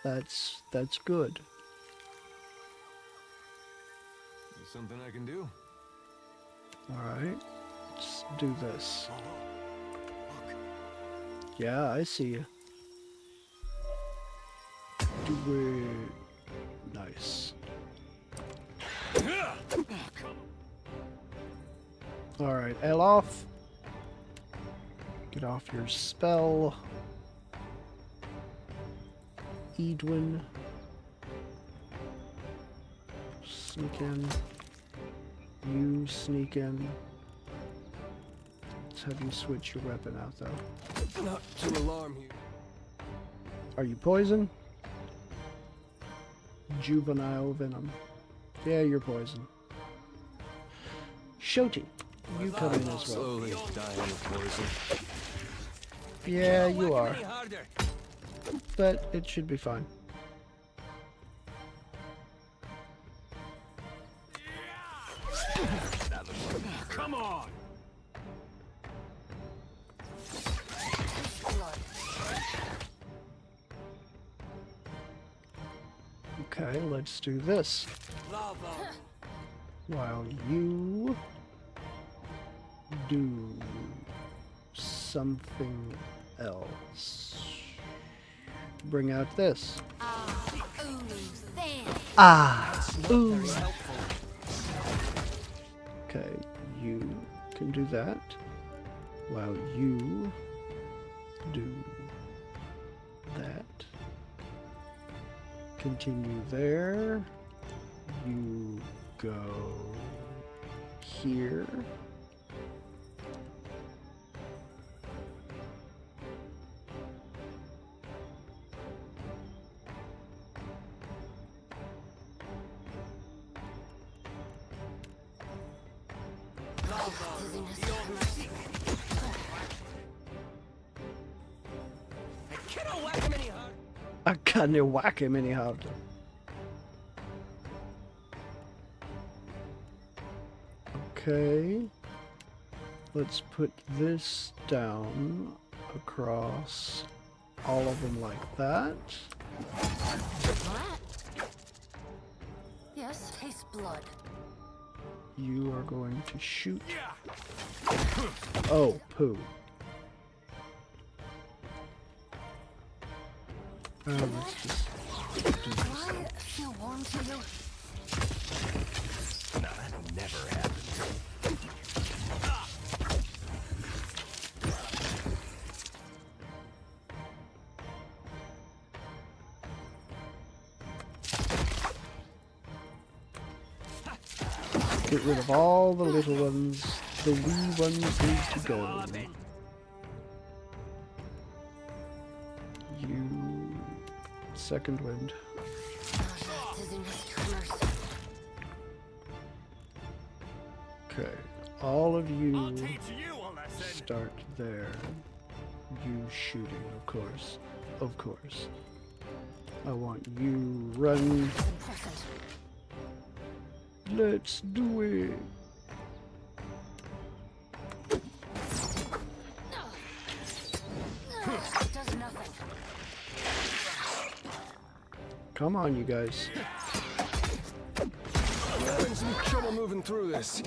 Speaker 1: That's good.
Speaker 3: There's something I can do.
Speaker 1: Alright. Let's do this.
Speaker 3: Oh, look.
Speaker 1: Yeah, I see you. Do it. Nice. Alright, Elof. Get off your spell. Edwin. Sneak in. You sneak in. Let's have you switch your weapon out though.
Speaker 3: Not to alarm you.
Speaker 1: Are you poison? Juvenile venom. Yeah, you're poison. Shoti, you come in as well.
Speaker 3: Slowly dying of poison.
Speaker 1: Yeah, you are. But it should be fine.
Speaker 3: Come on!
Speaker 1: Okay, let's do this. While you do something else. Bring out this. Ooh. Okay, you can do that. While you do that. Continue there. You go here. I can't whack him any harder. Okay. Let's put this down across all of them like that.
Speaker 2: Yes, taste blood.
Speaker 1: You are going to shoot. Oh, poo. Let's just do
Speaker 2: Do
Speaker 1: this.
Speaker 2: I feel warm to you?
Speaker 3: No, that never happens.
Speaker 1: Get rid of all the little ones. The wee ones need to go. You... Second wind. Okay. All of you start there. You shooting, of course. Of course. I want you run. Let's do it.
Speaker 2: Does nothing.
Speaker 1: Come on, you guys.
Speaker 3: I'm having some trouble moving through this.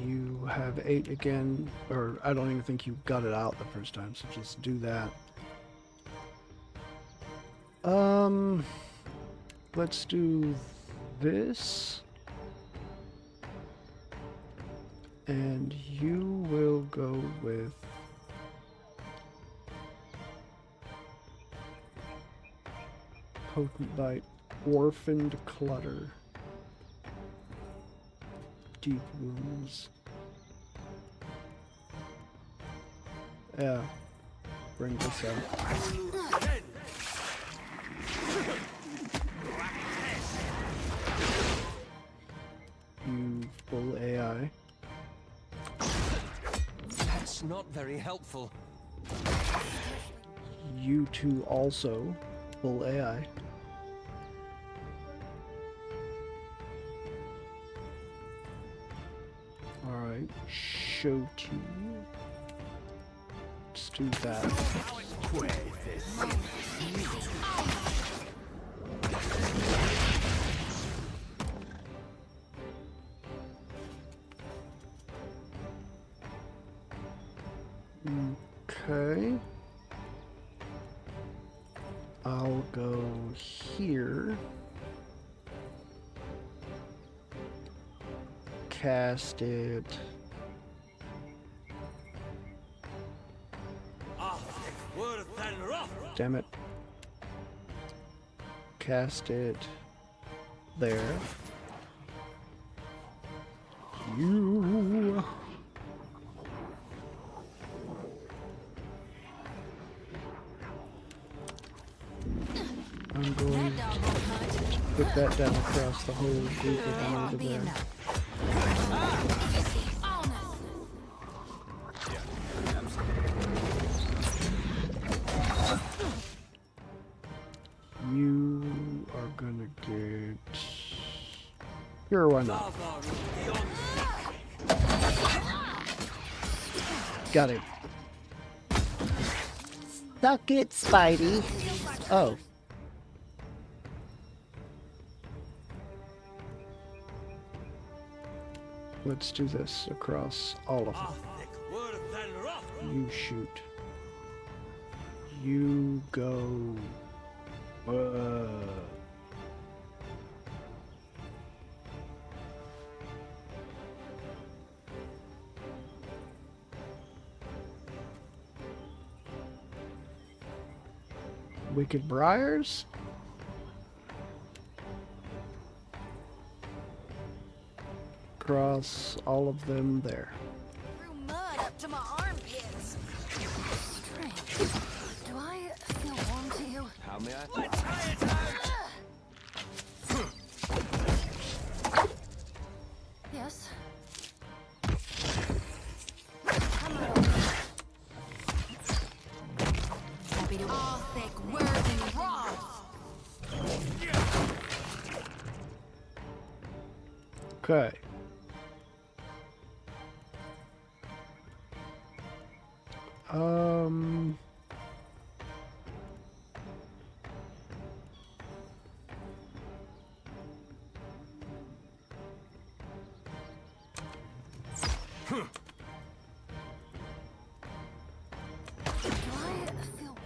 Speaker 1: You have 8 again, or I don't even think you got it out the first time, so just do that. Let's do this. And you will go with Potent Bite. Orphaned clutter. Deep wounds. Yeah. Bring this up. You full AI.
Speaker 3: That's not very helpful.
Speaker 1: You two also full AI. Alright, show to you. Let's do that. Okay. I'll go here. Cast it. Damn it. Cast it there. You. I'm going to put that down across the whole group of them over there. You are gonna get... Sure, why not? Got him. Suck it, Spidey. Oh. Let's do this across all of them. You shoot. You go. Wicked Briars? Across all of them there.
Speaker 2: Threw mud up to my armpits. Strange. Do I feel warm to you?
Speaker 3: How may I?
Speaker 2: Let's try it out. Yes. Come on. Happy to all thick words and rods.
Speaker 1: Okay.
Speaker 2: Do I feel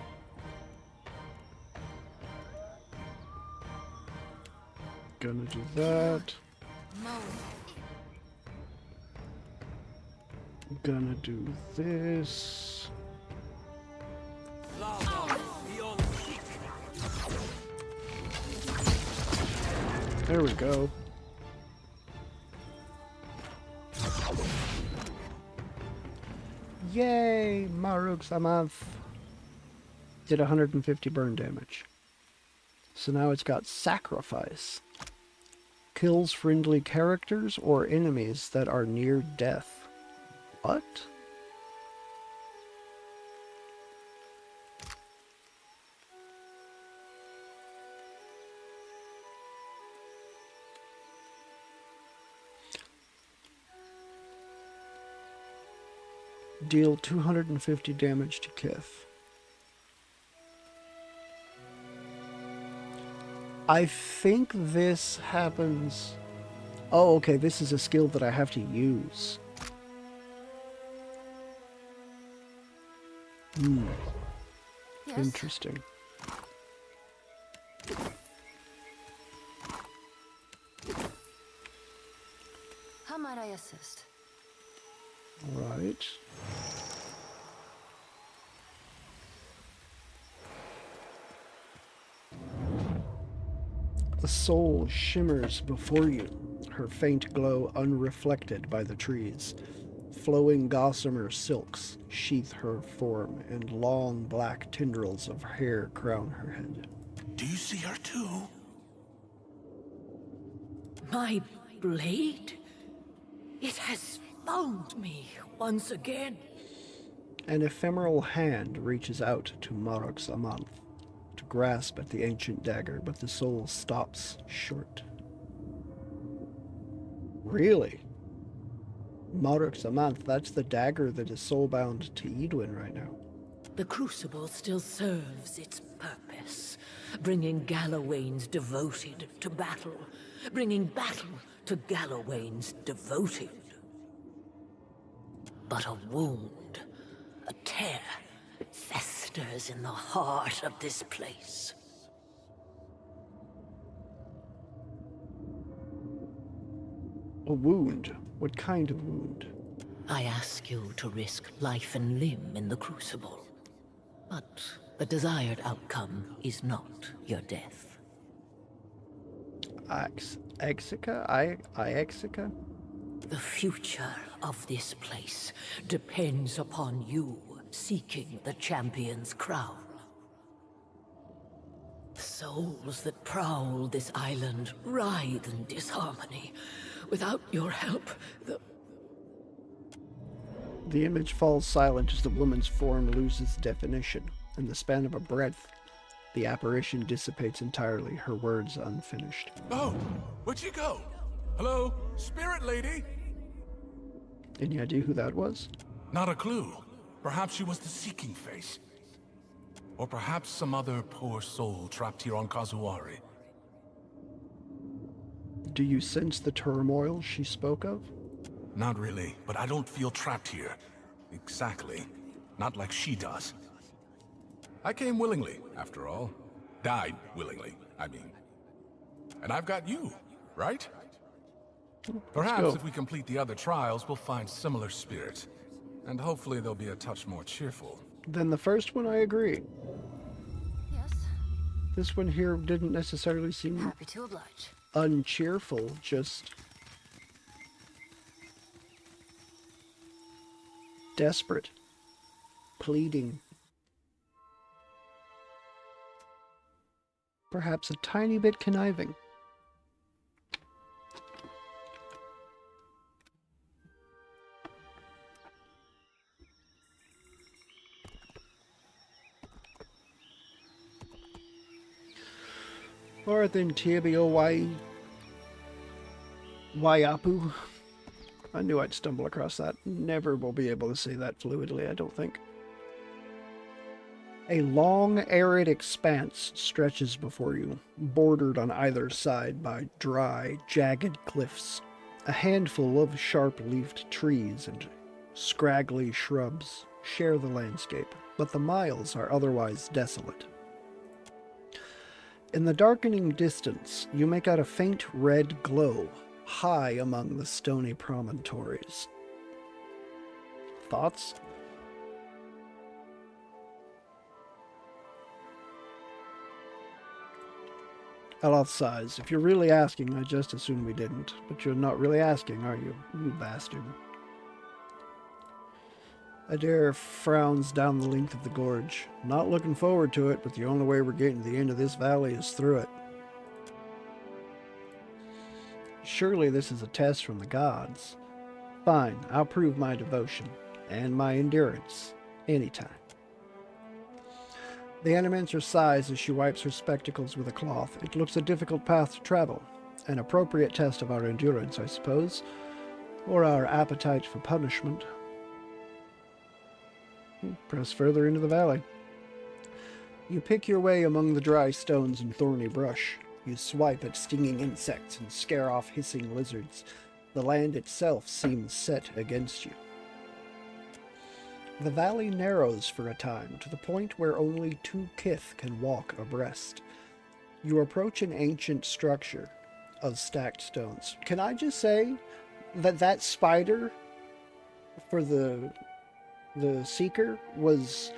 Speaker 1: Gonna do that.
Speaker 2: moan?
Speaker 1: Gonna do this. There we go. Yay! Maruk Samav did 150 burn damage. So now it's got Sacrifice. Kills friendly characters or enemies that are near death. What? Deal 250 damage to Kith. I think this happens... Oh, okay, this is a skill that I have to use.
Speaker 2: Yes.
Speaker 1: Interesting.
Speaker 2: How might I assist?
Speaker 1: Right. A soul shimmers before you, her faint glow unreflected by the trees. Flowing gossamer silks sheath her form, and long black tendrils of hair crown her head.
Speaker 4: Do you see her too?
Speaker 5: My blade? It has found me once again.
Speaker 1: An ephemeral hand reaches out to Marok's Amanth to grasp at the ancient dagger, but the soul stops short. Really? Marok's Amanth, that's the dagger that is soulbound to Edwin right now.
Speaker 5: The crucible still serves its purpose, bringing Galawains devoted to battle, bringing battle to Galawains devoted. But a wound, a tear, festers in the heart of this place.
Speaker 1: A wound? What kind of wound?
Speaker 5: I ask you to risk life and limb in the crucible, but the desired outcome is not your death.
Speaker 1: Ixica?
Speaker 5: The future of this place depends upon you seeking the champion's crown. Souls that prowl this island writhe in disharmony. Without your help,
Speaker 1: The image falls silent as the woman's form loses definition. In the span of a breath, the apparition dissipates entirely, her words unfinished.
Speaker 4: Oh, where'd she go? Hello? Spirit lady?
Speaker 1: Any idea who that was?
Speaker 4: Not a clue. Perhaps she was the Seeking Face. Or perhaps some other poor soul trapped here on Kazuari.
Speaker 1: Do you sense the turmoil she spoke of?
Speaker 4: Not really, but I don't feel trapped here. Exactly. Not like she does. I came willingly, after all. Died willingly, I mean. And I've got you, right? Perhaps if we complete the other trials, we'll find similar spirits. And hopefully they'll be a touch more cheerful.
Speaker 1: Then the first one I agree.
Speaker 2: Yes,
Speaker 1: This one here didn't necessarily seem
Speaker 2: happy to oblige.
Speaker 1: uncheerful, just desperate, pleading. Perhaps a tiny bit conniving. Or then Tibio Waiapu. I knew I'd stumble across that. Never will be able to say that fluidly, I don't think. A long, arid expanse stretches before you, bordered on either side by dry, jagged cliffs. A handful of sharp-leafed trees and scraggly shrubs share the landscape, but the miles are otherwise desolate. In the darkening distance, you make out a faint red glow, high among the stony promontories. Thoughts? Eloth sighs. If you're really asking, I just assumed we didn't. But you're not really asking, are you? You bastard. Adair frowns down the length of the gorge. Not looking forward to it, but the only way we're getting to the end of this valley is through it. Surely this is a test from the gods. Fine, I'll prove my devotion and my endurance anytime. The Animancer sighs as she wipes her spectacles with a cloth. It looks a difficult path to travel. An appropriate test of our endurance, I suppose. Or our appetite for punishment. Press further into the valley. You pick your way among the dry stones and thorny brush. You swipe at stinging insects and scare off hissing lizards. The land itself seems set against you. The valley narrows for a time, to the point where only two kith can walk abreast. You approach an ancient structure of stacked stones. Can I just say that that spider for the Seeker was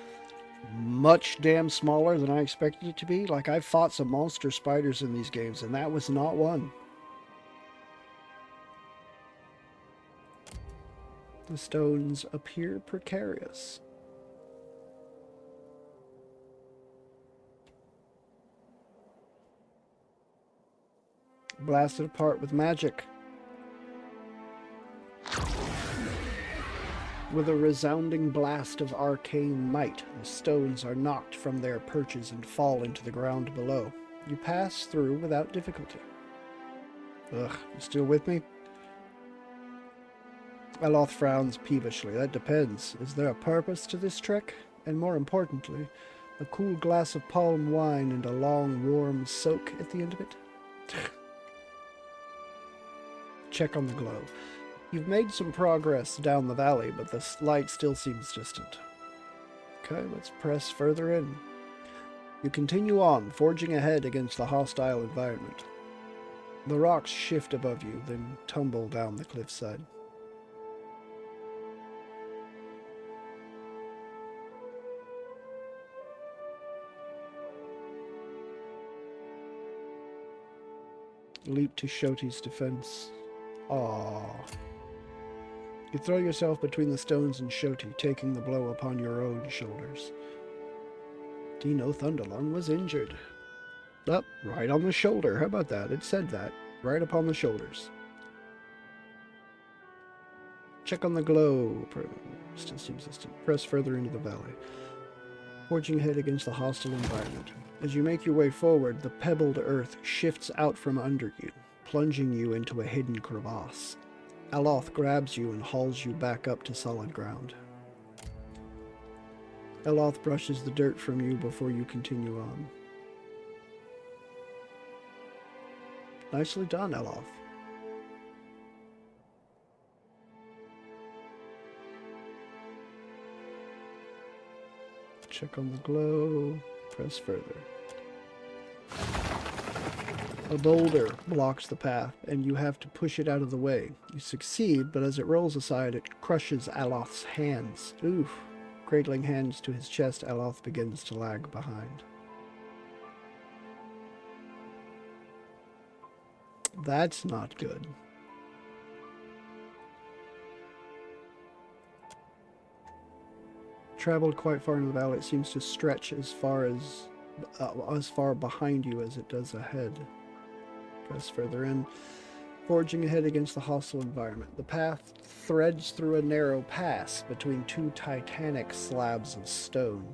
Speaker 1: much damn smaller than I expected it to be. Like, I've fought some monster spiders in these games, and that was not one. The stones appear precarious. Blasted apart with magic. With a resounding blast of arcane might, the stones are knocked from their perches and fall into the ground below. You pass through without difficulty. Ugh, you still with me? Aloth frowns peevishly. That depends. Is there a purpose to this trek? And more importantly, a cool glass of palm wine and a long, warm soak at the end of it? Check on the glow. You've made some progress down the valley, but the light still seems distant. Okay, let's press further in. You continue on, forging ahead against the hostile environment. The rocks shift above you, then tumble down the cliffside. Leap to Shoti's defense. Aww. You throw yourself between the stones and Shoti, taking the blow upon your own shoulders. Dino Thunderlung was injured. Up, right on the shoulder. How about that? It said that. Right upon the shoulders. Check on the glow. Still seems distant. Press further into the valley. Forging ahead against the hostile environment. As you make your way forward, the pebbled earth shifts out from under you, plunging you into a hidden crevasse. Aloth grabs you and hauls you back up to solid ground. Aloth brushes the dirt from you before you continue on. Nicely done, Aloth. Check on the glow. Press further. A boulder blocks the path, and you have to push it out of the way. You succeed, but as it rolls aside, it crushes Aloth's hands. Oof. Cradling hands to his chest, Aloth begins to lag behind. That's not good. Traveled quite far into the valley. It seems to stretch as far behind you as it does ahead. Press further in, forging ahead against the hostile environment. The path threads through a narrow pass between two titanic slabs of stone.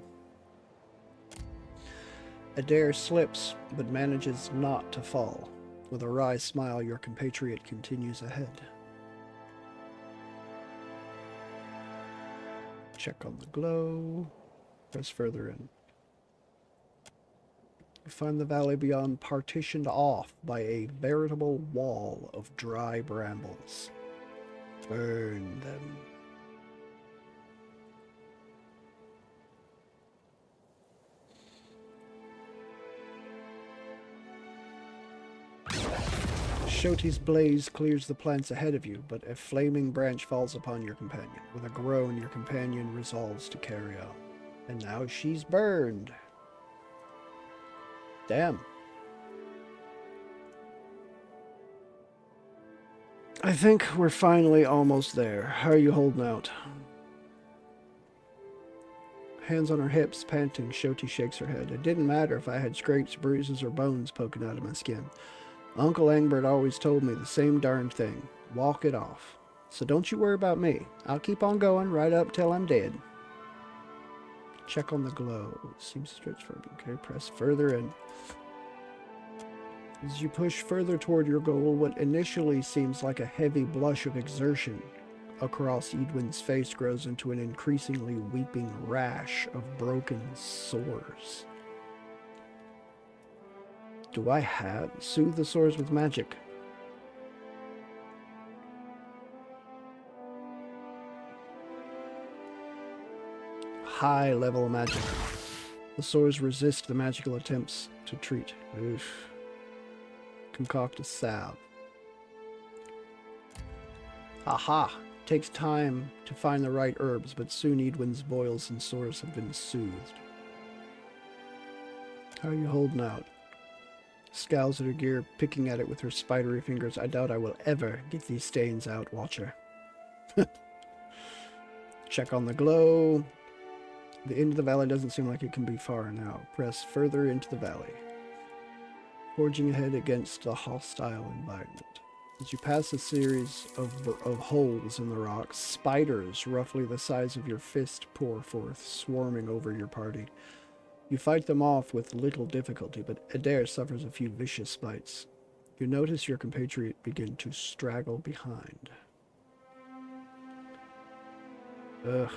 Speaker 1: Adair slips, but manages not to fall. With a wry smile, your compatriot continues ahead. Check on the glow. Press further in. You find the valley beyond partitioned off by a veritable wall of dry brambles. Burn them. Shoti's blaze clears the plants ahead of you, but a flaming branch falls upon your companion. With a groan, your companion resolves to carry on. And now she's burned. Damn. I think we're finally almost there. How are you holding out? Hands on her hips, panting, Shoti shakes her head. It didn't matter if I had scrapes, bruises, or bones poking out of my skin. Uncle Engbert always told me the same darn thing. Walk it off. So don't you worry about me. I'll keep on going right up till I'm dead. Check on the glow. Seems to stretch further. Okay, press further in. As you push further toward your goal, what initially seems like a heavy blush of exertion across Edwin's face grows into an increasingly weeping rash of broken sores. Do I have soothe the sores with magic? High level magic. The sores resist the magical attempts to treat. Oof. Concoct a salve. Aha! Takes time to find the right herbs, but soon Edwin's boils and sores have been soothed. How are you holding out? Scowls at her gear, picking at it with her spidery fingers. I doubt I will ever get these stains out, Watcher. Check on the glow. The end of the valley doesn't seem like it can be far now. Press further into the valley, forging ahead against a hostile environment. As you pass a series of holes in the rocks, spiders roughly the size of your fist pour forth, swarming over your party. You fight them off with little difficulty, but Adair suffers a few vicious bites. You notice your compatriot begin to straggle behind. Ugh.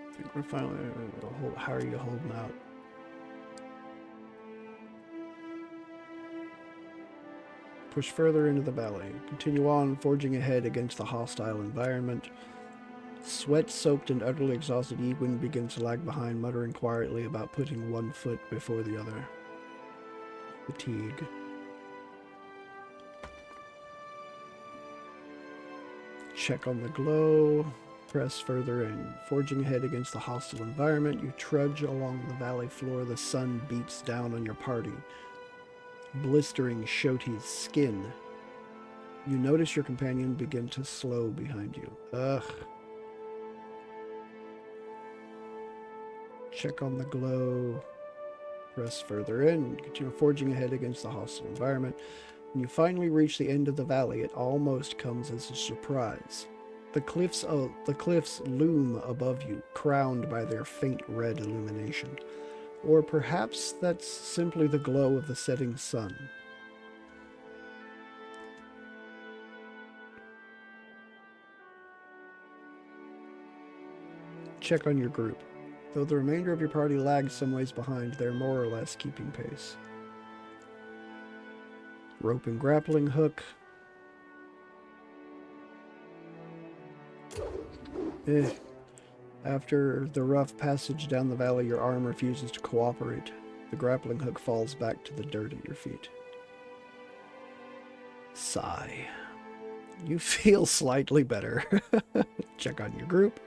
Speaker 1: I think we're finally... How are you holding out? Push further into the valley. Continue on, forging ahead against the hostile environment. Sweat-soaked and utterly exhausted Ewin begins to lag behind, muttering quietly about putting one foot before the other. Fatigue. Check on the glow. Press further in. Forging ahead against the hostile environment, you trudge along the valley floor. The sun beats down on your party, blistering Shoti's skin. You notice your companion begin to slow behind you. Ugh. Check on the glow. Press further in. Continue forging ahead against the hostile environment. When you finally reach the end of the valley, it almost comes as a surprise. The cliffs loom above you, crowned by their faint red illumination. Or perhaps that's simply the glow of the setting sun. Check on your group. Though the remainder of your party lags some ways behind, they're more or less keeping pace. Rope and grappling hook. After the rough passage down the valley, your arm refuses to cooperate. The grappling hook falls back to the dirt at your feet. Sigh. You feel slightly better. Check on your group.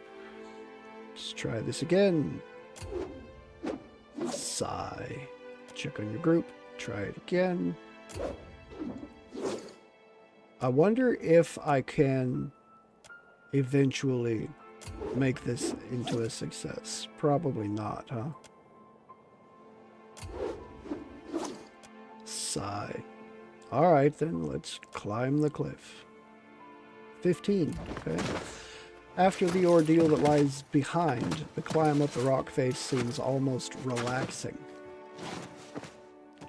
Speaker 1: Let's try this again. Sigh. Check on your group. Try it again. I wonder if I can eventually make this into a success. Probably not, huh? Sigh. Alright then, let's climb the cliff. 15, okay. After the ordeal that lies behind, the climb up the rock face seems almost relaxing.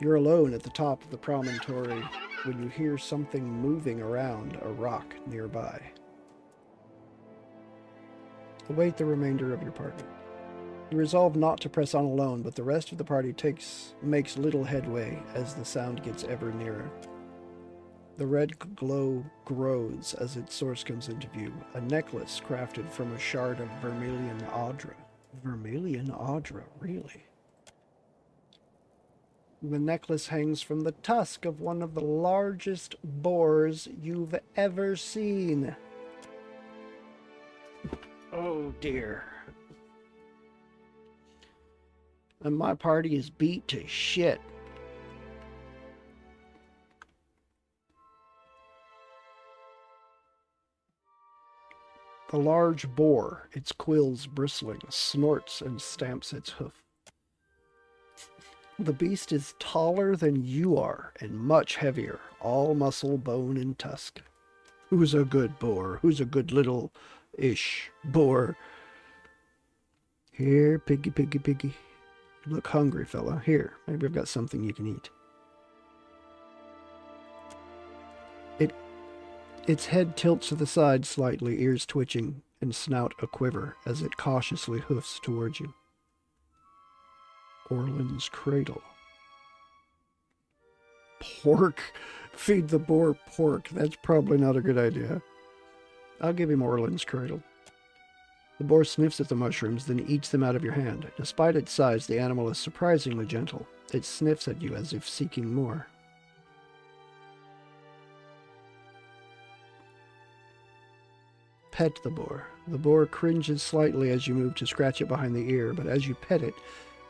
Speaker 1: You're alone at the top of the promontory when you hear something moving around a rock nearby. Await the remainder of your party. You resolve not to press on alone, but the rest of the party makes little headway as the sound gets ever nearer. The red glow grows as its source comes into view, a necklace crafted from a shard of vermilion Audra. Vermilion Audra, really? The necklace hangs from the tusk of one of the largest boars you've ever seen. Oh dear. And my party is beat to shit. The large boar, its quills bristling, snorts and stamps its hoof. The beast is taller than you are and much heavier, all muscle, bone, and tusk. Who's a good boar? Who's a good little-ish boar? Here, piggy, piggy, piggy. You look hungry, fella. Here, maybe I've got something you can eat. Its head tilts to the side slightly, ears twitching, and snout a-quiver as it cautiously hoofs towards you. Orlin's cradle. Pork. Feed the boar pork. That's probably not a good idea. I'll give him Orlin's cradle. The boar sniffs at the mushrooms, then eats them out of your hand. Despite its size, the animal is surprisingly gentle. It sniffs at you as if seeking more. Pet the boar. The boar cringes slightly as you move to scratch it behind the ear, but as you pet it,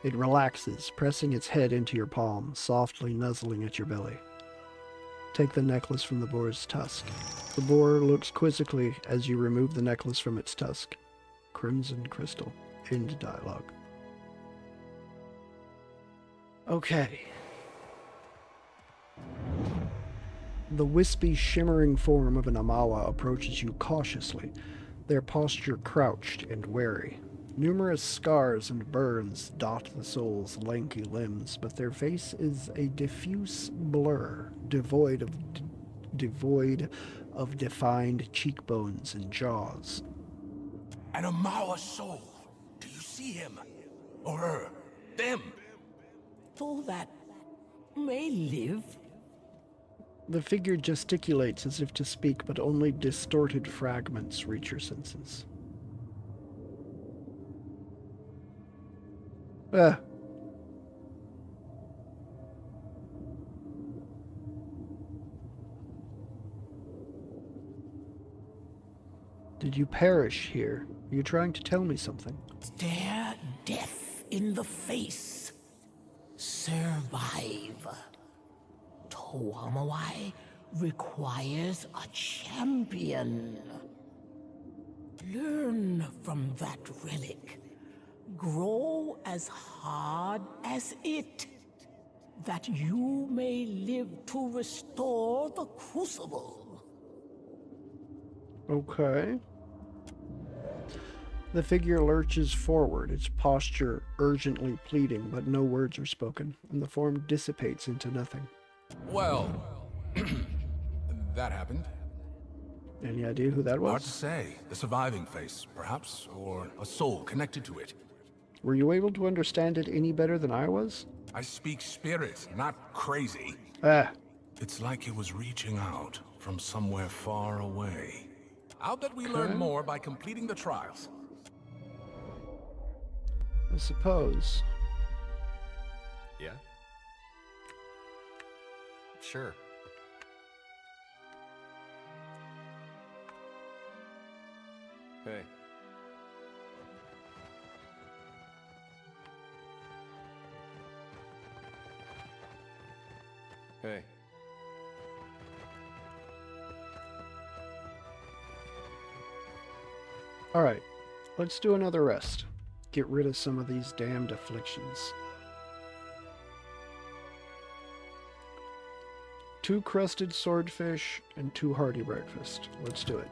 Speaker 1: it relaxes, pressing its head into your palm, softly nuzzling at your belly. Take the necklace from the boar's tusk. The boar looks quizzically as you remove the necklace from its tusk. Crimson crystal. End dialogue. Okay. The wispy, shimmering form of an Amawa approaches you cautiously, their posture crouched and wary. Numerous scars and burns dot the soul's lanky limbs, but their face is a diffuse blur, devoid of defined cheekbones and jaws.
Speaker 4: An Amawa soul. Do you see him? Or her? Them?
Speaker 5: Though that may live.
Speaker 1: The figure gesticulates as if to speak, but only distorted fragments reach your senses. Did you perish here? Are you trying to tell me something?
Speaker 5: Stare death in the face. Survive. Toamawai requires a champion. Learn from that relic. Grow as hard as it, that you may live to restore the crucible.
Speaker 1: Okay. The figure lurches forward, its posture urgently pleading, but no words are spoken, and the form dissipates into nothing.
Speaker 4: Well, that happened.
Speaker 1: Any idea who that
Speaker 4: Hard to
Speaker 1: was?
Speaker 4: say. The surviving face, perhaps, or a soul connected to it.
Speaker 1: Were you able to understand it any better than I was?
Speaker 4: I speak spirit, not crazy. It's like it was reaching out from somewhere far away. I'll bet we learn more by completing the trials.
Speaker 1: I suppose.
Speaker 3: Yeah? Sure. Hey. Hey.
Speaker 1: Alright, let's do another rest. Get rid of some of these damned afflictions. 2 crusted swordfish and 2 hearty breakfast. Let's do it.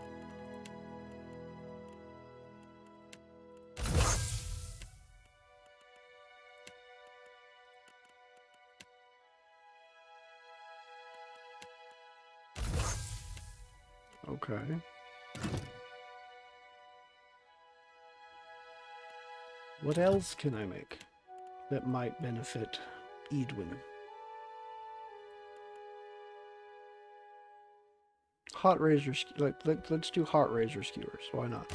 Speaker 1: Okay. What else can I make that might benefit Edwin? Hot razor, let's do hot razor skewers. Why not?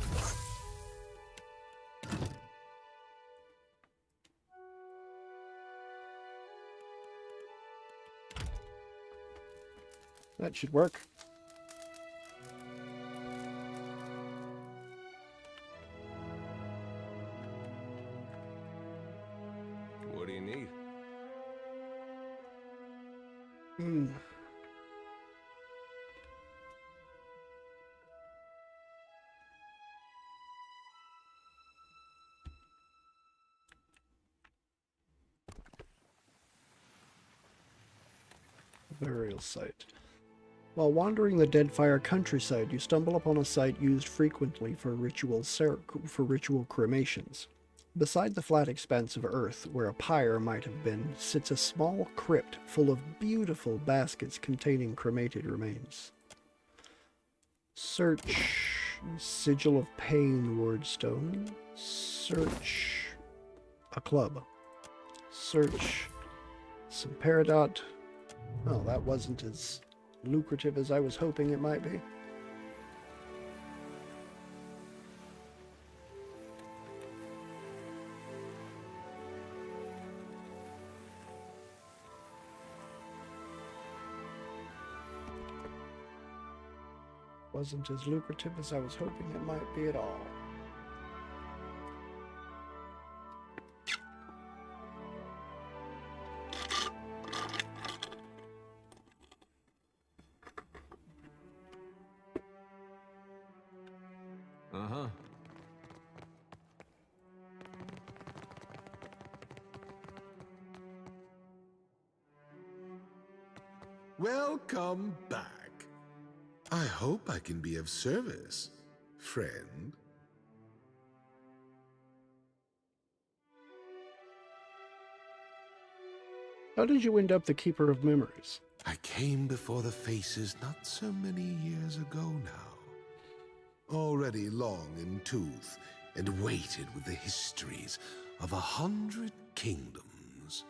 Speaker 1: That should work.
Speaker 3: What do you need?
Speaker 1: Burial site. While wandering the Deadfire countryside, you stumble upon a site used frequently for ritual cremations. Beside the flat expanse of earth, where a pyre might have been, sits a small crypt full of beautiful baskets containing cremated remains. Search Sigil of Pain wardstone. Search a club. Search some peridot. Oh, that wasn't as lucrative as I was hoping it might be. wasn't as lucrative as I was hoping it might be at all.
Speaker 3: Uh-huh.
Speaker 6: Welcome back. I hope I can be of service, friend.
Speaker 1: How did you end up the Keeper of Memories?
Speaker 6: I came before the faces not so many years ago now. Already long in tooth and weighted with the histories of 100 kingdoms.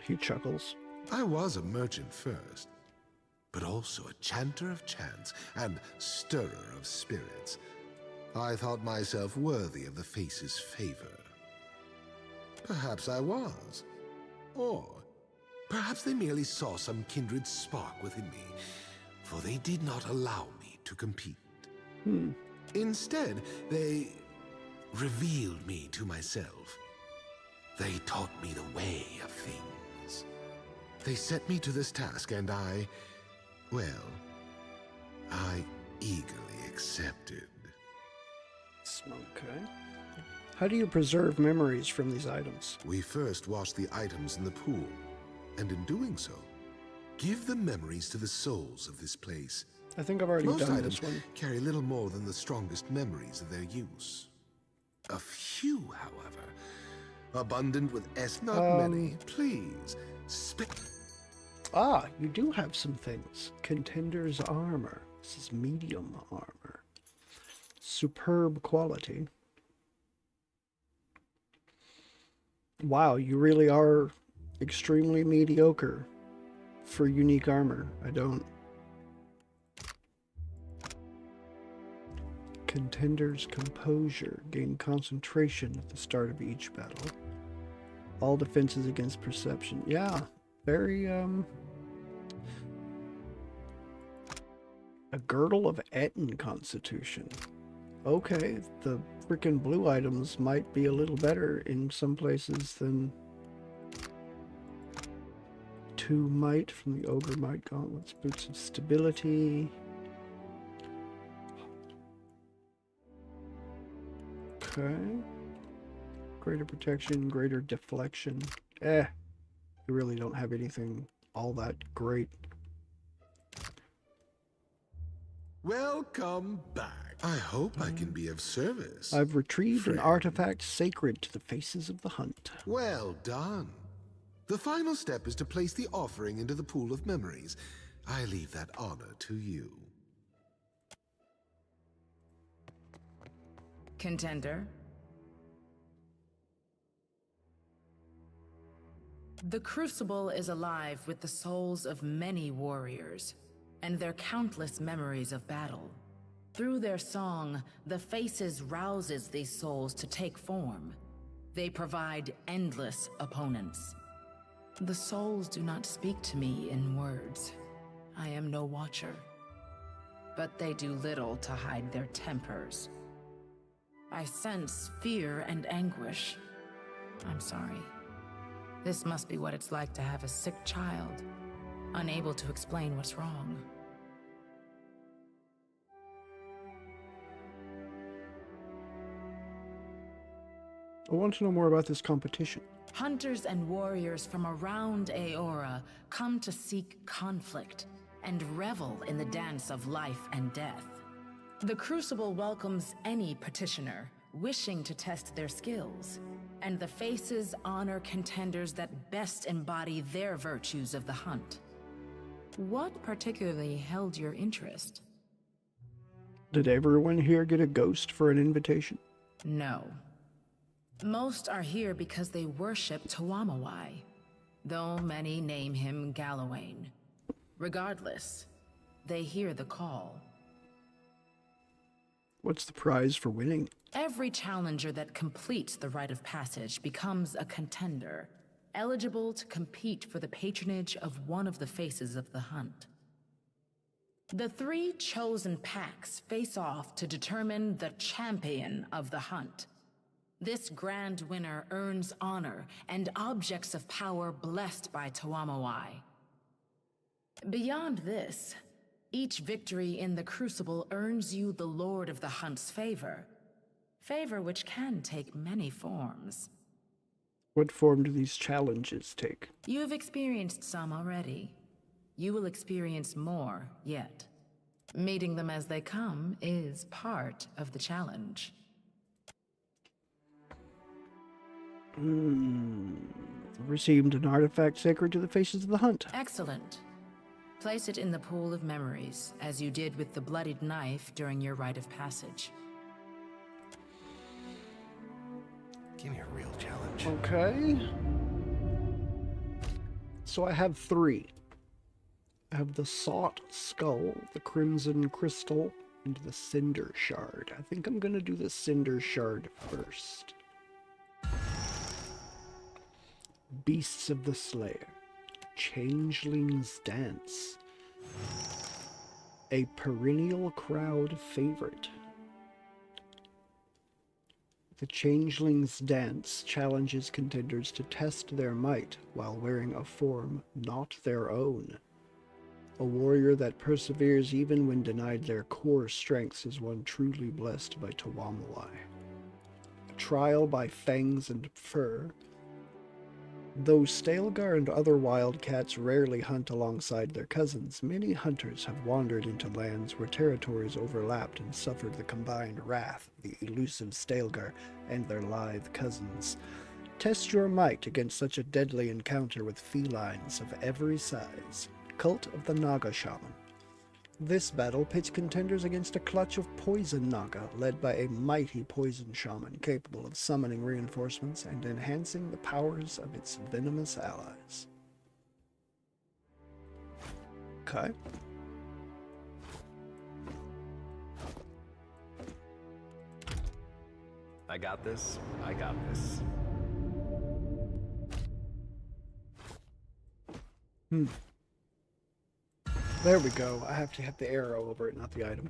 Speaker 1: He chuckles.
Speaker 6: I was a merchant first, but also a chanter of chants and stirrer of spirits. I thought myself worthy of the faces' favor. Perhaps I was. Or perhaps they merely saw some kindred spark within me, for they did not allow me to compete. Instead, they revealed me to myself. They taught me the way of things. They set me to this task, and I eagerly accepted.
Speaker 1: Okay. How do you preserve memories from these items?
Speaker 6: We first wash the items in the pool, and in doing so, give the memories to the souls of this place.
Speaker 1: I think I've already
Speaker 6: Most
Speaker 1: done
Speaker 6: items
Speaker 1: this one.
Speaker 6: carry little more than the strongest memories of their use. A few, however, abundant with not many. Please,
Speaker 1: Ah, you do have some things. Contender's armor. This is medium armor. Superb quality. Wow, you really are extremely mediocre for unique armor. I don't. Contender's composure. Gain concentration at the start of each battle. All defenses against perception. Yeah, very, a girdle of Etten constitution. Okay, the freaking blue items might be a little better in some places than 2 might from the ogre might gauntlets. Boots of stability. Okay. Greater protection, greater deflection. You really don't have anything all that great.
Speaker 6: welcome back. I hope I can be of service.
Speaker 1: I've retrieved an
Speaker 6: friend.
Speaker 1: artifact sacred to the faces of the hunt.
Speaker 6: Well done. The final step is to place the offering into the pool of memories. I leave that honor to you.
Speaker 7: Contender? The Crucible is alive with the souls of many warriors, and their countless memories of battle. Through their song, the Faces rouses these souls to take form. They provide endless opponents. The souls do not speak to me in words. I am no watcher. But they do little to hide their tempers. I sense fear and anguish. I'm sorry. This must be what it's like to have a sick child, unable to explain what's wrong.
Speaker 1: I want to know more about this competition.
Speaker 7: Hunters and warriors from around Aora come to seek conflict and revel in the dance of life and death. The Crucible welcomes any petitioner wishing to test their skills, and the Faces honor contenders that best embody their virtues of the hunt. What particularly held your interest?
Speaker 1: Did everyone here get a ghost for an invitation?
Speaker 7: No. Most are here because they worship Tuamawai, though many name him Galawain. Regardless, they hear the call.
Speaker 1: What's the prize for winning?
Speaker 7: Every challenger that completes the rite of passage becomes a contender, eligible to compete for the patronage of one of the Faces of the hunt. The three chosen packs face off to determine the champion of the hunt. This grand winner earns honor and objects of power blessed by Tuamawai. Beyond this, each victory in the Crucible earns you the Lord of the Hunt's favor. Favor which can take many forms.
Speaker 1: What form do these challenges take?
Speaker 7: You have experienced some already. You will experience more yet. Meeting them as they come is part of the challenge.
Speaker 1: Received an artifact sacred to the faces of the hunt.
Speaker 7: Excellent. Place it in the pool of memories, as you did with the bloodied knife during your rite of passage.
Speaker 3: Give me a real challenge.
Speaker 1: Okay. So I have 3. I have the Sought Skull, the Crimson Crystal, and the Cinder Shard. I think I'm gonna do the Cinder Shard first. Beasts of the Slayer. Changeling's Dance. A perennial crowd favorite. The Changeling's Dance challenges contenders to test their might while wearing a form not their own. A warrior that perseveres even when denied their core strengths is one truly blessed by Tuamawai. A trial by fangs and fur. Though Stalgar and other wildcats rarely hunt alongside their cousins, many hunters have wandered into lands where territories overlapped and suffered the combined wrath of the elusive Stalgar and their lithe cousins. Test your might against such a deadly encounter with felines of every size. Cult of the Naga Shaman. This battle pits contenders against a clutch of poison Naga, led by a mighty poison shaman capable of summoning reinforcements and enhancing the powers of its venomous allies. Okay.
Speaker 3: I got this. I got this.
Speaker 1: There we go. I have to hit the arrow over it, not the item.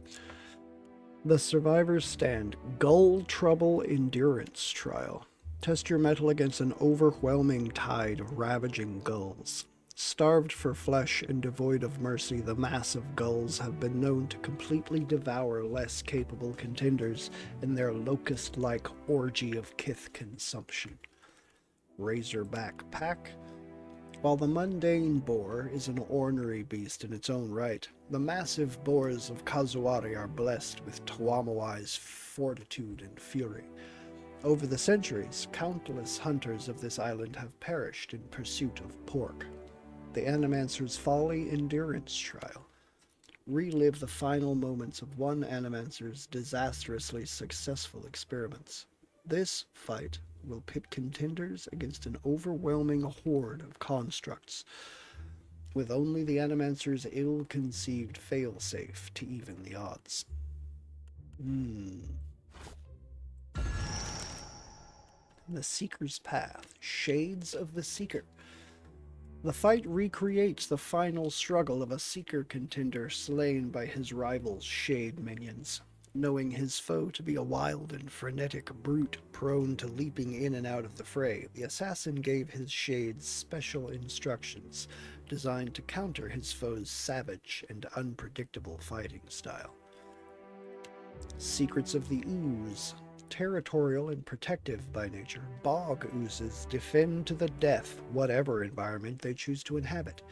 Speaker 1: The Survivor's Stand. Gull Trouble Endurance Trial. Test your mettle against an overwhelming tide of ravaging gulls. Starved for flesh and devoid of mercy, the massive gulls have been known to completely devour less capable contenders in their locust-like orgy of kith consumption. Razorback Pack. While the mundane boar is an ornery beast in its own right, the massive boars of Kazuari are blessed with Tuamawai's fortitude and fury. Over the centuries, countless hunters of this island have perished in pursuit of pork. The Animancer's Folly Endurance Trial. Relive the final moments of one Animancer's disastrously successful experiments. This fight will pit contenders against an overwhelming horde of constructs, with only the Animancer's ill-conceived failsafe to even the odds. The Seeker's Path. Shades of the Seeker. The fight recreates the final struggle of a Seeker contender slain by his rival's Shade minions. Knowing his foe to be a wild and frenetic brute prone to leaping in and out of the fray, the assassin gave his Shades special instructions designed to counter his foe's savage and unpredictable fighting style. Secrets of the Ooze. Territorial and protective by nature, bog oozes defend to the death whatever environment they choose to inhabit.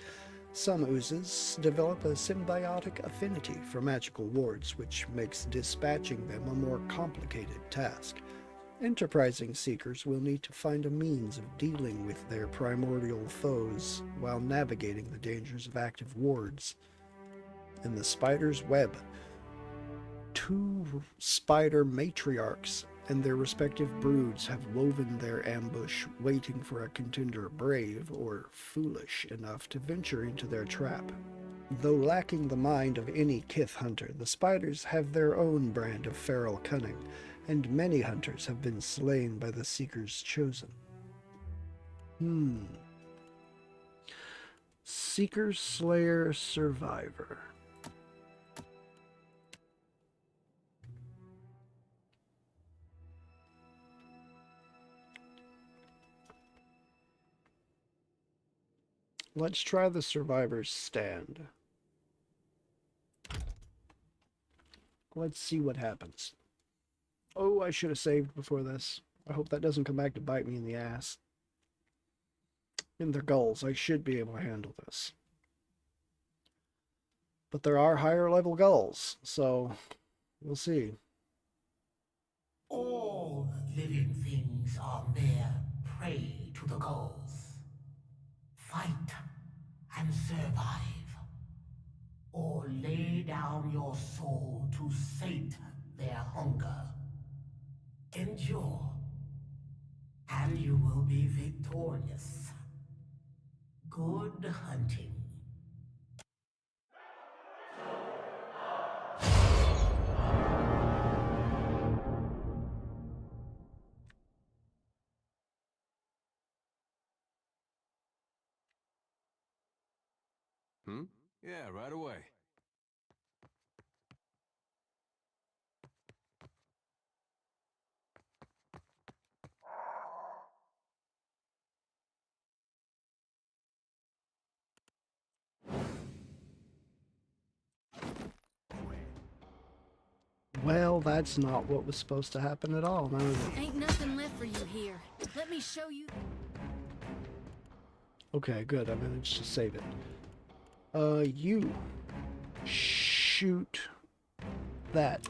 Speaker 1: Some oozes develop a symbiotic affinity for magical wards, which makes dispatching them a more complicated task. Enterprising seekers will need to find a means of dealing with their primordial foes while navigating the dangers of active wards. In the Spider's Web, 2 spider matriarchs and their respective broods have woven their ambush, waiting for a contender brave or foolish enough to venture into their trap. Though lacking the mind of any kith hunter, the spiders have their own brand of feral cunning, and many hunters have been slain by the Seeker's Chosen. Seeker Slayer Survivor. Let's try the survivor's stand. Let's see what happens. Oh, I should have saved before this. I hope that doesn't come back to bite me in the ass. In their gulls, I should be able to handle this. But there are higher level gulls, so we'll see.
Speaker 5: All living things are mere prey to the gulls. Fight and survive, or lay down your soul to sate their hunger. Endure, and you will be victorious. Good hunting.
Speaker 3: Yeah, right away.
Speaker 1: Well, that's not what was supposed to happen at all, now is it?
Speaker 2: Ain't nothing left for you here. Let me show you.
Speaker 1: Okay, good. I managed to save it. You shoot that.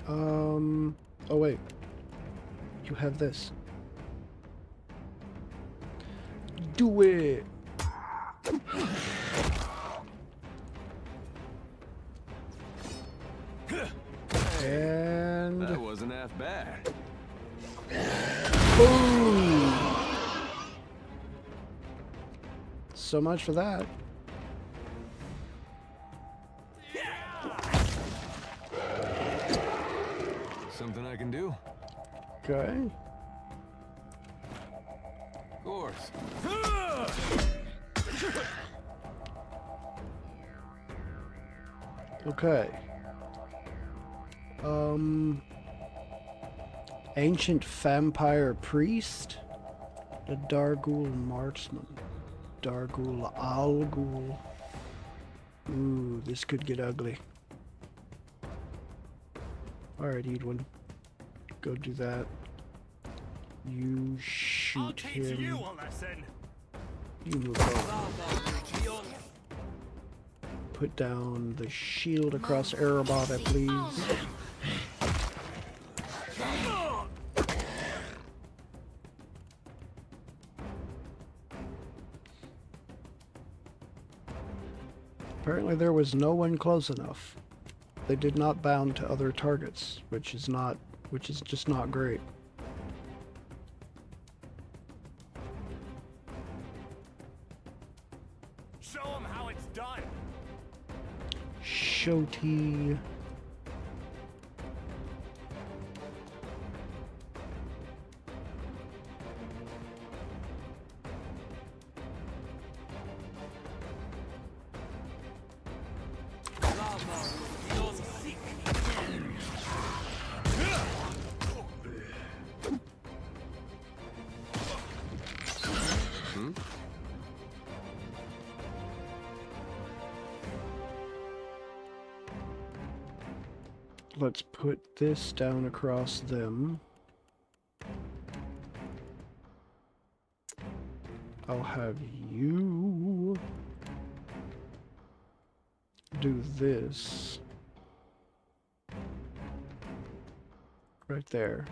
Speaker 1: Oh wait. You have this. Do it! And...
Speaker 3: That wasn't half bad.
Speaker 1: boom! So much for that.
Speaker 3: Something I can do?
Speaker 1: Okay.
Speaker 3: Of course.
Speaker 1: Okay. Ancient vampire priest? The Dargul marksman. Dargul Al Ghul. Ooh, this could get ugly. Alright, Edwin. Go do that. You shoot him. You move over. Put down the shield across Erebata, please. Apparently there was no one close enough. They did not bound to other targets, which is just not great.
Speaker 3: Show them how it's done.
Speaker 1: Shoti. Let's put this down across them. I'll have you do this right there.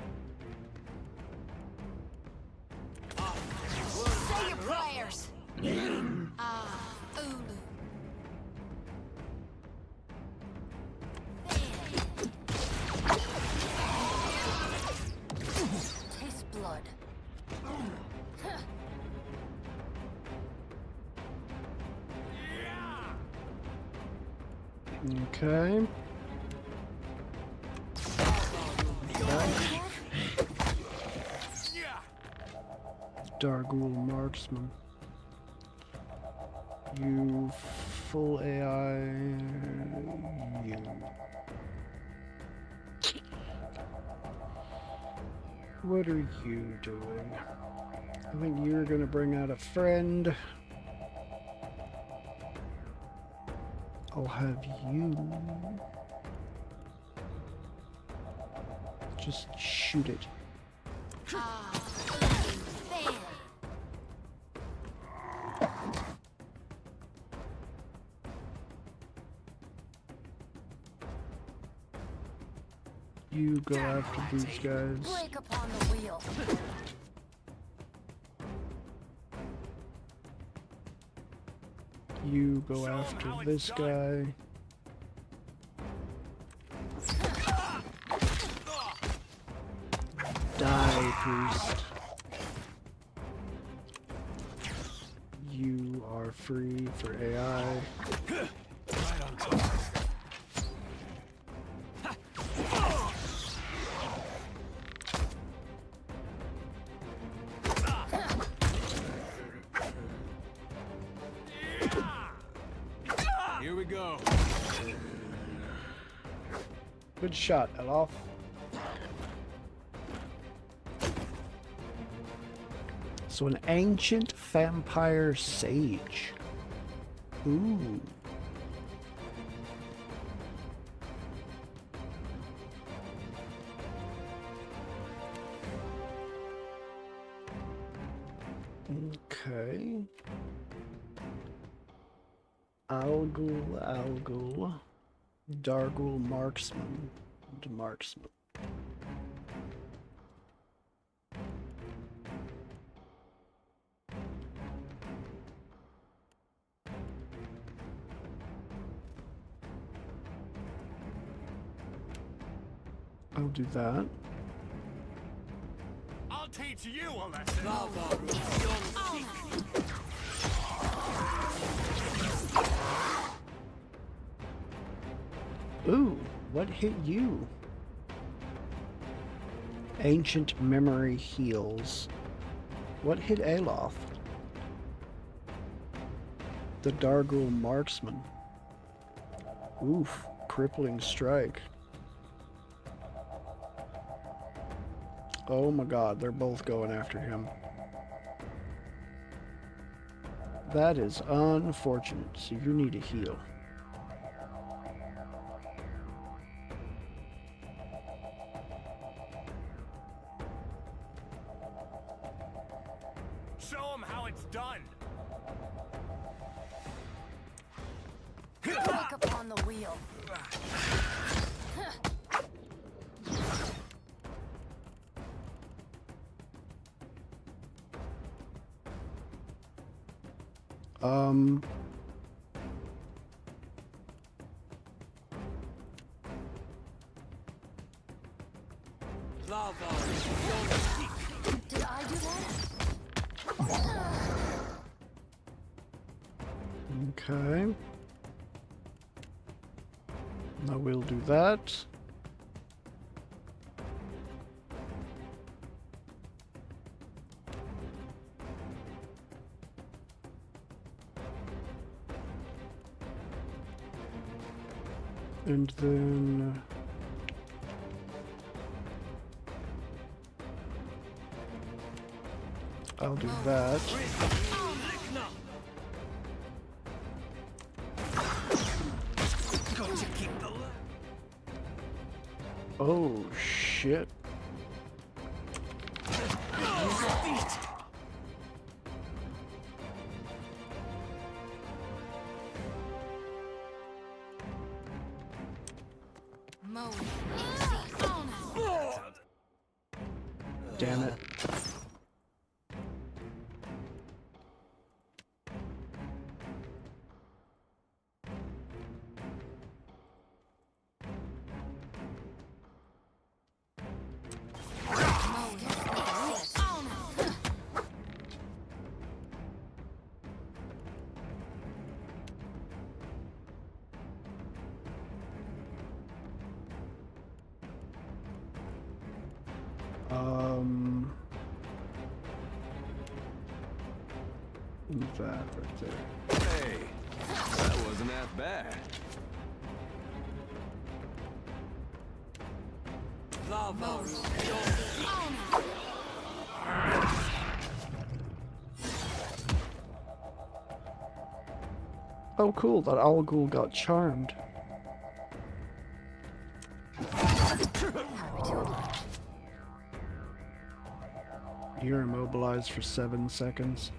Speaker 2: Say your prayers. Ulu. Taste blood.
Speaker 1: Okay. Dargul marksman. You full AI. You. What are you doing? I think you're gonna bring out a friend. I'll have you just shoot it.
Speaker 2: Ah, fair.
Speaker 1: You go after these guys.
Speaker 2: Break upon the wheel.
Speaker 1: You go after this guy. Die, priest. You are free for AI.
Speaker 3: Right on top. Here we go.
Speaker 1: Good shot, Elof. So an ancient vampire sage. Ooh. Okay. Algul. Dargul marksman. And marksman. I'll do that.
Speaker 3: I'll teach you a lesson.
Speaker 1: Ooh, what hit you? Ancient memory heals. What hit Aloth? The Dargul marksman. Oof, crippling strike. Oh my god, they're both going after him. That is unfortunate, so you need a heal.
Speaker 3: Show them how it's done.
Speaker 2: Break upon the wheel. Did I do that?
Speaker 1: Okay. Now we'll do that. And then I'll do that. Oh shit. Damn it. That right there.
Speaker 3: Hey, that wasn't that bad.
Speaker 1: Oh, cool, that Al Ghul got charmed.
Speaker 2: Happy to oblige.
Speaker 1: You're immobilized for 7 seconds.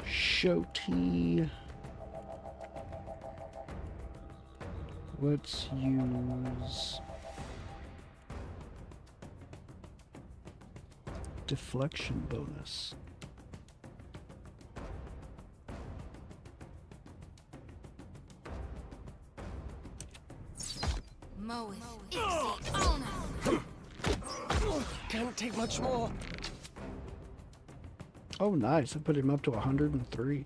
Speaker 1: Shoti. Let's use deflection bonus.
Speaker 2: Moweth, Ixie, Ona.
Speaker 3: Can't take much more.
Speaker 1: Oh, nice. I put him up to 103.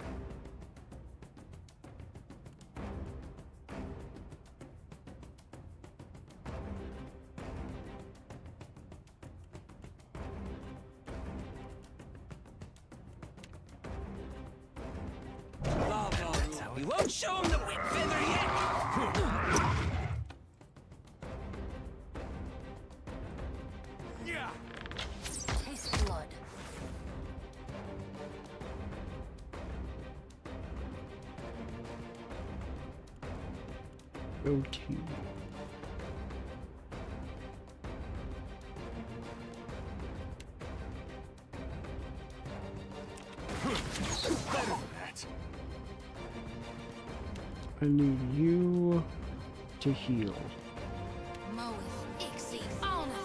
Speaker 3: We won't show him the wet feather yet. Yeah.
Speaker 2: Taste blood.
Speaker 1: Go to.
Speaker 3: Better than that.
Speaker 1: I need you to heal.
Speaker 2: Moweth, Ixie, Ona.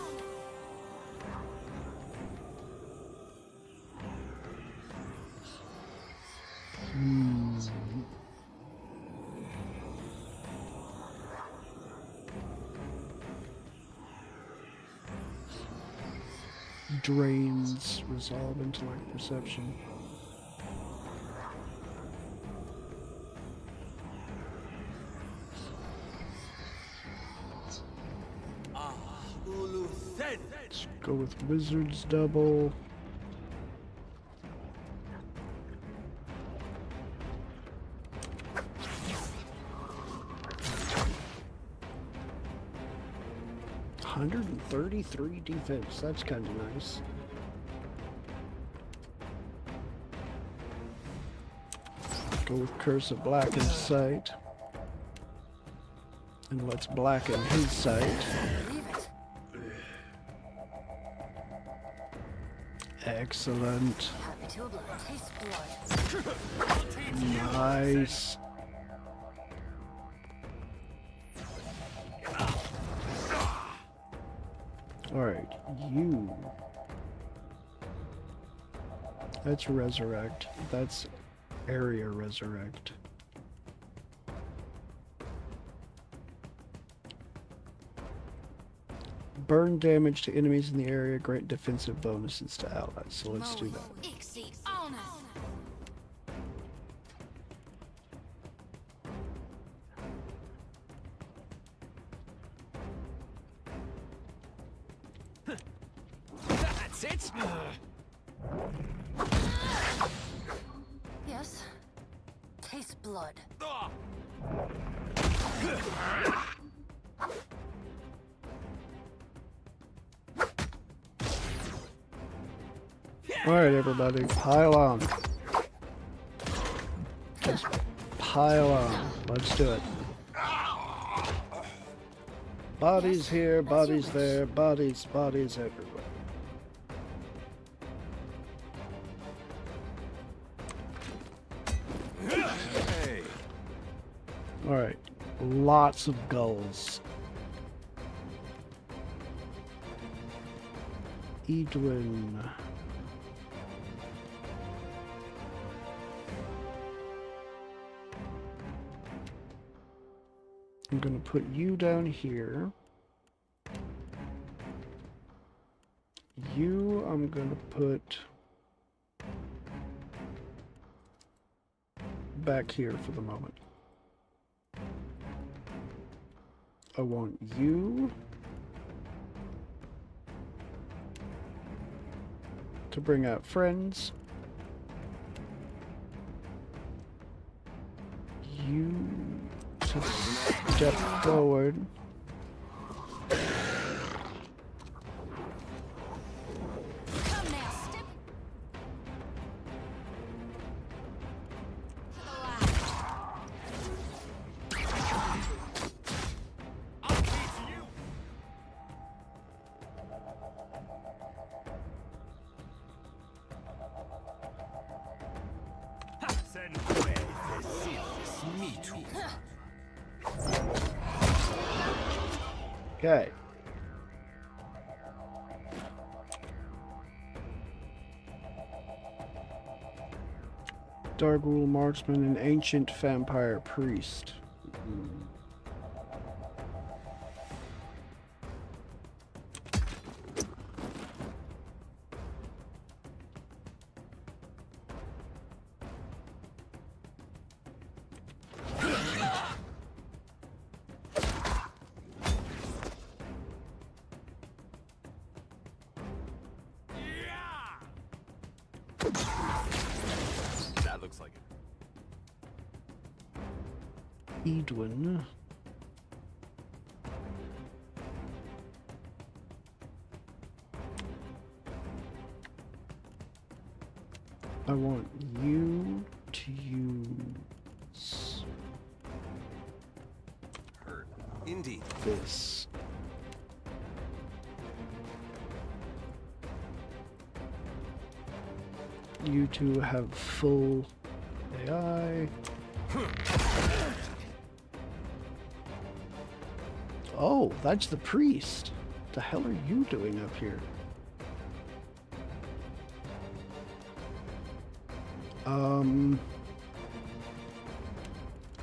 Speaker 1: Drains resolve intellect perception. Let's go with Wizard's Double. $133 defense. That's kind of nice. Go with Curse of Blackened Sight. And let's blacken his sight.
Speaker 2: Leave it.
Speaker 1: Excellent.
Speaker 2: Happy to oblige. Taste blood.
Speaker 1: Nice. Alright, you. That's Resurrect. That's Area Resurrect. Burn damage to enemies in the area, grant defensive bonuses to allies. So let's do that.
Speaker 2: Ixie, Ona.
Speaker 3: That's it.
Speaker 2: Yes. Taste blood.
Speaker 1: Alright, everybody, pile on. Just pile on. Let's do it. Bodies here, bodies there, bodies everywhere.
Speaker 3: Hey.
Speaker 1: Alright, lots of gulls. Edwin. I'm going to put you down here. You, I'm going to put back here for the moment. I want you to bring out friends. You to step forward. Okay. Dargul Marksman and Ancient Vampire Priest.
Speaker 3: That looks like it.
Speaker 1: Edwin. I want you to use
Speaker 3: Heard. Indeed.
Speaker 1: this. You two have full AI. Oh, that's the priest. The hell are you doing up here?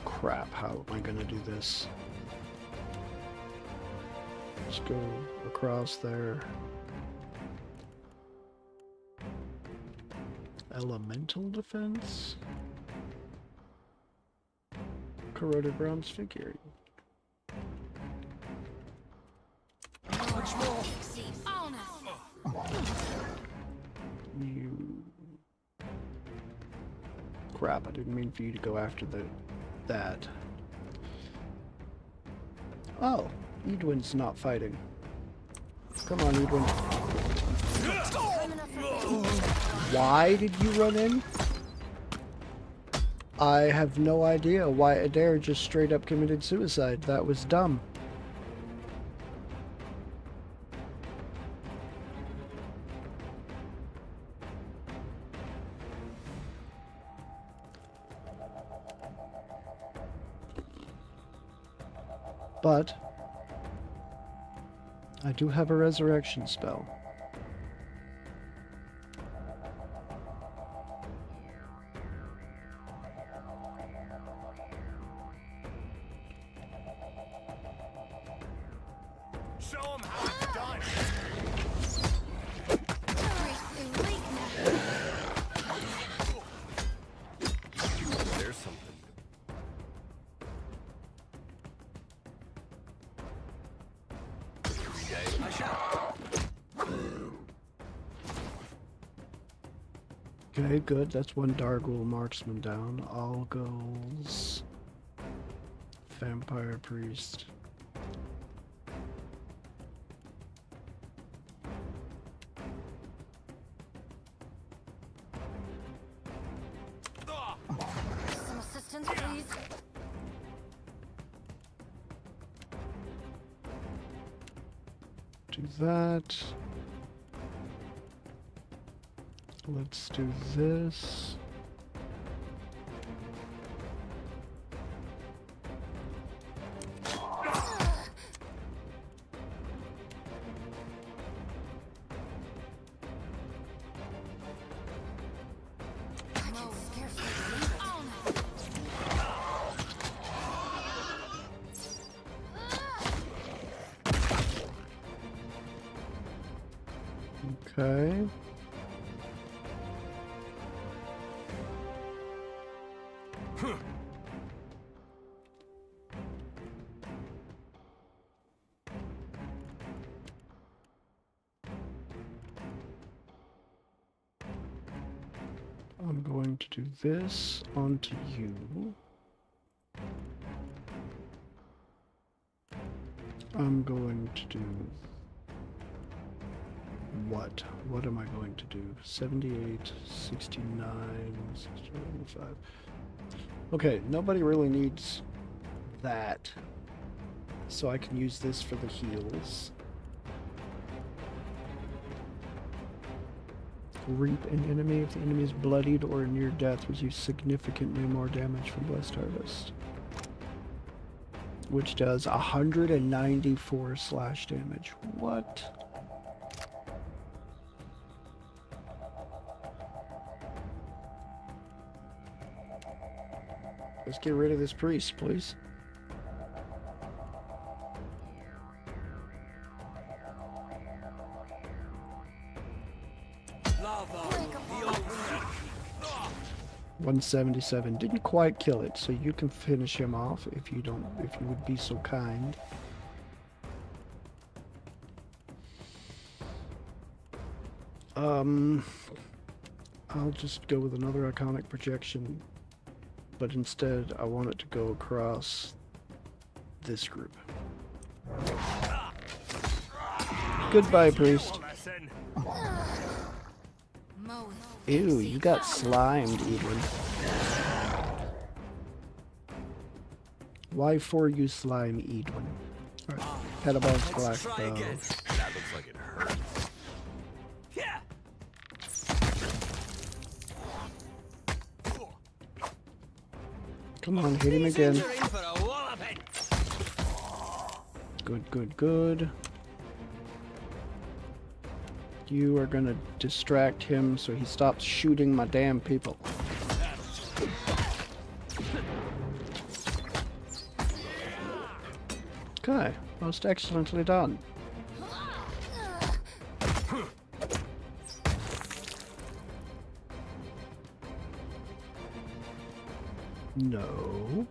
Speaker 1: Crap, how am I gonna do this? Let's go across there. Elemental defense? Corroded bronze figure. You... Crap, I didn't mean for you to go after that. Oh, Edwin's not fighting. Come on, Edwin. Why did you run in? I have no idea why Adair just straight up committed suicide. That was dumb. But I do have a resurrection spell.
Speaker 3: Show them how it's done. There's something. Every day I shall.
Speaker 1: Okay, good. That's one Dargul Marksman down. All goals. Vampire Priest.
Speaker 2: Some assistance, please.
Speaker 1: Do that. Let's do this.
Speaker 2: I can scarcely believe it.
Speaker 1: Okay. I'm going to do this onto you. I'm going to do what? What am I going to do? 78, 69, 65. Okay, nobody really needs that. So I can use this for the heals. Reap an enemy. If the enemy is bloodied or near death, receive significantly more damage from Blessed Harvest. which does 194 slash damage. What? Let's get rid of this priest, please.
Speaker 2: Wake up,
Speaker 1: 177 didn't quite kill it, so you can finish him off if you would be so kind. I'll just go with another iconic projection, but instead I want it to go across this group. Goodbye, priest.
Speaker 2: Moe.
Speaker 1: Ew, you got slimed, Edwin. Why for you slime, Edwin? Alright, Petabog's black bow.
Speaker 3: That looks like it hurt.
Speaker 1: Come on, hit him again. Good, good, good. You are gonna distract him so he stops shooting my damn people. Okay, most excellently done. No.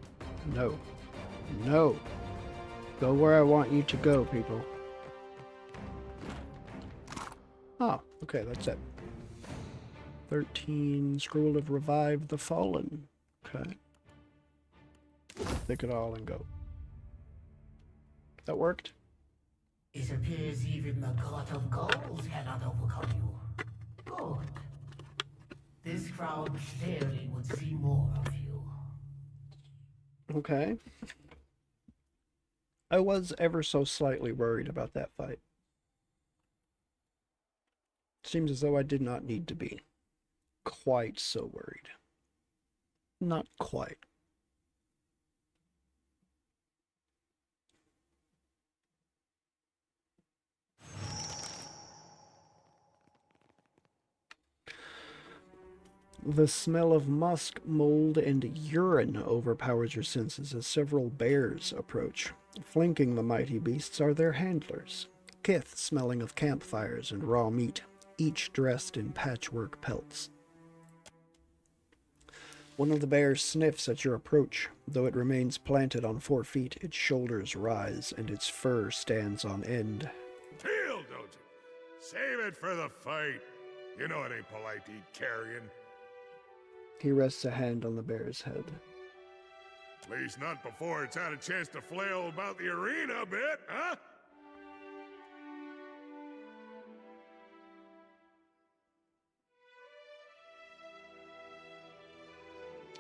Speaker 1: No. No. Go where I want you to go, people. Oh, okay, that's it. 13, Scroll of Revive the Fallen. Okay. Take it all and go. That worked?
Speaker 5: It appears even the god of gold cannot overcome you. Good. This crowd clearly would see more of you.
Speaker 1: Okay. I was ever so slightly worried about that fight. Seems as though I did not need to be quite so worried. Not quite. The smell of musk, mold, and urine overpowers your senses as several bears approach. Flanking the mighty beasts are their handlers, Kith smelling of campfires and raw meat, each dressed in patchwork pelts. One of the bears sniffs at your approach. Though it remains planted on 4 feet, its shoulders rise and its fur stands on end.
Speaker 8: Deal, don't you? Save it for the fight. You know it ain't polite to eat carrion.
Speaker 1: He rests a hand on the bear's head.
Speaker 8: At least not before it's had a chance to flail about the arena a bit, huh?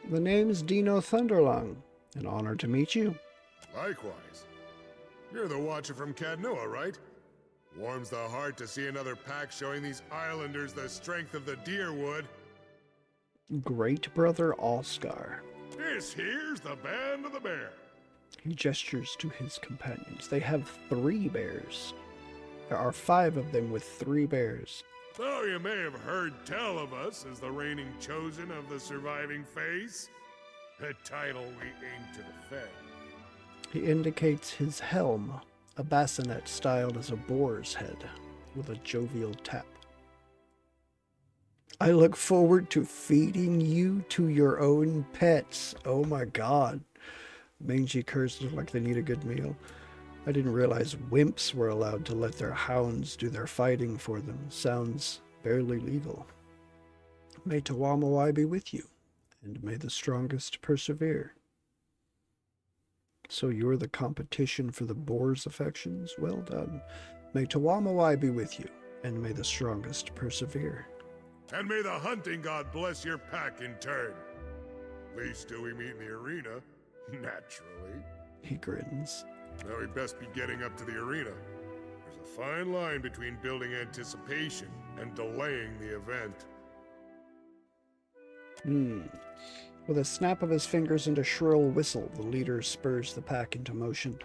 Speaker 1: The name's Dino Thunderlung. An honor to meet you.
Speaker 8: Likewise. You're the watcher from Cadnoa, right? Warms the heart to see another pack showing these islanders the strength of the deerwood.
Speaker 1: Great brother Oscar.
Speaker 8: This here's the band of the bear.
Speaker 1: He gestures to his companions. They have 3 bears. There are 5 of them with 3 bears.
Speaker 8: Though you may have heard tell of us as the reigning chosen of the surviving face, a title we aim to defend.
Speaker 1: He indicates his helm, a bassinet styled as a boar's head, with a jovial tap. I look forward to feeding you to your own pets. Oh my god. Mangy curs look like they need a good meal. I didn't realize wimps were allowed to let their hounds do their fighting for them. Sounds barely legal. May Tawamawai be with you, and may the strongest persevere. So you're the competition for the boar's affections? Well done. May Tawamawai be with you, and may the strongest persevere.
Speaker 8: And may the hunting god bless your pack in turn. Least till we meet in the arena, naturally.
Speaker 1: He grins.
Speaker 8: Now we best be getting up to the arena. There's a fine line between building anticipation and delaying the event.
Speaker 1: With a snap of his fingers and a shrill whistle, the leader spurs the pack into motion.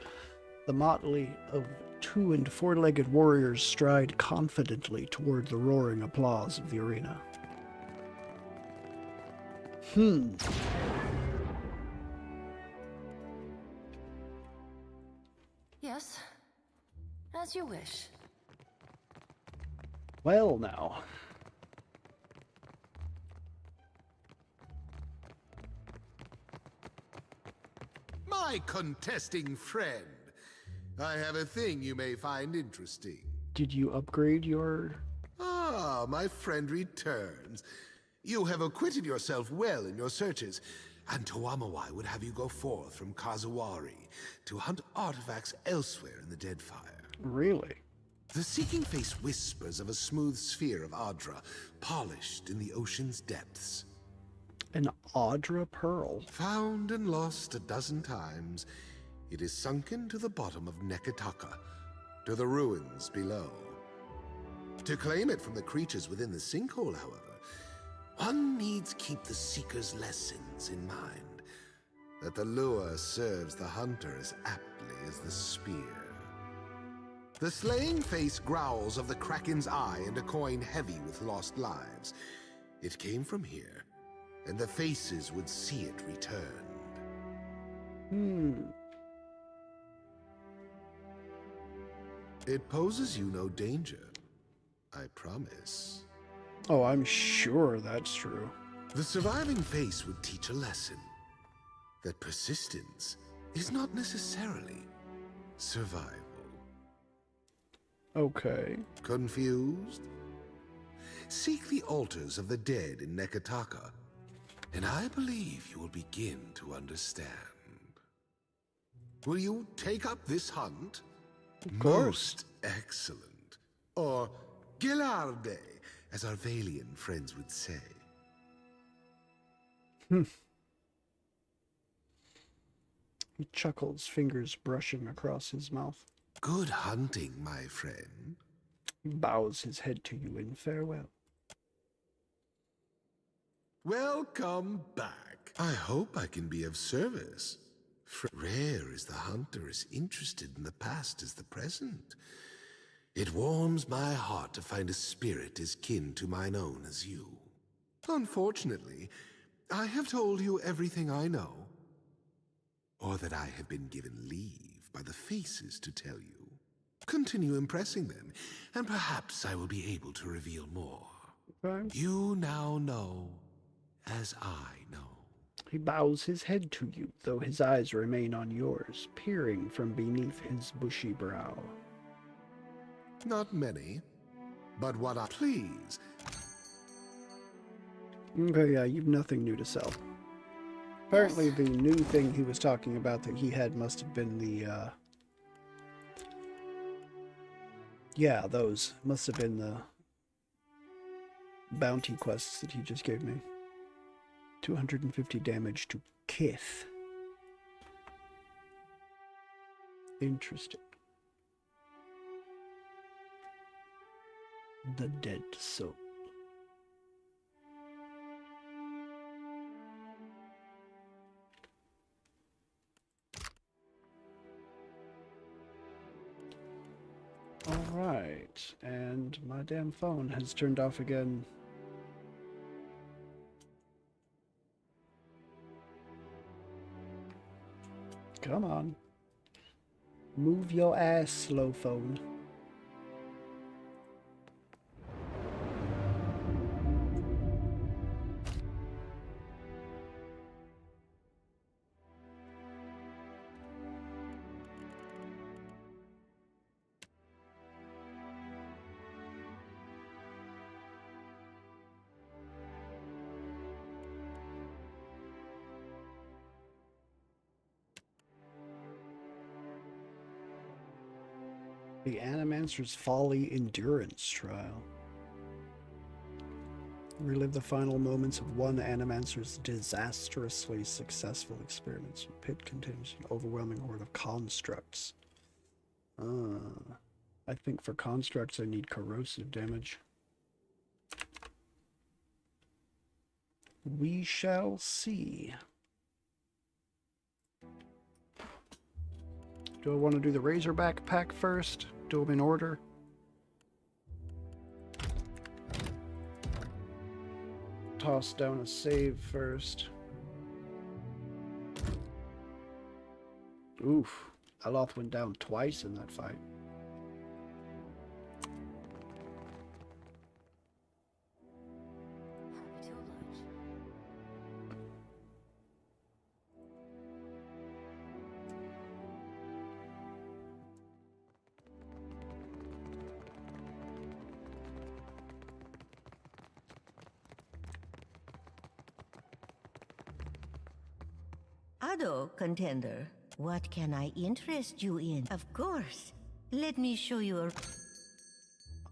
Speaker 1: The motley of 2- and 4-legged warriors stride confidently toward the roaring applause of the arena.
Speaker 2: Yes, as you wish.
Speaker 1: Well, now.
Speaker 6: My contesting friend, I have a thing you may find interesting.
Speaker 1: Did you upgrade your...
Speaker 6: Ah, my friend returns. You have acquitted yourself well in your searches, and Toamawai would have you go forth from Kazawari to hunt artifacts elsewhere in the Deadfire.
Speaker 1: Really?
Speaker 6: The Seeking Face whispers of a smooth sphere of Adra, polished in the ocean's depths.
Speaker 1: An Adra pearl?
Speaker 6: Found and lost a dozen times, it is sunken to the bottom of Nekataka, to the ruins below. To claim it from the creatures within the sinkhole, however, one needs keep the Seeker's lessons in mind, that the lure serves the hunter as aptly as the spear. The slaying face growls of the Kraken's eye and a coin heavy with lost lives. It came from here, and the faces would see it returned. It poses you no danger, I promise.
Speaker 1: Oh, I'm sure that's true.
Speaker 6: The surviving face would teach a lesson, that persistence is not necessarily survival.
Speaker 1: Okay.
Speaker 6: Confused? Seek the altars of the dead in Nekataka, and I believe you will begin to understand. Will you take up this hunt?
Speaker 1: Of course.
Speaker 6: Most excellent. Or Gilarde, as our Valian friends would say.
Speaker 1: He chuckles, fingers brushing across his mouth.
Speaker 6: Good hunting, my friend.
Speaker 1: He bows his head to you in farewell.
Speaker 6: Welcome back. I hope I can be of service. Rare is the hunter as interested in the past as the present. It warms my heart to find a spirit as kin to mine own as you. Unfortunately, I have told you everything I know, or that I have been given leave by the faces to tell you. Continue impressing them, and perhaps I will be able to reveal more.
Speaker 1: Okay.
Speaker 6: You now know, as I know.
Speaker 1: He bows his head to you, though his eyes remain on yours, peering from beneath his bushy brow.
Speaker 6: Not many, but what I please.
Speaker 1: Okay, yeah, you've nothing new to sell. Apparently the new thing he was talking about that he had must have been the, yeah, those must have been the bounty quests that he just gave me. 250 damage to Kith. Interesting. The Dead Soul. Alright, and my damn phone has turned off again. Come on. Move your ass, slow phone. The Animancer's Folly Endurance Trial. Relive the final moments of one Animancer's disastrously successful experiments. The pit contains an overwhelming horde of constructs. I think for constructs I need corrosive damage. We shall see. Do I want to do the Razorback pack first? Do them in order? Toss down a save first. Oof. Aloth went down twice in that fight.
Speaker 2: Happy to oblige.
Speaker 9: Ado, contender, what can I interest you in? Of course. Let me show you a...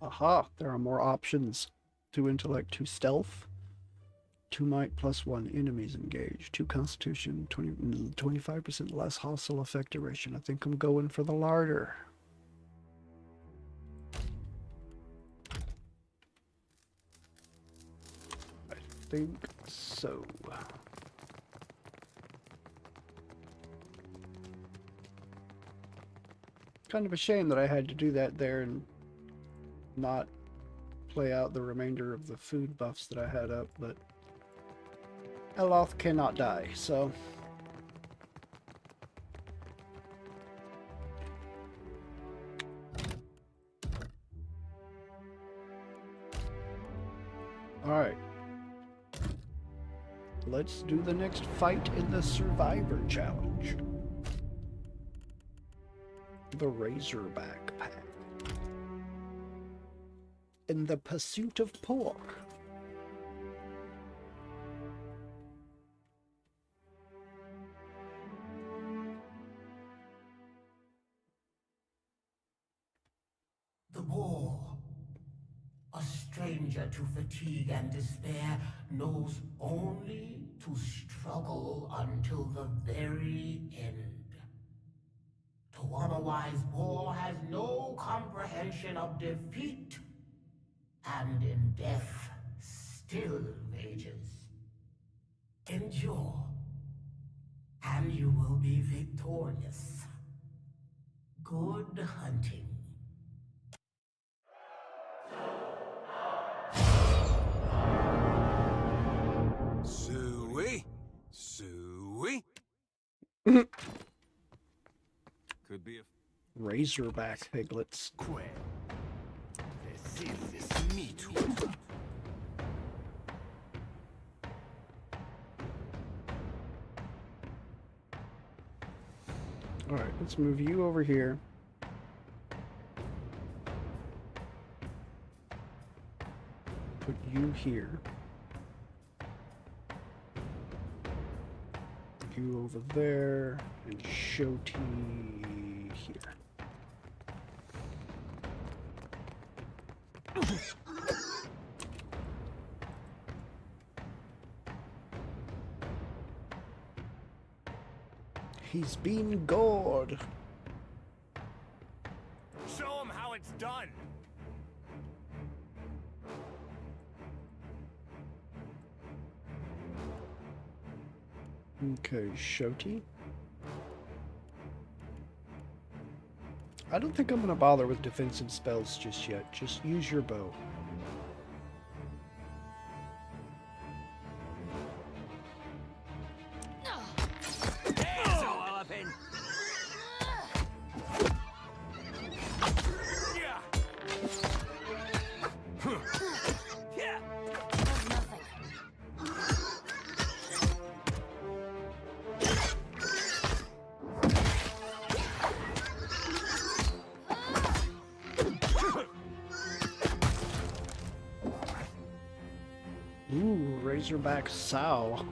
Speaker 1: Aha, there are more options. 2 intellect, 2 stealth, 2 might plus 1 enemies engaged, 2 constitution, 25% less hostile effect duration. I think I'm going for the larder. I think so. Kind of a shame that I had to do that there and not play out the remainder of the food buffs that I had up, but Aloth cannot die, so alright. Let's do the next fight in the Survivor Challenge. The Razorback pack. In the pursuit of pork.
Speaker 5: The boar, a stranger to fatigue and despair, knows only to struggle until the very end. To otherwise, boar has no comprehension of defeat, and in death still rages. Endure, and you will be victorious. Good hunting.
Speaker 3: Suey? Suey? Could be a
Speaker 1: Razorback piglets.
Speaker 3: quail. This is this meat one.
Speaker 1: Alright, let's move you over here. Put you here. You over there. And Shoti here. He's been gored.
Speaker 3: Show him how it's done.
Speaker 1: Okay, Shoti. I don't think I'm gonna bother with defensive spells just yet. Just use your bow.
Speaker 2: Does nothing.
Speaker 1: Ooh, Razorback Sow.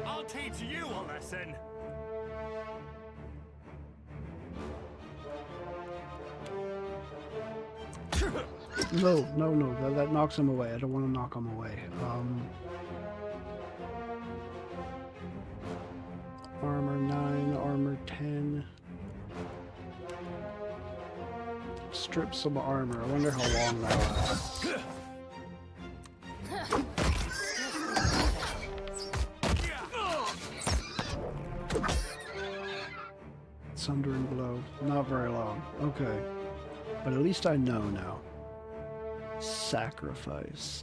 Speaker 3: I'll teach you a lesson.
Speaker 1: No, that knocks him away. I don't want to knock him away. Armor 9, armor 10. strip some armor. I wonder how long that lasts. Sundering blow. Not very long. Okay. But at least I know now. Sacrifice.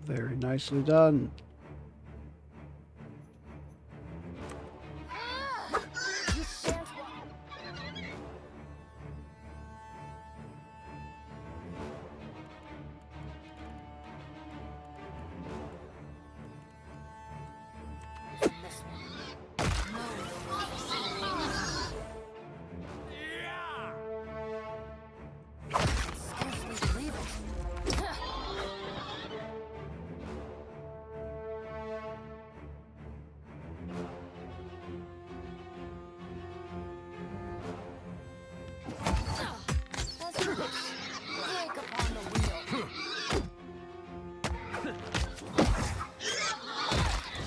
Speaker 1: Very nicely done.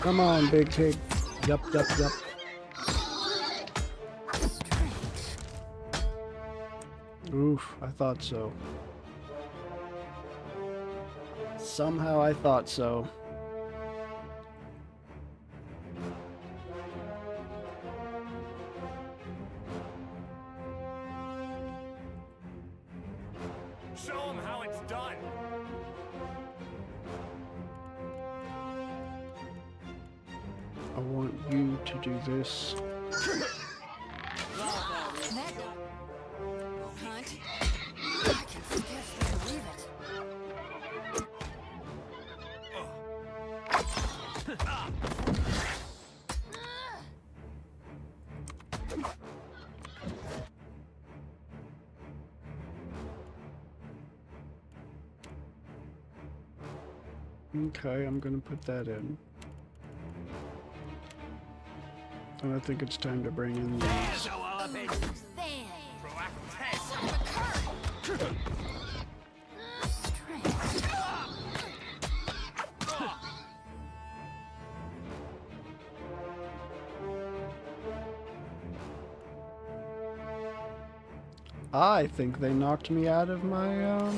Speaker 1: Come on, big pig. Yup, yup, yup. Oof, I thought so. Somehow I thought so.
Speaker 3: Show them how it's done.
Speaker 1: I want you to do this.
Speaker 2: Hunt. I can scarcely believe it.
Speaker 1: Okay, I'm gonna put that in. And I think it's time to bring in these.
Speaker 2: Stand.
Speaker 1: I think they knocked me out of my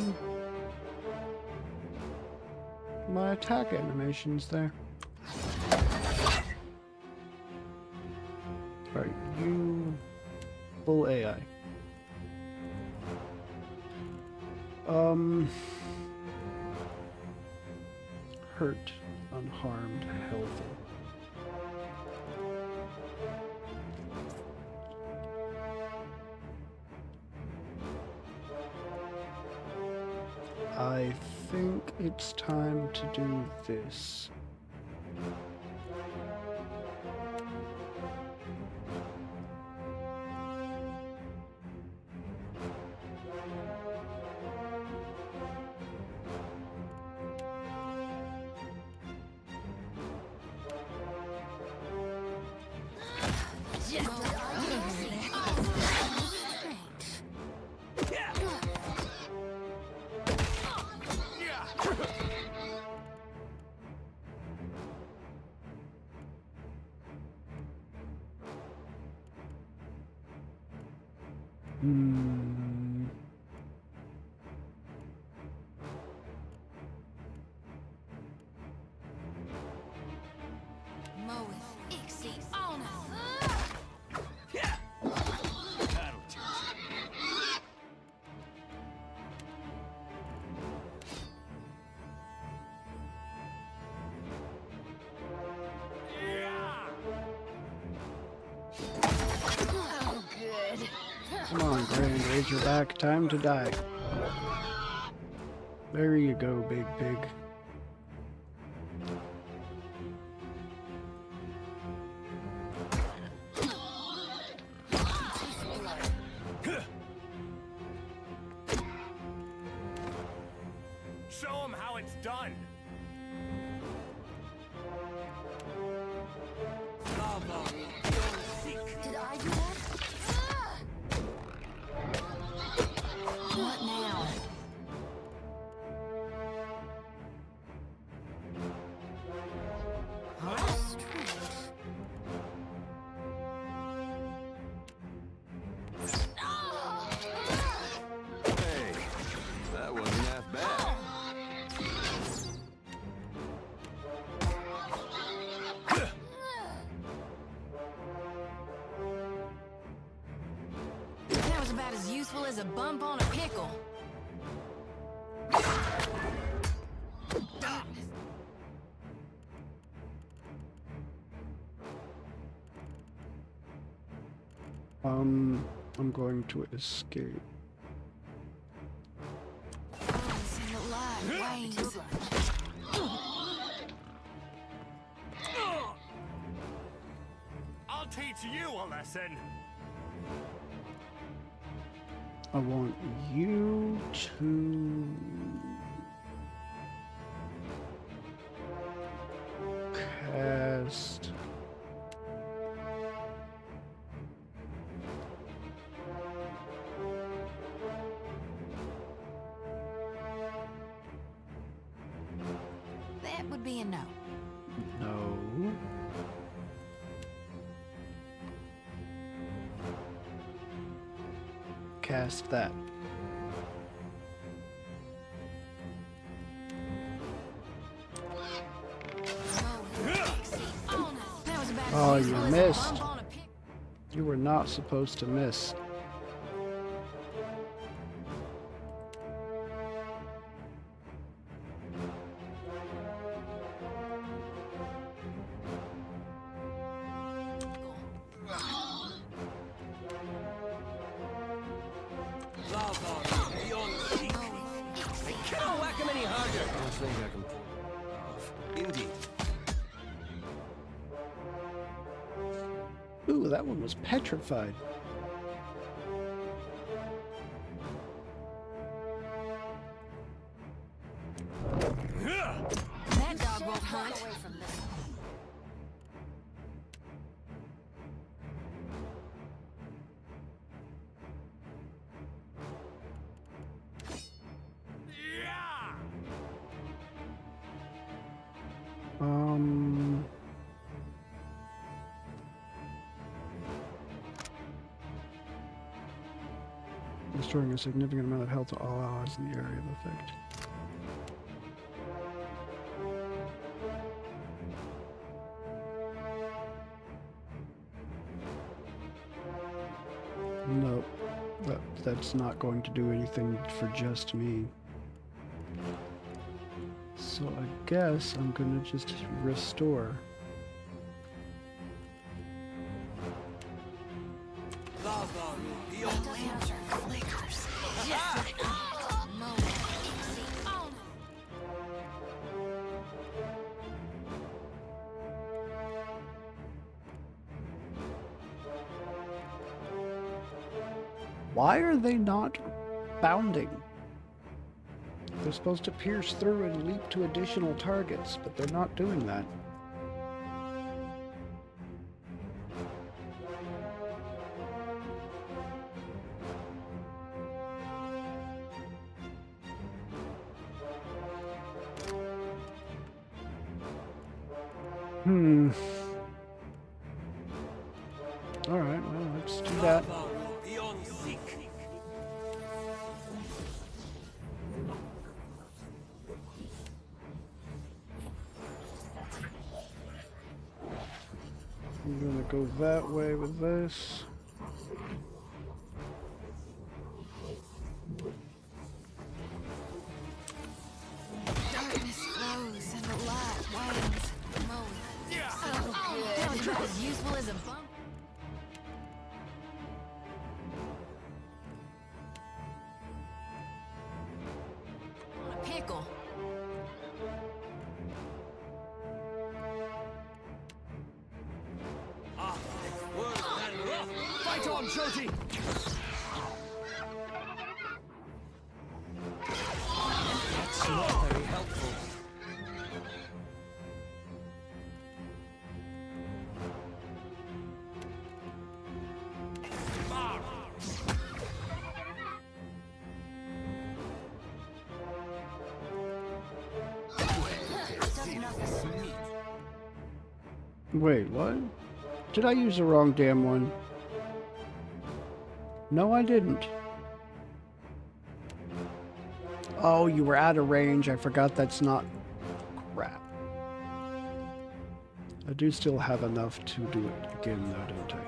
Speaker 1: my attack animations there. Alright, you full AI. Hurt, unharmed, healthy. I think it's time to do this. Come on, Grand Razorback, time to die. There you go, big pig.
Speaker 3: Show them how it's done.
Speaker 2: Did I do that? What now? about as useful as a bump on a pickle. Darkness.
Speaker 1: I'm going to escape.
Speaker 2: And the light wanes.
Speaker 3: I'll teach you a lesson.
Speaker 1: I want you to cast
Speaker 2: That would be a no.
Speaker 1: no. Cast that. Oh, you missed. You were not supposed to miss.
Speaker 3: Can't whack him any harder. I don't think I can pull it off. Indeed.
Speaker 1: Ooh, that one was petrified.
Speaker 2: That dog won't hunt. Away from this.
Speaker 1: Restoring a significant amount of health to all allies in the area of effect. Nope. That's not going to do anything for just me. So I guess I'm gonna just restore. Why are they not bounding? They're supposed to pierce through and leap to additional targets, but they're not doing that. Alright, well, let's do that. I'm gonna go that way with this.
Speaker 2: Darkness flows and the light wanes. Oh, good. That was about as useful as a bump. On a pickle.
Speaker 3: Fight on, Jody! That's not very helpful.
Speaker 1: Wait, what? Did I use the wrong damn one? No, I didn't. Oh, you were out of range. I forgot that's not... Crap. I do still have enough to do it again, though, don't I?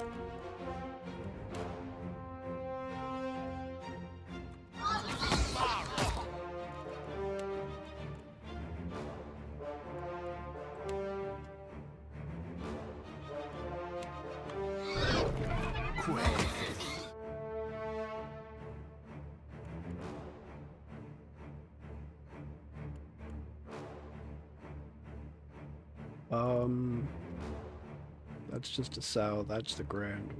Speaker 1: That's just a sow. That's the grand.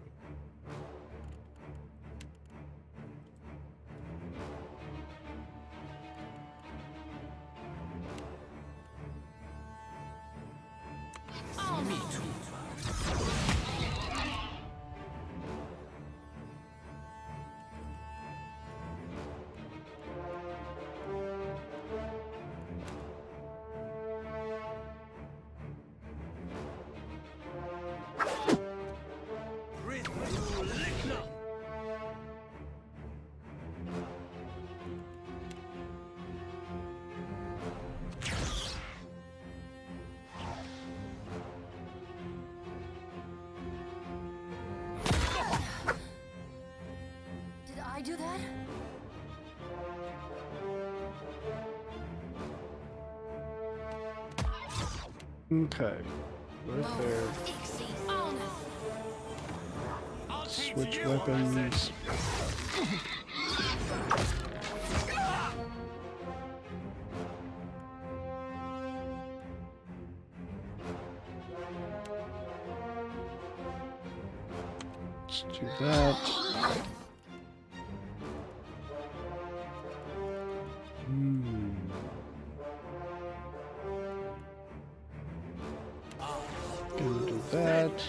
Speaker 2: Did I do that?
Speaker 1: Okay. Right there. Switch weapons. Let's do that. Gonna do that.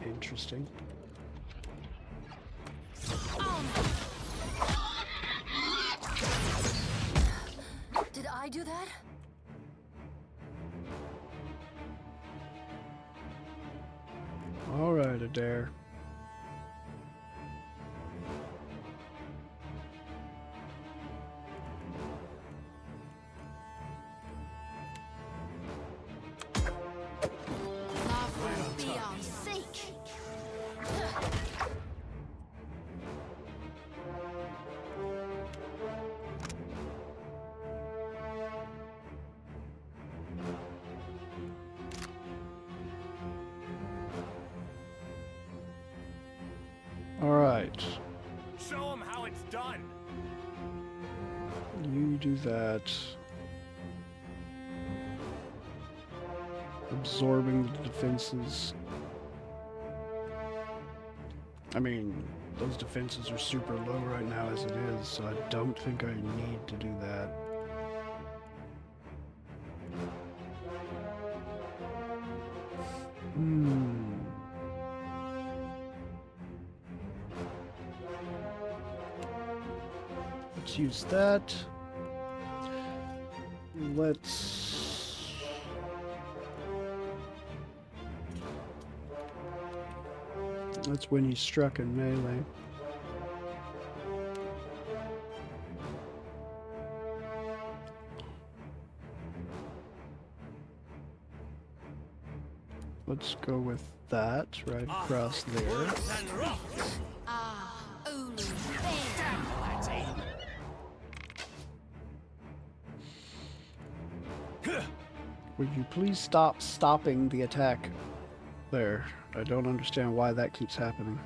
Speaker 1: Interesting.
Speaker 2: Did I do that?
Speaker 1: All right, Adair.
Speaker 2: Love will be our sake.
Speaker 1: All right.
Speaker 3: Show them how it's done.
Speaker 1: You do that. Absorbing the defenses. I mean, those defenses are super low right now as it is, so I don't think I need to do that. Let's use that. That's when he struck in melee. Let's go with that right across there.
Speaker 2: Ah, Ulu.
Speaker 1: Would you please stop stopping the attack there? I don't understand why that keeps happening.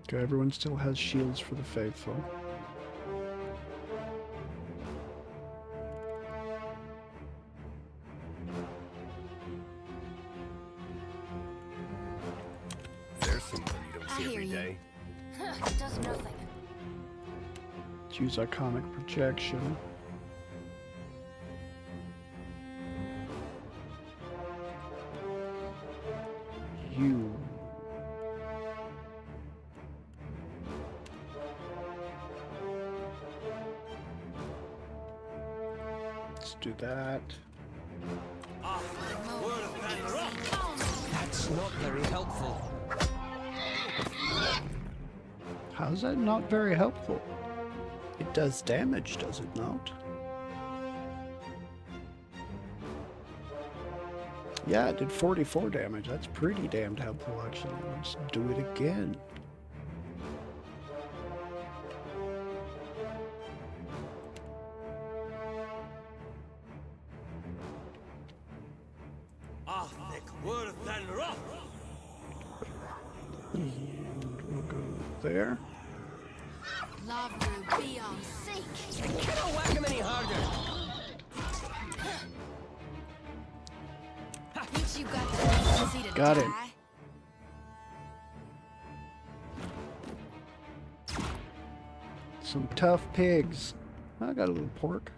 Speaker 1: Okay, everyone still has shields for the faithful.
Speaker 3: There's something you don't
Speaker 2: I
Speaker 3: see
Speaker 2: hear
Speaker 3: every
Speaker 2: you.
Speaker 3: day.
Speaker 2: It does nothing.
Speaker 1: Let's use iconic projection. You. Let's do that.
Speaker 3: That's not very helpful.
Speaker 1: How's that not very helpful? It does damage, does it not? Yeah, it did 44 damage. That's pretty damned helpful, actually. Let's do it again. And we'll go there.
Speaker 2: Love will be on sink.
Speaker 3: I cannot whack him any harder.
Speaker 2: Think you got the decency to
Speaker 1: Got it.
Speaker 2: die?
Speaker 1: Some tough pigs. I got a little pork.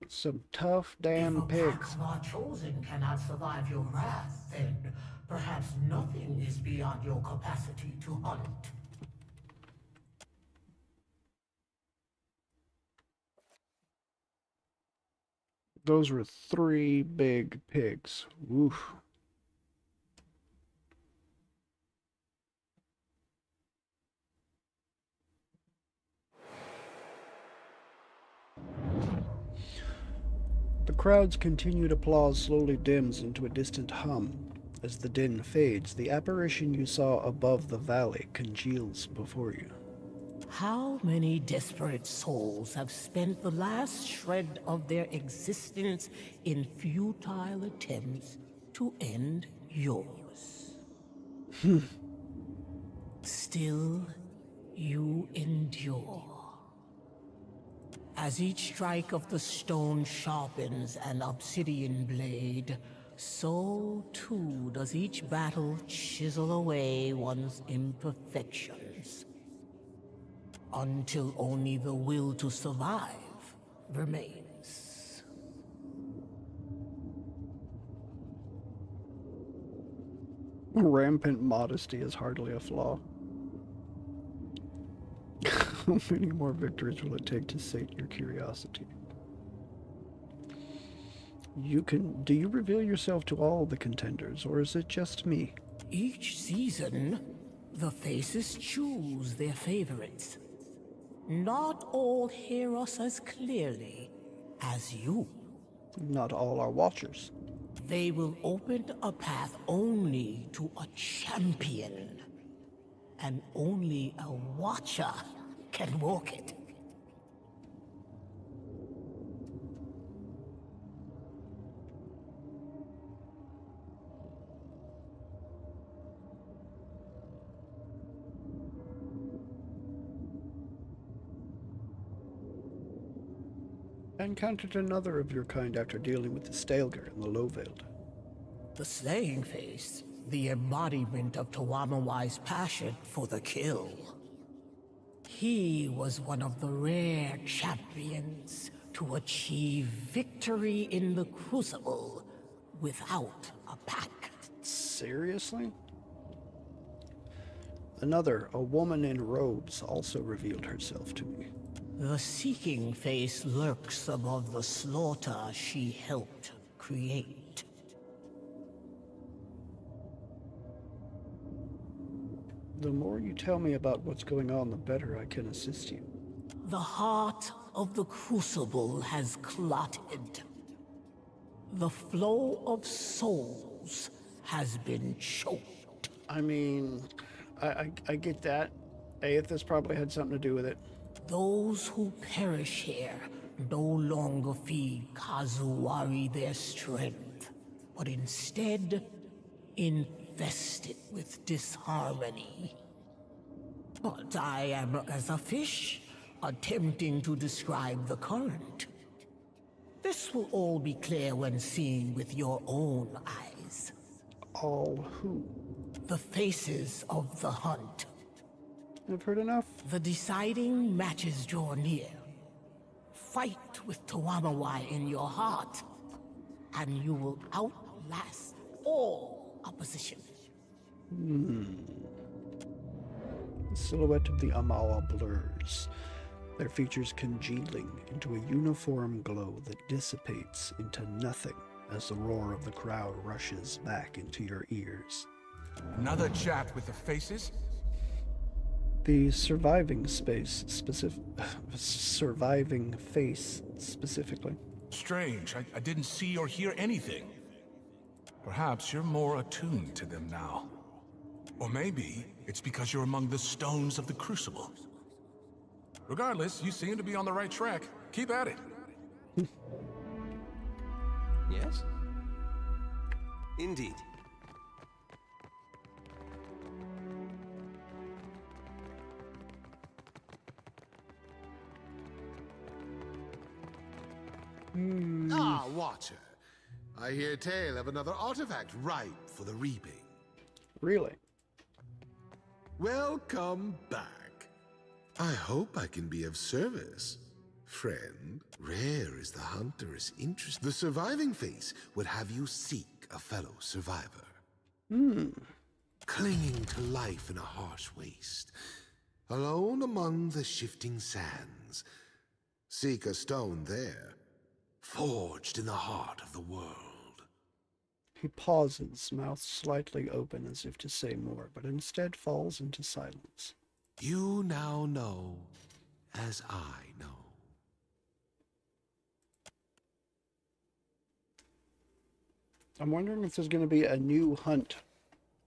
Speaker 1: Some tough damn pigs.
Speaker 5: Our chosen cannot survive your wrath, then perhaps nothing is beyond your capacity to hunt.
Speaker 1: Those were 3 big pigs. Oof. The crowd's continued applause slowly dims into a distant hum. As the din fades, the apparition you saw above the valley congeals before you.
Speaker 5: How many desperate souls have spent the last shred of their existence in futile attempts to end yours? Still, you endure. As each strike of the stone sharpens an obsidian blade, so too does each battle chisel away one's imperfections. Until only the will to survive remains.
Speaker 1: Rampant modesty is hardly a flaw. How many more victories will it take to sate your curiosity? Do you reveal yourself to all the contenders, or is it just me?
Speaker 5: Each season, the faces choose their favorites. Not all hear us as clearly as you.
Speaker 1: Not all are watchers.
Speaker 5: They will open a path only to a champion. And only a watcher can walk it.
Speaker 1: I encountered another of your kind after dealing with the Stalger in the Lowveld.
Speaker 5: The Slaying Face, the embodiment of Tawamawai's passion for the kill. He was one of the rare champions to achieve victory in the Crucible without a pack.
Speaker 1: Seriously? Another, a woman in robes, also revealed herself to me.
Speaker 5: The Seeking Face lurks above the slaughter she helped create.
Speaker 1: The more you tell me about what's going on, the better I can assist you.
Speaker 5: The heart of the Crucible has clotted. The flow of souls has been choked.
Speaker 1: I mean, I get that. Aethys probably had something to do with it.
Speaker 5: Those who perish here no longer feed Kazuwari their strength, but instead infest it with disharmony. But I am as a fish, attempting to describe the current. This will all be clear when seen with your own eyes.
Speaker 1: All who?
Speaker 5: The faces of the hunt.
Speaker 1: I've heard enough.
Speaker 5: The deciding matches draw near. Fight with Tawamawai in your heart, and you will outlast all opposition.
Speaker 1: The silhouette of the Amawa blurs, their features congealing into a uniform glow that dissipates into nothing as the roar of the crowd rushes back into your ears.
Speaker 4: Another chat with the faces?
Speaker 1: The surviving face specifically.
Speaker 4: Strange, I didn't see or hear anything. Perhaps you're more attuned to them now. Or maybe it's because you're among the stones of the Crucible. Regardless, you seem to be on the right track. Keep at it.
Speaker 3: Yes? Indeed.
Speaker 6: Ah, Watcher. I hear tale of another artifact ripe for the reaping.
Speaker 1: Really?
Speaker 6: Welcome back. I hope I can be of service. Friend, rare is the hunter's interest. The surviving face would have you seek a fellow survivor. Clinging to life in a harsh waste. Alone among the shifting sands. Seek a stone there, forged in the heart of the world.
Speaker 1: He pauses, mouth slightly open as if to say more, but instead falls into silence.
Speaker 6: You now know as I know.
Speaker 1: I'm wondering if there's going to be a new hunt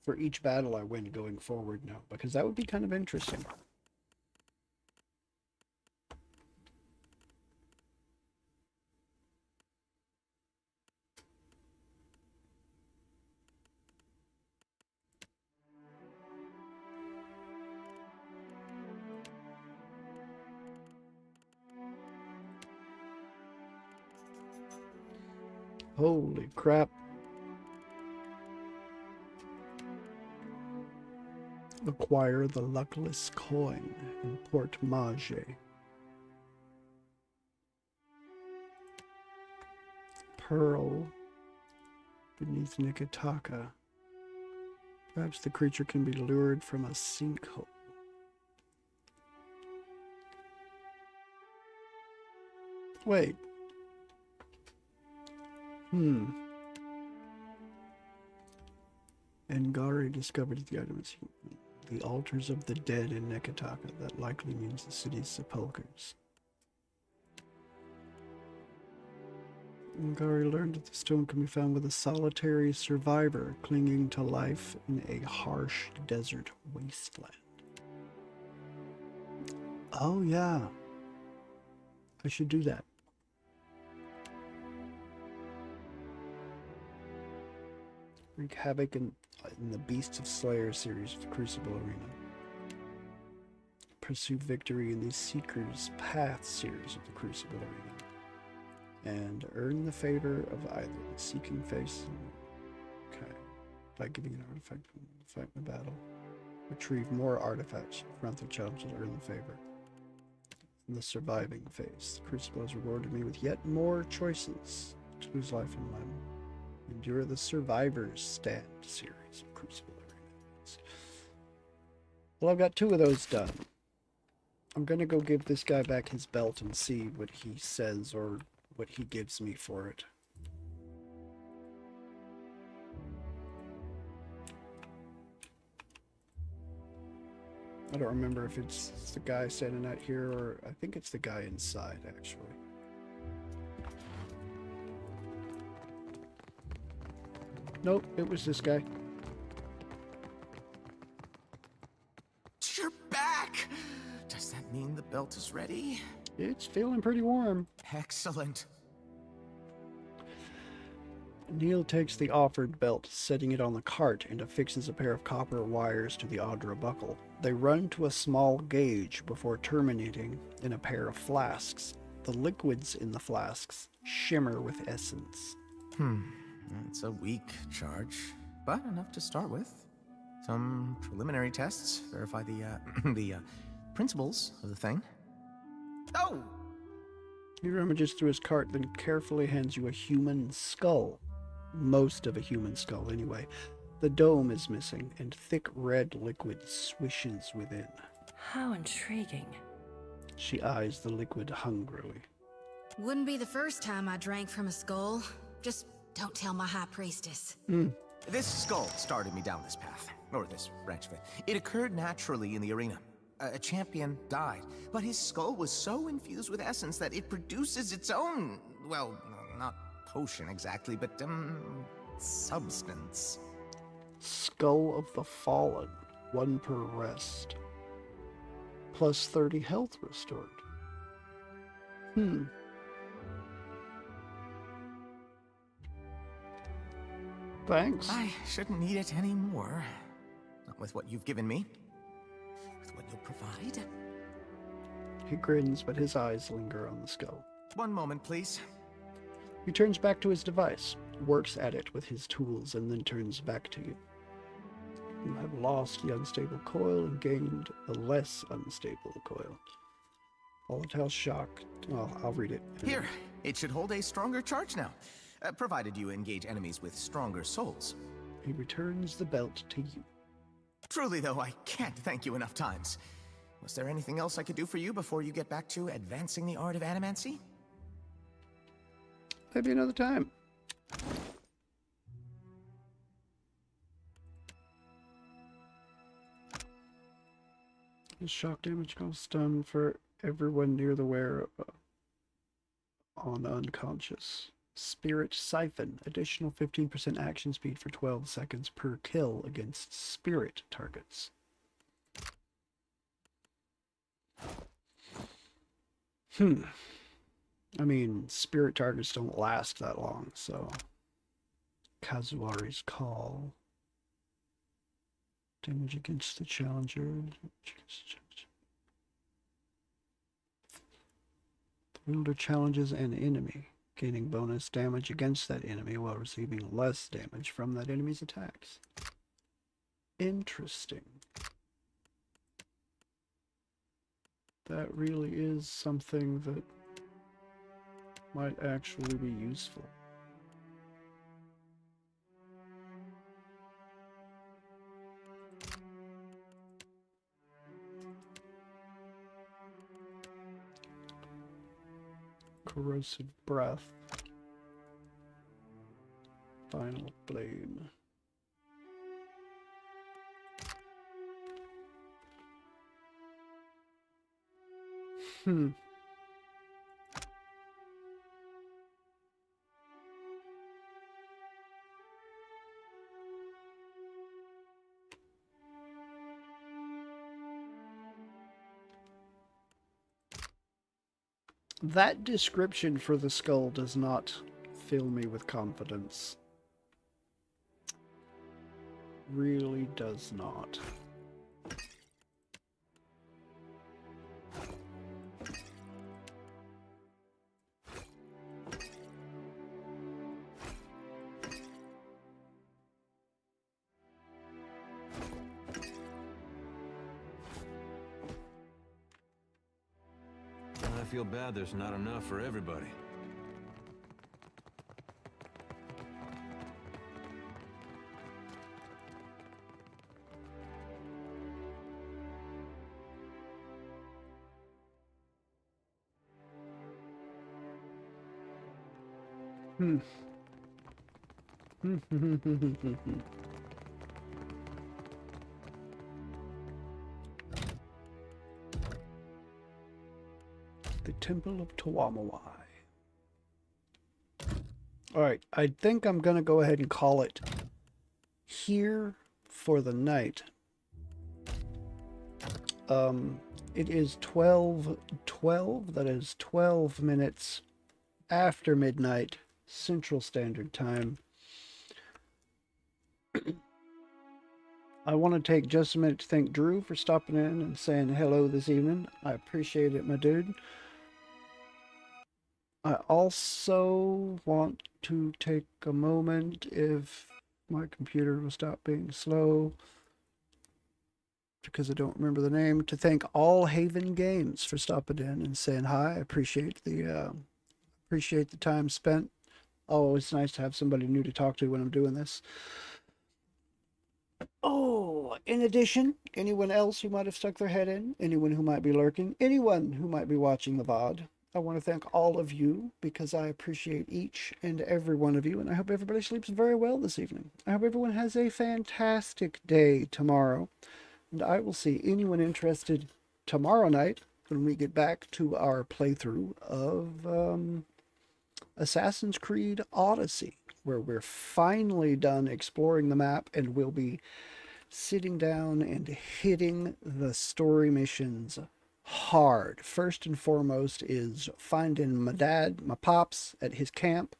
Speaker 1: for each battle I win going forward now, because that would be kind of interesting. Holy crap. Acquire the luckless coin in Port Mage. Pearl beneath Nikitaka. Perhaps the creature can be lured from a sinkhole. Wait. Ngari discovered the items. The altars of the dead in Nekataka. That likely means the city's sepulchres. Ngari learned that the stone can be found with a solitary survivor clinging to life in a harsh desert wasteland. Oh yeah. I should do that. Wreak havoc in the Beasts of Slayer series of the Crucible Arena. Pursue victory in the Seeker's Path series of the Crucible Arena. And earn the favor of either the Seeking Face. Okay. By giving an artifact when fight in the battle. Retrieve more artifacts. Confront the challenge and earn the favor. In the Surviving Face. The Crucible has rewarded me with yet more choices to lose life and limb. Endure the Survivor's Stand series of Crucible Arenas. Well, I've got 2 of those done. I'm gonna go give this guy back his belt and see what he says or what he gives me for it. I don't remember if it's the guy standing out here or I think it's the guy inside, actually. Nope, it was this guy.
Speaker 10: You're back! Does that mean the belt is ready?
Speaker 1: It's feeling pretty warm.
Speaker 10: Excellent.
Speaker 1: Neil takes the offered belt, setting it on the cart, and affixes a pair of copper wires to the Audra buckle. They run to a small gauge before terminating in a pair of flasks. The liquids in the flasks shimmer with essence.
Speaker 10: It's a weak charge, but enough to start with. Some preliminary tests verify the principles of the thing. Oh!
Speaker 1: He rummages through his cart, then carefully hands you a human skull. Most of a human skull, anyway. The dome is missing, and thick red liquid swishes within.
Speaker 2: How intriguing.
Speaker 1: She eyes the liquid hungrily.
Speaker 2: Wouldn't be the first time I drank from a skull. Just don't tell my high priestess.
Speaker 10: This skull started me down this path, or this branch of it. It occurred naturally in the arena. A champion died, but his skull was so infused with essence that it produces its own, well, not potion exactly, but, substance.
Speaker 1: Skull of the Fallen. 1 per rest. Plus 30 health restored. Thanks.
Speaker 10: I shouldn't need it anymore. Not with what you've given me. With what you'll provide.
Speaker 1: He grins, but his eyes linger on the skull.
Speaker 10: One moment, please.
Speaker 1: He turns back to his device, works at it with his tools, and then turns back to you. You have lost the unstable coil and gained the less unstable coil. Volatile shock. Well, I'll read it.
Speaker 10: Here, it should hold a stronger charge now, provided you engage enemies with stronger souls.
Speaker 1: He returns the belt to you.
Speaker 10: Truly, though, I can't thank you enough times. Was there anything else I could do for you before you get back to advancing the art of animancy?
Speaker 1: Maybe another time. His shock damage goes stun for everyone near the wearer on unconscious. Spirit Siphon. Additional 15% action speed for 12 seconds per kill against spirit targets. I mean, spirit targets don't last that long, so... Kazuari's Call. Damage against the challenger. The wielder challenges an enemy, gaining bonus damage against that enemy while receiving less damage from that enemy's attacks. Interesting. That really is something that might actually be useful. Corrosive Breath. Final Blade. That description for the skull does not fill me with confidence. Really does not.
Speaker 3: I feel bad there's not enough for everybody.
Speaker 1: The Temple of Tawamawai. Alright, I think I'm going to go ahead and call it here for the night. It is 12:12. That is 12 minutes after midnight Central Standard Time. I want to take just a minute to thank Drew for stopping in and saying hello this evening. I appreciate it, my dude. I also want to take a moment, if my computer will stop being slow, because I don't remember the name, to thank All Haven Games for stopping in and saying hi. I appreciate the time spent. Oh, it's nice to have somebody new to talk to when I'm doing this. Oh, in addition, anyone else who might have stuck their head in, anyone who might be lurking, anyone who might be watching the VOD, I want to thank all of you because I appreciate each and every one of you, and I hope everybody sleeps very well this evening. I hope everyone has a fantastic day tomorrow, and I will see anyone interested tomorrow night when we get back to our playthrough of Assassin's Creed Odyssey, where we're finally done exploring the map and we'll be sitting down and hitting the story missions hard. First and foremost is finding my pops at his camp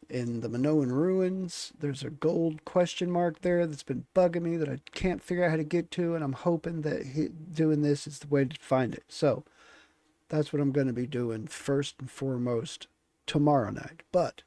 Speaker 1: in the Minoan ruins. There's a gold question mark there that's been bugging me that I can't figure out how to get to, and I'm hoping that doing this is the way to find it. So that's what I'm going to be doing first and foremost tomorrow night. But